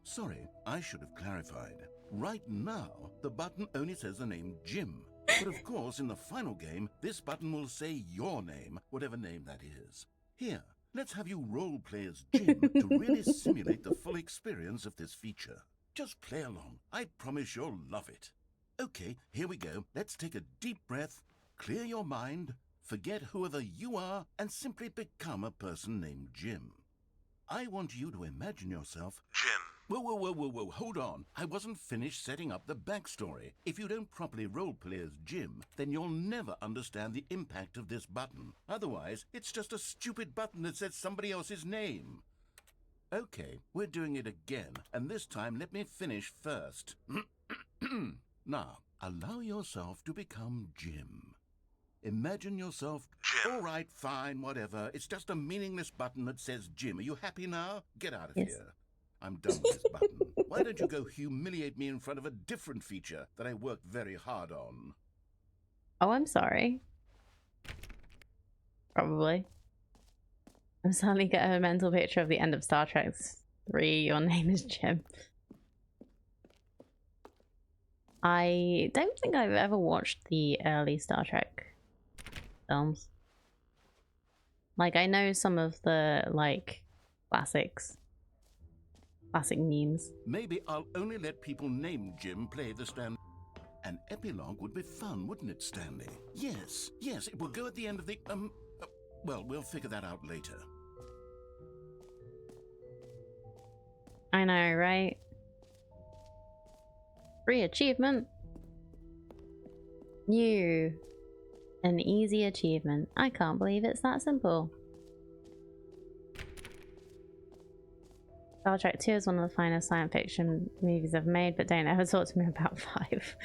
Sorry, I should have clarified. Right now, the button only says the name Jim. But of course, in the final game, this button will say your name, whatever name that is. Here, let's have you role-play as Jim to really simulate the full experience of this feature. Just play along. I promise you'll love it. Okay, here we go. Let's take a deep breath, clear your mind, forget whoever you are, and simply become a person named Jim. I want you to imagine yourself... Jim. Whoa, hold on. I wasn't finished setting up the backstory. If you don't properly roleplay as Jim, then you'll never understand the impact of this button. Otherwise, it's just a stupid button that says somebody else's name. Okay, we're doing it again, and this time let me finish first. Now, allow yourself to become Jim. Imagine yourself... Jim. All right, fine, whatever. It's just a meaningless button that says Jim. Are you happy now? Get out of Yes. here. I'm done with this button. Why don't you go humiliate me in front of a different feature that I worked very hard on? Oh, I'm sorry. Probably. I'm suddenly getting a mental picture of the end of Star Trek 3. Your name is Jim. I don't think I've ever watched the early Star Trek films. Like, I know some of the, like, classic memes. Maybe I'll only let people named Jim play the Stanley. An epilogue would be fun, wouldn't it, Stanley? Yes, it will go at the end of the, well, we'll figure that out later. I know, right? Free achievement. New. An easy achievement. I can't believe it's that simple. Star Trek 2 is one of the finest science fiction movies I've made, but don't ever talk to me about 5.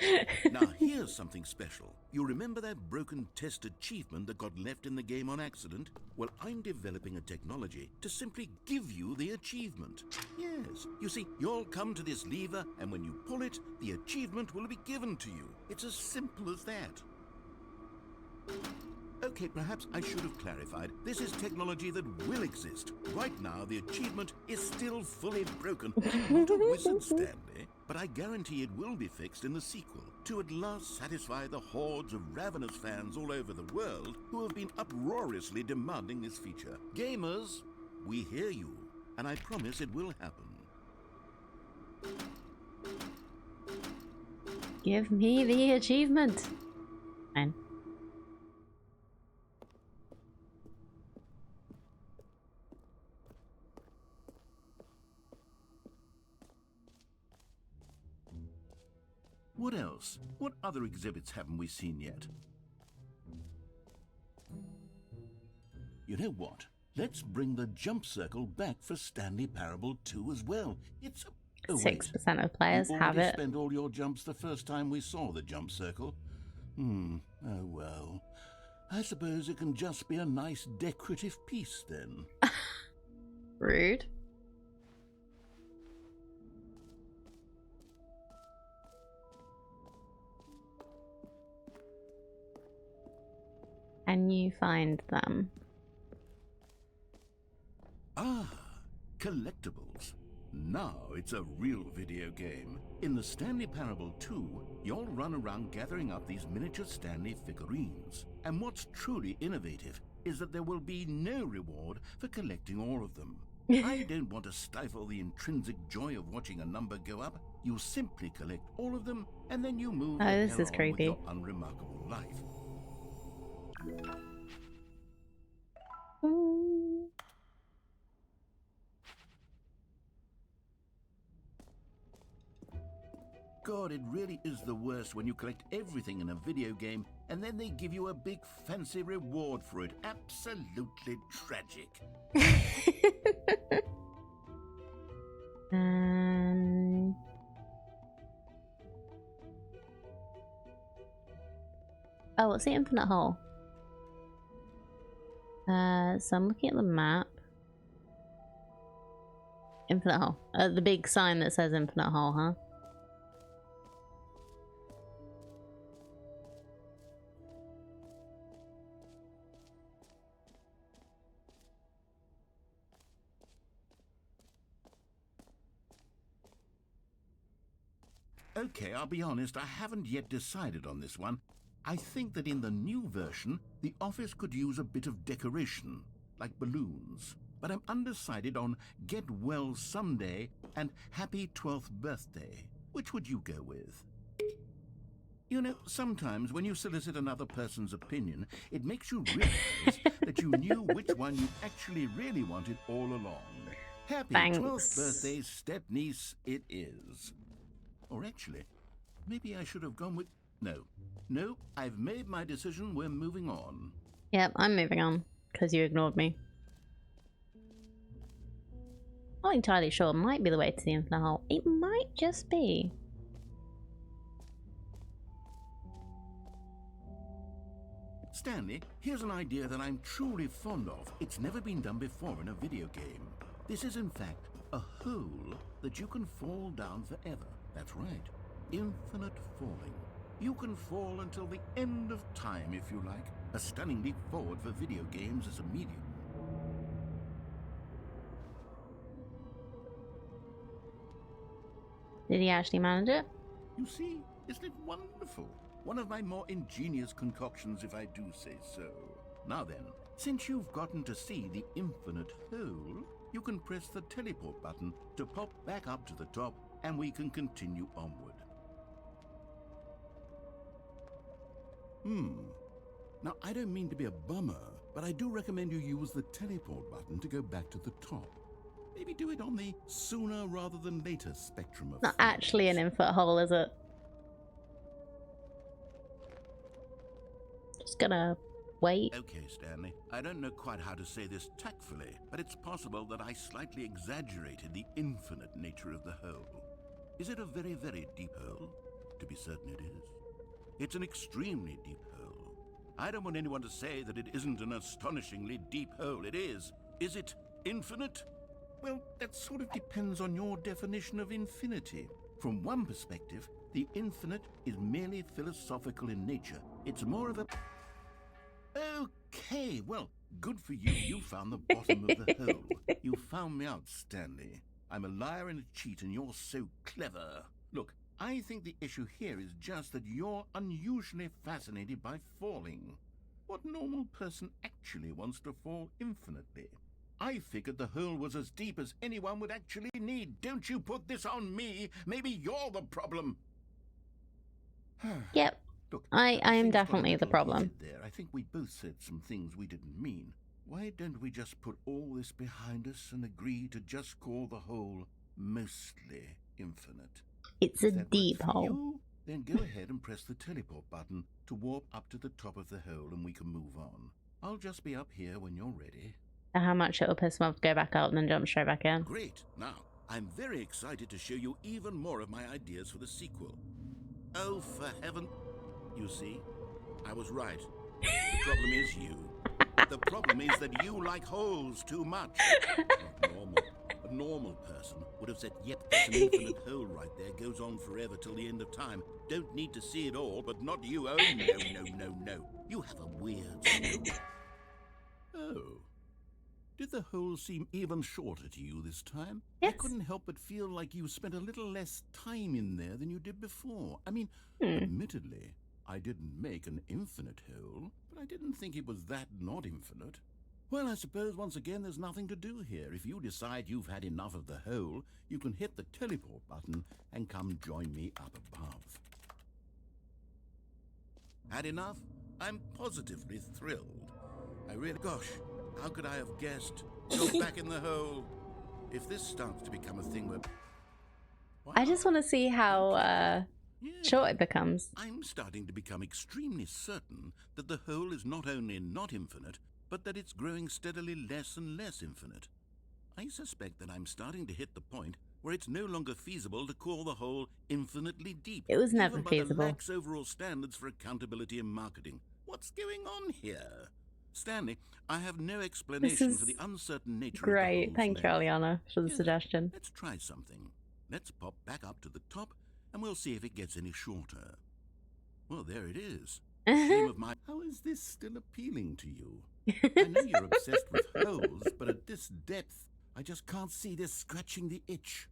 Now here's something special. You remember that broken test achievement that got left in the game on accident? Well, I'm developing a technology to simply give you the achievement. Yes, you see, you'll come to this lever, and when you pull it, the achievement will be given to you. It's as simple as that. Okay, perhaps I should have clarified. This is technology that will exist. Right now, the achievement is still fully broken. I'm not a wizard, Stanley, but I guarantee it will be fixed in the sequel to at last satisfy the hordes of ravenous fans all over the world who have been uproariously demanding this feature. Gamers, we hear you, and I promise it will happen. Give me the achievement. Fine. What else? What other exhibits haven't we seen yet? You know what? Let's bring the jump circle back for Stanley Parable 2 as well. It's a... Oh, 6% of players you have already it. spent all your jumps the first time we saw the jump circle. Oh well. I suppose it can just be a nice decorative piece then. Rude. Can you find them? Ah, collectibles. Now it's a real video game. In the Stanley Parable 2, you'll run around gathering up these miniature Stanley figurines. And what's truly innovative is that there will be no reward for collecting all of them. I don't want to stifle the intrinsic joy of watching a number go up. You simply collect all of them, and then you move Oh, the this hell is on creepy. with your unremarkable life. Mm. God, it really is the worst when you collect everything in a video game and then they give you a big fancy reward for it. Absolutely tragic. Oh, what's the infinite hole? So I'm looking at the map. Infinite hole. The big sign that says infinite hole, huh? Okay, I'll be honest, I haven't yet decided on this one. I think that in the new version, the office could use a bit of decoration, like balloons. But I'm undecided on Get Well Someday and Happy 12th Birthday. Which would you go with? You know, sometimes when you solicit another person's opinion, it makes you realize that you knew which one you actually really wanted all along. Happy Thanks. 12th birthday, step-niece, it is. Or actually, maybe I should have gone with... No, I've made my decision, we're moving on. Yep, I'm moving on, because you ignored me. Not entirely sure, it might be the way to the infinite hole. It might just be. Stanley, here's an idea that I'm truly fond of. It's never been done before in a video game. This is in fact a hole that you can fall down forever. That's right, infinite falling. You can fall until the end of time if you like. A stunning leap forward for video games as a medium. Did he actually manage it? You see, isn't it wonderful? One of my more ingenious concoctions, if I do say so. Now then, since you've gotten to see the infinite hole, you can press the teleport button to pop back up to the top, and we can continue onward. Now, I don't mean to be a bummer, but I do recommend you use the teleport button to go back to the top. Maybe do it on the sooner rather than later spectrum of Not things. actually an infinite hole, is it? Just gonna wait. Okay, Stanley. I don't know quite how to say this tactfully, but it's possible that I slightly exaggerated the infinite nature of the hole. Is it a very, very deep hole? To be certain it is. It's an extremely deep hole. I don't want anyone to say that it isn't an astonishingly deep hole. It is. Is it infinite? Well, that sort of depends on your definition of infinity. From one perspective, the infinite is merely philosophical in nature. It's more of a... Okay, well, good for you. You found the bottom of the hole. You found me out, Stanley. I'm a liar and a cheat, and you're so clever. Look, I think the issue here is just that you're unusually fascinated by falling. What normal person actually wants to fall infinitely? I figured the hole was as deep as anyone would actually need. Don't you put this on me. Maybe you're the problem. Yep. Look, I am things got a definitely the little problem. heated there. I think we both said some things we didn't mean. Why don't we just put all this behind us and agree to just call the hole mostly infinite? It's a If that works deep for hole. you, then go ahead and press the teleport button to warp up to the top of the hole and we can move on. I'll just be up here when you're ready. How much it'll piss him off to go back out and then jump straight back in. Great. Now, I'm very excited to show you even more of my ideas for the sequel. Oh, for heaven... You see, I was right. The problem is you. The problem is that you like holes too much. Not normal. A normal person would have said, yep, that's an infinite hole right there. Goes on forever till the end of time. Don't need to see it all, but not you. Oh, no. You have a weird soul. Oh. Did the hole seem even shorter to you this time? Yes. I couldn't help but feel like you spent a little less time in there than you did before. I mean, admittedly, I didn't make an infinite hole, but I didn't think it was that not infinite. Well, I suppose once again there's nothing to do here. If you decide you've had enough of the hole, you can hit the teleport button and come join me up above. Had enough? I'm positively thrilled. I really... Gosh, how could I have guessed? Go back in the hole. If this starts to become a thing where... I just want to see how Yeah. short it becomes. I'm starting to become extremely certain that the hole is not only not infinite, but that it's growing steadily less and less infinite. I suspect that I'm starting to hit the point where it's no longer feasible to call the hole infinitely deep. It was never even by feasible. the lax overall standards for accountability and marketing. What's going on here? Stanley, I have no explanation for the uncertain nature Great. of the Thank you, Aliana, for the Here, suggestion. let's try something. Let's pop back up to the top, and we'll see if it gets any shorter. Well, there it is. Shame of my... How is this still appealing to you? I know you're obsessed with holes, but at this depth, I just can't see this scratching the itch.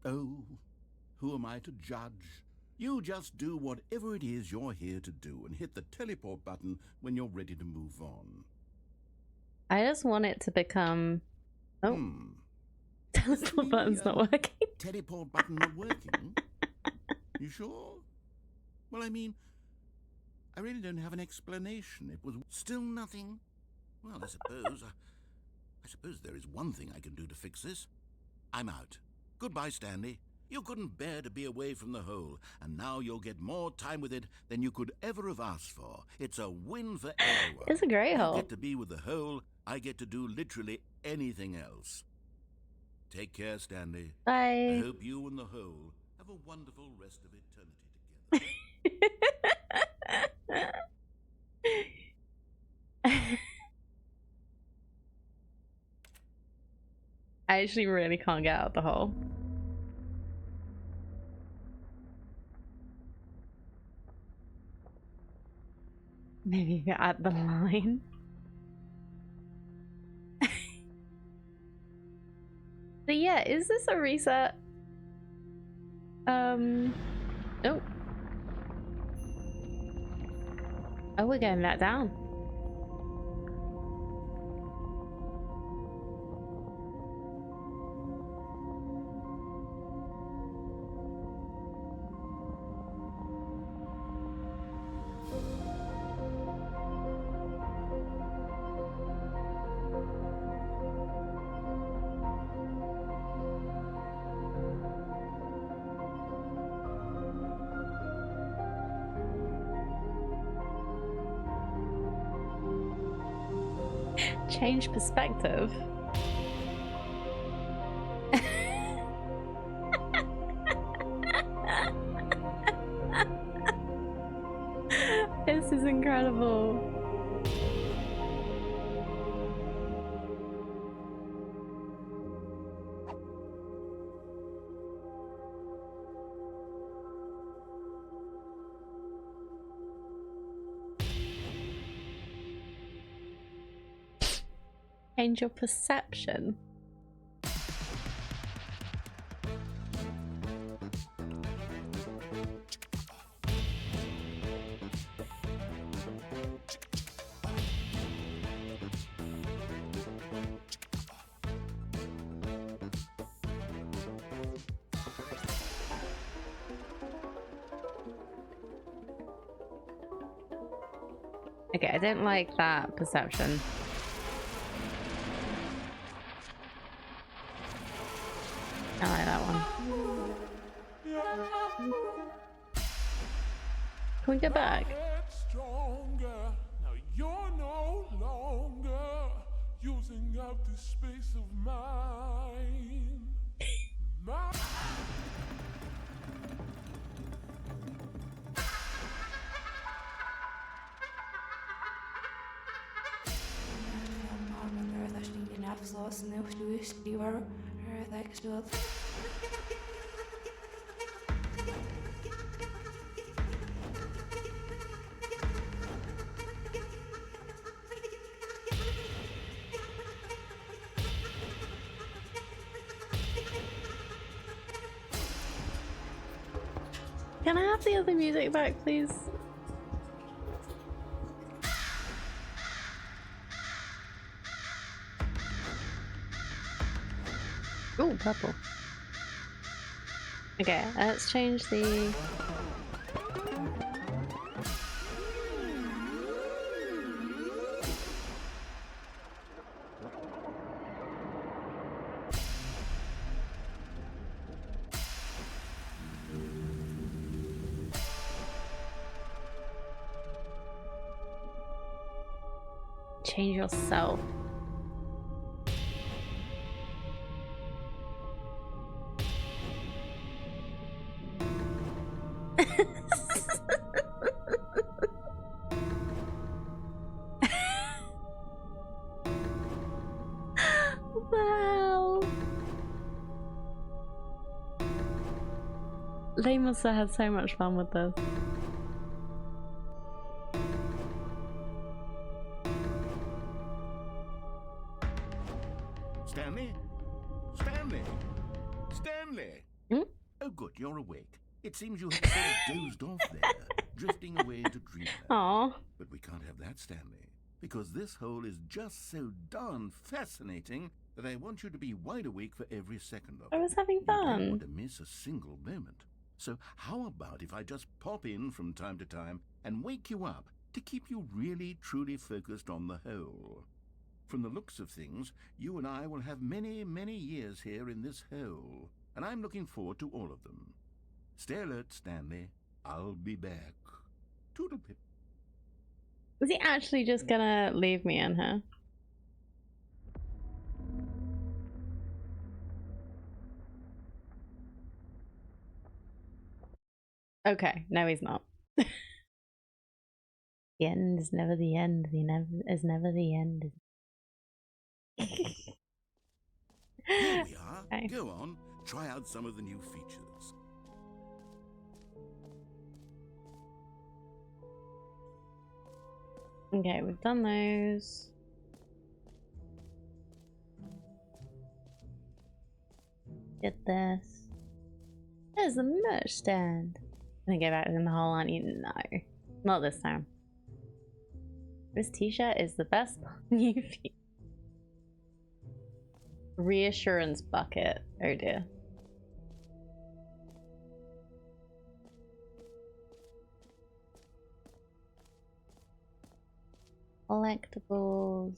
Oh, who am I to judge? You just do whatever it is you're here to do and hit the teleport button when you're ready to move on. I just want it to become... Oh. Teleport button's not working. Teleport button not working? You sure? Well, I mean, I really don't have an explanation. It was still nothing. Well, I suppose there is one thing I can do to fix this. I'm out. Goodbye, Stanley. You couldn't bear to be away from the hole, and now you'll get more time with it than you could ever have asked for. It's a win for everyone. It's a great hole. You get to be with the hole. I get to do literally anything else. Take care, Stanley. Bye. I hope you and the hole have a wonderful rest of eternity together. I actually really can't get out the hole. Maybe get at the line. So yeah, is this a reset? Oh. Oh, we're going back down. Change perspective. This is incredible. Change your perception. Okay, I don't like that perception. I like that one. Can we go back? Now you're no longer using up this space of mine. Can I have the other music back, please? Oh, purple. Okay, let's change the... Change yourself. They must have had so much fun with this. Stanley? Stanley? Stanley? Hmm? Oh, good, you're awake. It seems you have sort of dozed off there, drifting away into dreamland. Aw. But we can't have that, Stanley, because this hole is just so darn fascinating that I want you to be wide awake for every second of it. I was having You don't fun. want to miss a single moment. So how about if I just pop in from time to time and wake you up to keep you really, truly focused on the hole? From the looks of things, you and I will have many, many years here in this hole, and I'm looking forward to all of them. Stay alert, Stanley. I'll be back. Toodlepip. Is he actually just gonna leave me in here? Okay, no he's not. The end is never the end. The never is never the end. Here we are. Okay. Go on. Try out some of the new features. Okay, we've done those. Get this. There's the merch stand. Gonna go back in the hole, aren't you? No, not this time. This t-shirt is the best new feature. Reassurance bucket. Oh dear. Collectibles.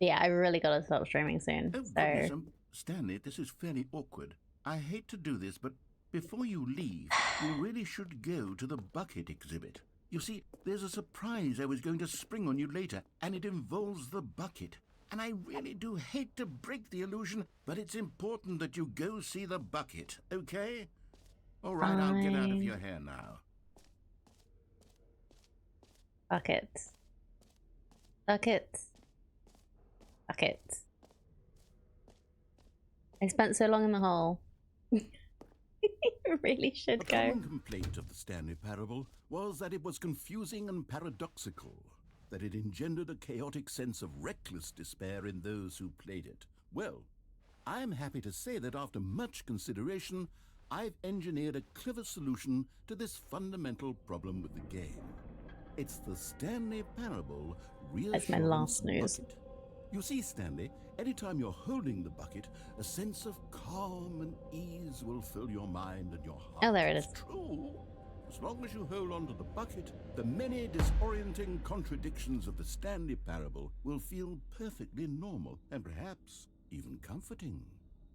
Yeah, I really gotta stop streaming soon. Oh, goodness, Stanley, this is fairly awkward. I hate to do this, but before you leave, you really should go to the bucket exhibit. You see, there's a surprise I was going to spring on you later, and it involves the bucket. And I really do hate to break the illusion, but it's important that you go see the bucket, okay? All right, I'll get out of your hair now. Buckets. Buckets. Buckets. I spent so long in the hole. Really should A go. common complaint of the Stanley Parable was that it was confusing and paradoxical, that it engendered a chaotic sense of reckless despair in those who played it. Well, I'm happy to say that after much consideration, I've engineered a clever solution to this fundamental problem with the game. It's the Stanley Parable That's my Reassurance last news. Bucket. You see, Stanley, anytime you're holding the bucket, a sense of calm and ease will fill your mind and your heart. Oh, there it It's is. true. As long as you hold on to the bucket, the many disorienting contradictions of the Stanley Parable will feel perfectly normal and perhaps even comforting.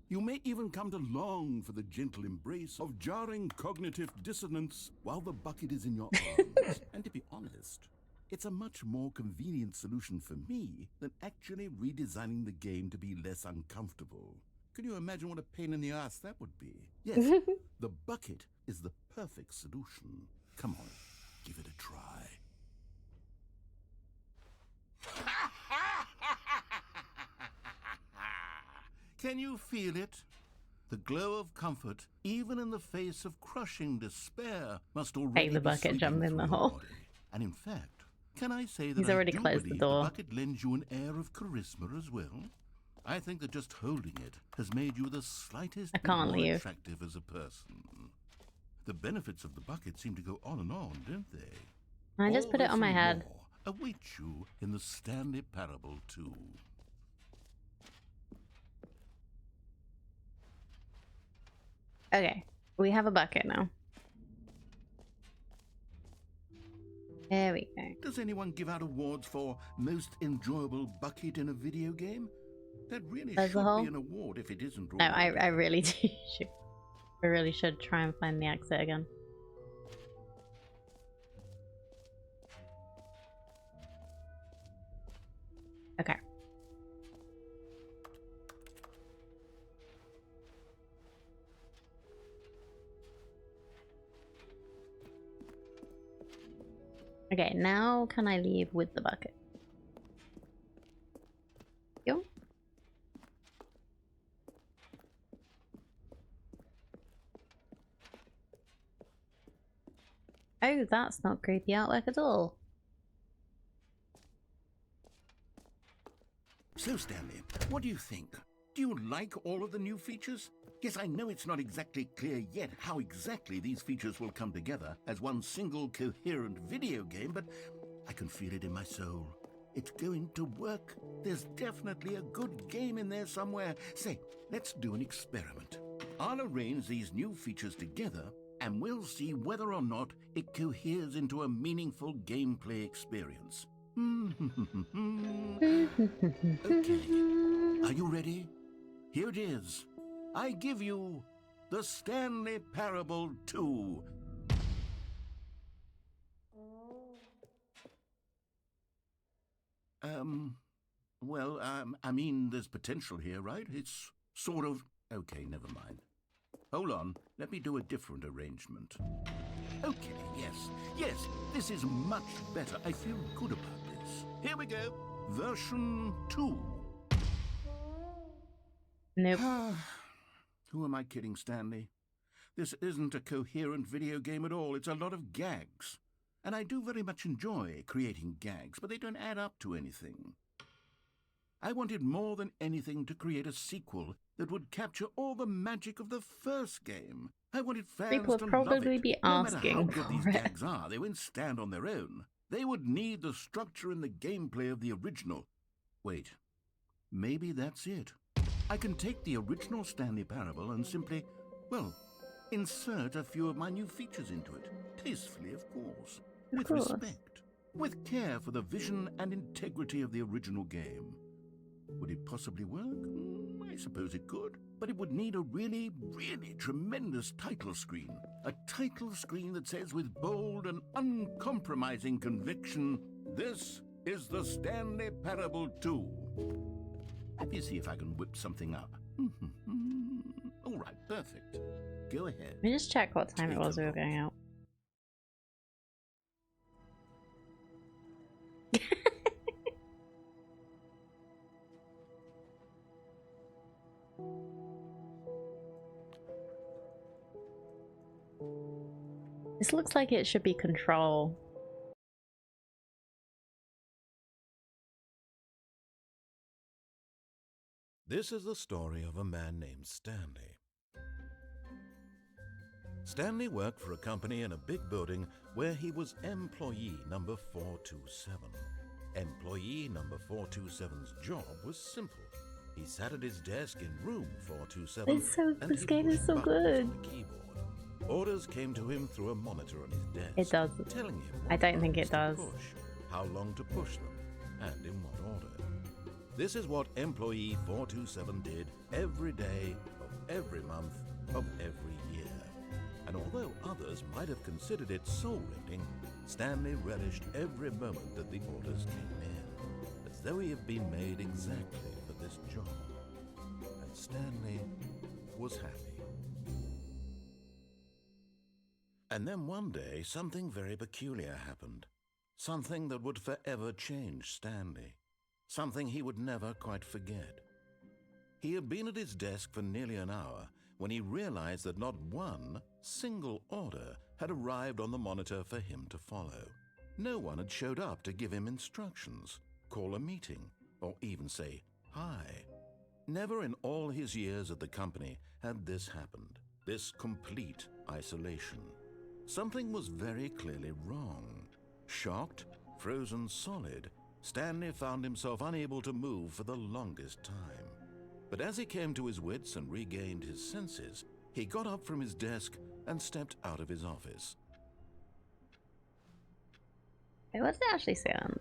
You may even come to long for the gentle embrace of jarring cognitive dissonance while the bucket is in your arms. And to be honest, it's a much more convenient solution for me than actually redesigning the game to be less uncomfortable. Can you imagine what a pain in the ass that would be? Yes, the bucket is the perfect solution. Come on, give it a try. Can you feel it? The glow of comfort, even in the face of crushing despair, must already Hey, the be bucket sweeping jumped in through the your hole. body. And in fact, can I say that He's I already do closed the believe door. the bucket lends you an air of charisma as well? I think that just holding it has made you the slightest I bit can't more leave. attractive as a person. The benefits of the bucket seem to go on and on, don't they? I just All put it this on my and head. more await you in the Stanley Parable too. Okay, we have a bucket now. There we go. Does anyone give out awards for most enjoyable bucket in a video game? That really There's the should hole. be an award if it isn't No, already. I really do. I really should try and find the exit again. Okay. Okay, now can I leave with the bucket? Yo. Oh, that's not creepy artwork at all. So, Stanley, what do you think? Do you like all of the new features? Yes, I know it's not exactly clear yet how exactly these features will come together as one single coherent video game, but I can feel it in my soul. It's going to work. There's definitely a good game in there somewhere. Say, let's do an experiment. I'll arrange these new features together, and we'll see whether or not it coheres into a meaningful gameplay experience. Okay, are you ready? Here it is. I give you the Stanley Parable 2. I mean, there's potential here, right? It's sort of... Okay, never mind. Hold on, let me do a different arrangement. Okay, yes, this is much better. I feel good about this. Here we go. Version 2. Nope. Who am I kidding, Stanley? This isn't a coherent video game at all. It's a lot of gags. And I do very much enjoy creating gags, but they don't add up to anything. I wanted more than anything to create a sequel that would capture all the magic of the first game. I wanted fans People would to probably love it. be No matter how asking good these for it. gags are, they won't stand on their own. They would need the structure and the gameplay of the original. Wait, maybe that's it. I can take the original Stanley Parable and simply, well, insert a few of my new features into it. Tastefully, of course. Of With course. respect. With care for the vision and integrity of the original game. Would it possibly work? I suppose it could. But it would need a really, really tremendous title screen. A title screen that says with bold and uncompromising conviction, "This is the Stanley Parable 2. Let me see if I can whip something up. All right, perfect. Go ahead. Let me just check what time it Take was a we were look. going out. This looks like it should be Control. This is the story of a man named Stanley. Stanley worked for a company in a big building where he was employee number 427. Employee number 427's job was simple. He sat at his desk in room 427 and This he game is pushed so buttons good. on the keyboard. Orders came to him through a monitor on his desk. It does. Telling him I what don't think buttons it does. to push, how long to push them, and in what order. This is what employee 427 did every day of every month of every year. And although others might have considered it soul-rending, Stanley relished every moment that the orders came in, as though he had been made exactly for this job. And Stanley was happy. And then one day, something very peculiar happened. Something that would forever change Stanley. Something he would never quite forget. He had been at his desk for nearly an hour when he realized that not one single order had arrived on the monitor for him to follow. No one had showed up to give him instructions, call a meeting, or even say hi. Never in all his years at the company had this happened, this complete isolation. Something was very clearly wrong. Shocked, frozen solid, Stanley found himself unable to move for the longest time. But as he came to his wits and regained his senses, he got up from his desk and stepped out of his office. Wait, what does it actually say on?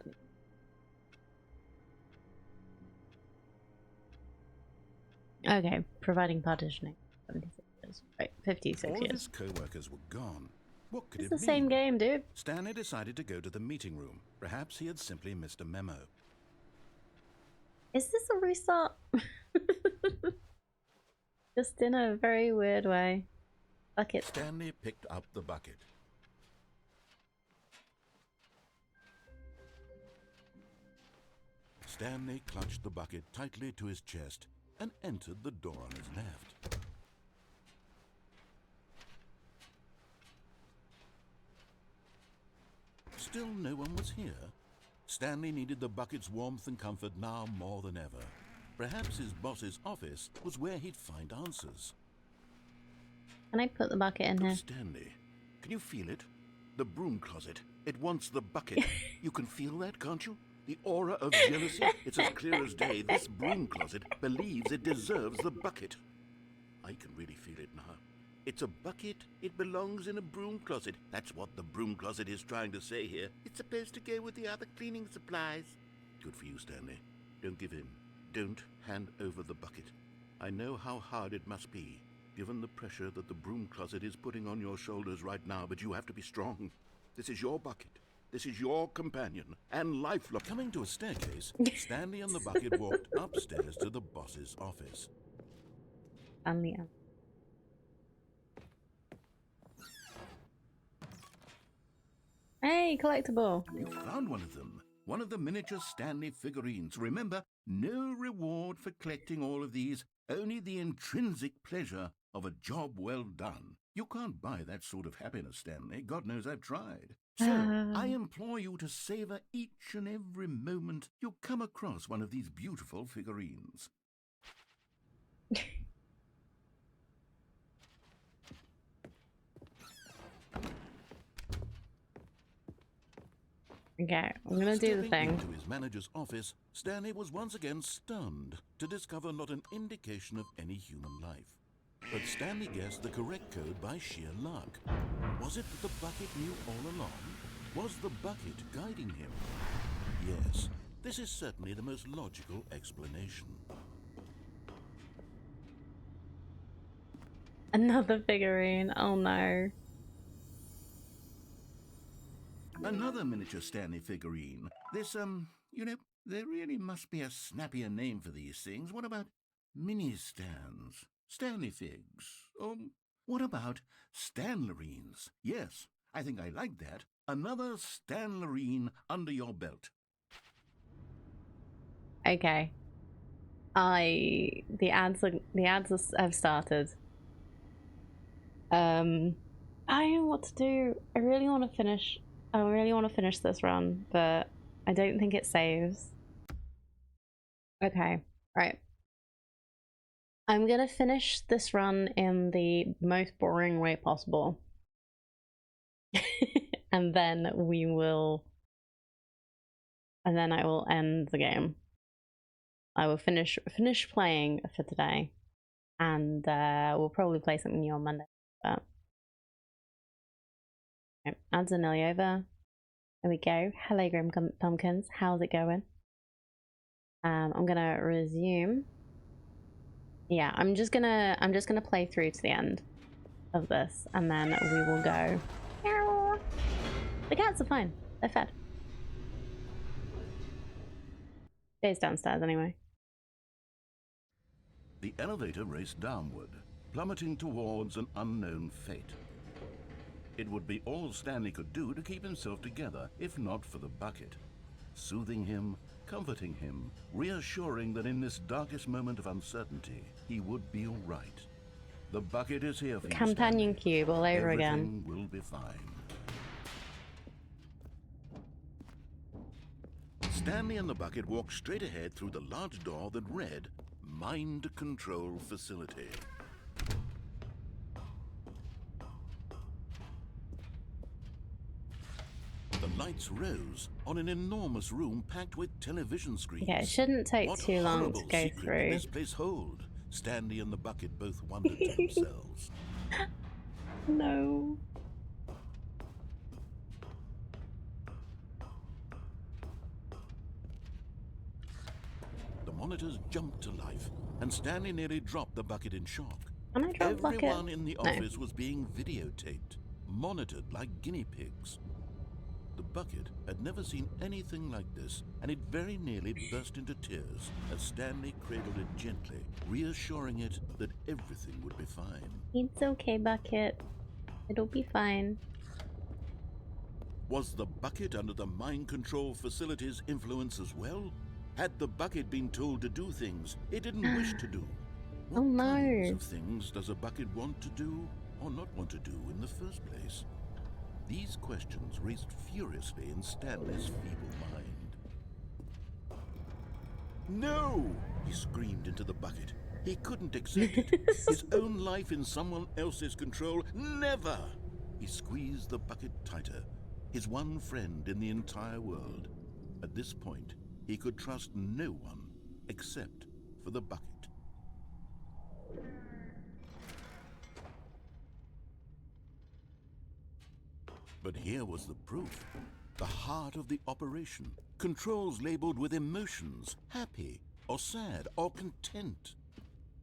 Okay, providing partitioning. 76 years. Right, 56 All of years. his co-workers were gone. What could It's it the mean? same game, dude. Stanley decided to go to the meeting room. Perhaps he had simply missed a memo. Is this a restart? Just in a very weird way. Fuck it. Stanley picked up the bucket. Stanley clutched the bucket tightly to his chest and entered the door on his left. Still no one was here. Stanley needed the bucket's warmth and comfort now more than ever. Perhaps his boss's office was where he'd find answers. Can I put the bucket in here? Stanley, can you feel it? The broom closet. It wants the bucket. You can feel that, can't you? The aura of jealousy. It's as clear as day. This broom closet believes it deserves the bucket. I can really feel it now. It's a bucket. It belongs in a broom closet. That's what the broom closet is trying to say here. It's supposed to go with the other cleaning supplies. Good for you, Stanley. Don't give in. Don't hand over the bucket. I know how hard it must be, given the pressure that the broom closet is putting on your shoulders right now, but you have to be strong. This is your bucket. This is your companion and lifeline. Coming to a staircase, Stanley and the bucket walked upstairs to the boss's office. Stanley. Hey, collectible. You found one of them. One of the miniature Stanley figurines. Remember, no reward for collecting all of these, only the intrinsic pleasure of a job well done. You can't buy that sort of happiness, Stanley. God knows I've tried. So, I implore you to savor each and every moment you come across one of these beautiful figurines. Okay, I'm gonna do the Stepping thing. into his manager's office, Stanley was once again stunned to discover not an indication of any human life. But Stanley guessed the correct code by sheer luck. Was it that the bucket knew all along? Was the bucket guiding him? Yes, this is certainly the most logical explanation. Another figurine. Oh no. Another miniature Stanley figurine. This, you know, there really must be a snappier name for these things. What about mini-stands? Stanley figs? What about Stanlerines? Yes, I think I like that. Another Stanlerine under your belt. Okay. The ads have started. I don't know what to do. I really want to finish this run, but I don't think it saves. Okay, right. I'm gonna finish this run in the most boring way possible. and then I will end the game. I will finish playing for today, and we'll probably play something new on Monday. But okay, ads are nearly over. There we go. Hello, Grim Pumpkins. How's it going? I'm gonna resume. Yeah, I'm just gonna play through to the end of this, and then we will go. Meow. The cats are fine. They're fed. Jay's downstairs anyway. The elevator raced downward, plummeting towards an unknown fate. It would be all Stanley could do to keep himself together, if not for the bucket. Soothing him, comforting him, reassuring that in this darkest moment of uncertainty, he would be all right. The bucket is here for you, Companion Stanley. cube all over again. Everything will be fine. Stanley and the bucket walked straight ahead through the large door that read, Mind Control Facility. The lights rose on an enormous room packed with television screens. Yeah, it shouldn't take What too long to horrible go secret through. did this place hold? Stanley and the bucket both wondered to themselves. No. The monitors jumped to life, and Stanley nearly dropped the bucket in shock. Can I drop the bucket? Everyone in the No. office was being videotaped, monitored like guinea pigs. The bucket had never seen anything like this, and it very nearly burst into tears as Stanley cradled it gently, reassuring it that everything would be fine. It's okay, bucket. It'll be fine. Was the bucket under the mind control facility's influence as well? Had the bucket been told to do things it didn't wish to do? What Oh no. kinds of things does a bucket want to do or not want to do in the first place? These questions raced furiously in Stanley's feeble mind. No! He screamed into the bucket. He couldn't accept it. His own life in someone else's control. Never! He squeezed the bucket tighter. His one friend in the entire world. At this point, he could trust no one except for the bucket. But here was the proof. The heart of the operation. Controls labeled with emotions, happy or sad or content.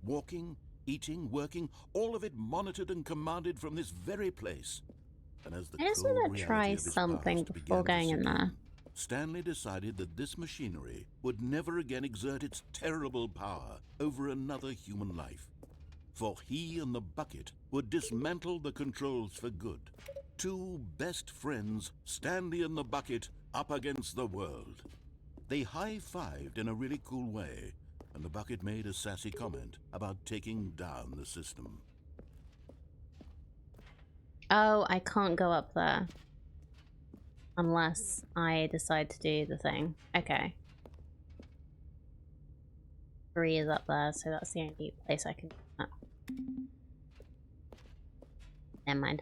Walking, eating, working, all of it monitored and commanded from this very place. And as the I just cold want to try reality of his something past before began to going in sink there. Stanley decided that this machinery would never again exert its terrible power over another human life. For he and the bucket would dismantle the controls for good. Two best friends, Stanley and the bucket, up against the world. They high-fived in a really cool way, and the bucket made a sassy comment about taking down the system. Oh, I can't go up there. Unless I decide to do the thing. Okay. 3 is up there, so that's the only place I can do that. Never mind.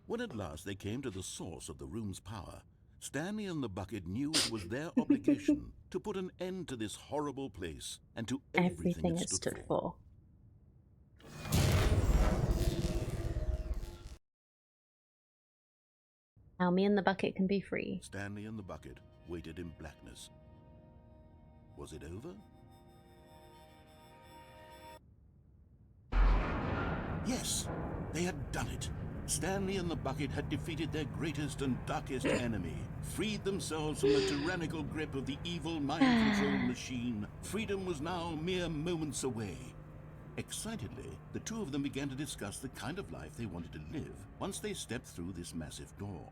When at last they came to the source of the room's power, Stanley and the bucket knew it was their obligation to put an end to this horrible place and to everything it stood for. Now me and the bucket can be free. Stanley and the bucket waited in blackness. Was it over? Yes, they had done it. Stanley and the bucket had defeated their greatest and darkest enemy, freed themselves from the tyrannical grip of the evil mind-controlled machine. Freedom was now mere moments away. Excitedly, the two of them began to discuss the kind of life they wanted to live once they stepped through this massive door.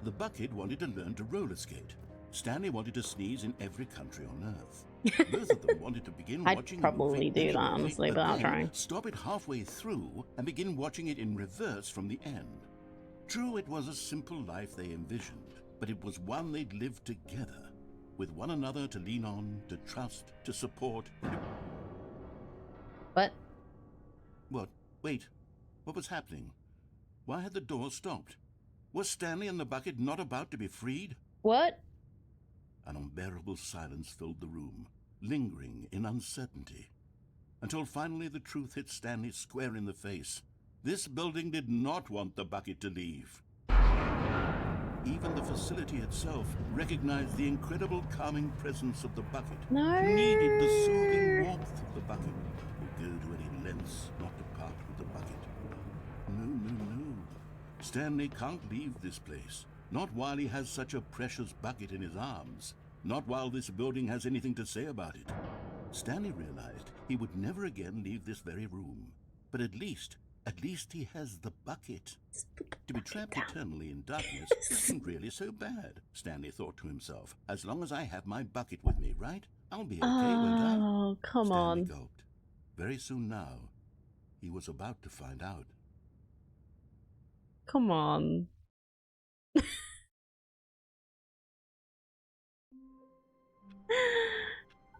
The bucket wanted to learn to roller skate. Stanley wanted to sneeze in every country on Earth. Both of them wanted to begin watching I'd probably a movie do that, anyway, honestly, but without then trying. stop it halfway through and begin watching it in reverse from the end. True, it was a simple life they envisioned, but it was one they'd lived together, with one another to lean on, to trust, to support. What? What? Wait. What was happening? Why had the door stopped? Was Stanley and the bucket not about to be freed? What? An unbearable silence filled the room, lingering in uncertainty, until finally the truth hit Stanley square in the face. This building did not want the bucket to leave. Even the facility itself recognized the incredible calming presence of the bucket. No. Needed the soothing warmth of the bucket. Would go to any lengths not to part with the bucket. No. Stanley can't leave this place. Not while he has such a precious bucket in his arms. Not while this building has anything to say about it. Stanley realized he would never again leave this very room. But at least he has the bucket. To be trapped eternally in darkness isn't really so bad, Stanley thought to himself. As long as I have my bucket with me, right? I'll be okay, won't I? Oh, come Stanley on. gulped. Very soon now, he was about to find out. Come on.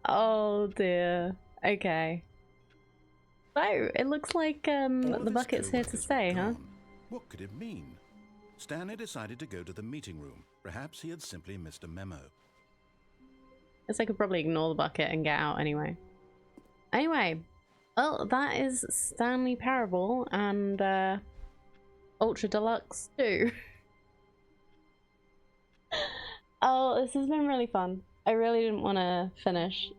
Oh dear. Okay. So, it looks like All the this bucket's here to coworkers stay, were huh? gone. What could it mean? Stanley decided to go to the meeting room. Perhaps he had simply missed a memo. Guess I could probably ignore the bucket and get out anyway. Anyway, well, that is Stanley Parable and Ultra Deluxe 2. Oh, this has been really fun. I really didn't want to finish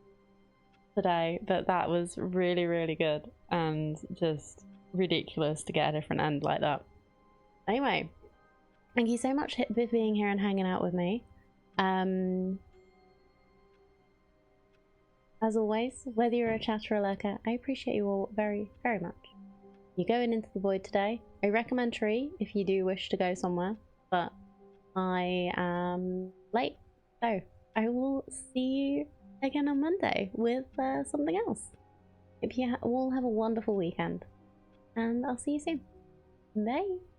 today, but that was really, really good and just ridiculous to get a different end like that. Anyway, thank you so much for being here and hanging out with me. As always, whether you're a chat or a lurker, I appreciate you all very, very much. you're going into the void today. I recommend tree if you do wish to go somewhere, but I am late, so I will see you again on Monday with something else. Hope you all have a wonderful weekend, and I'll see you soon. Bye!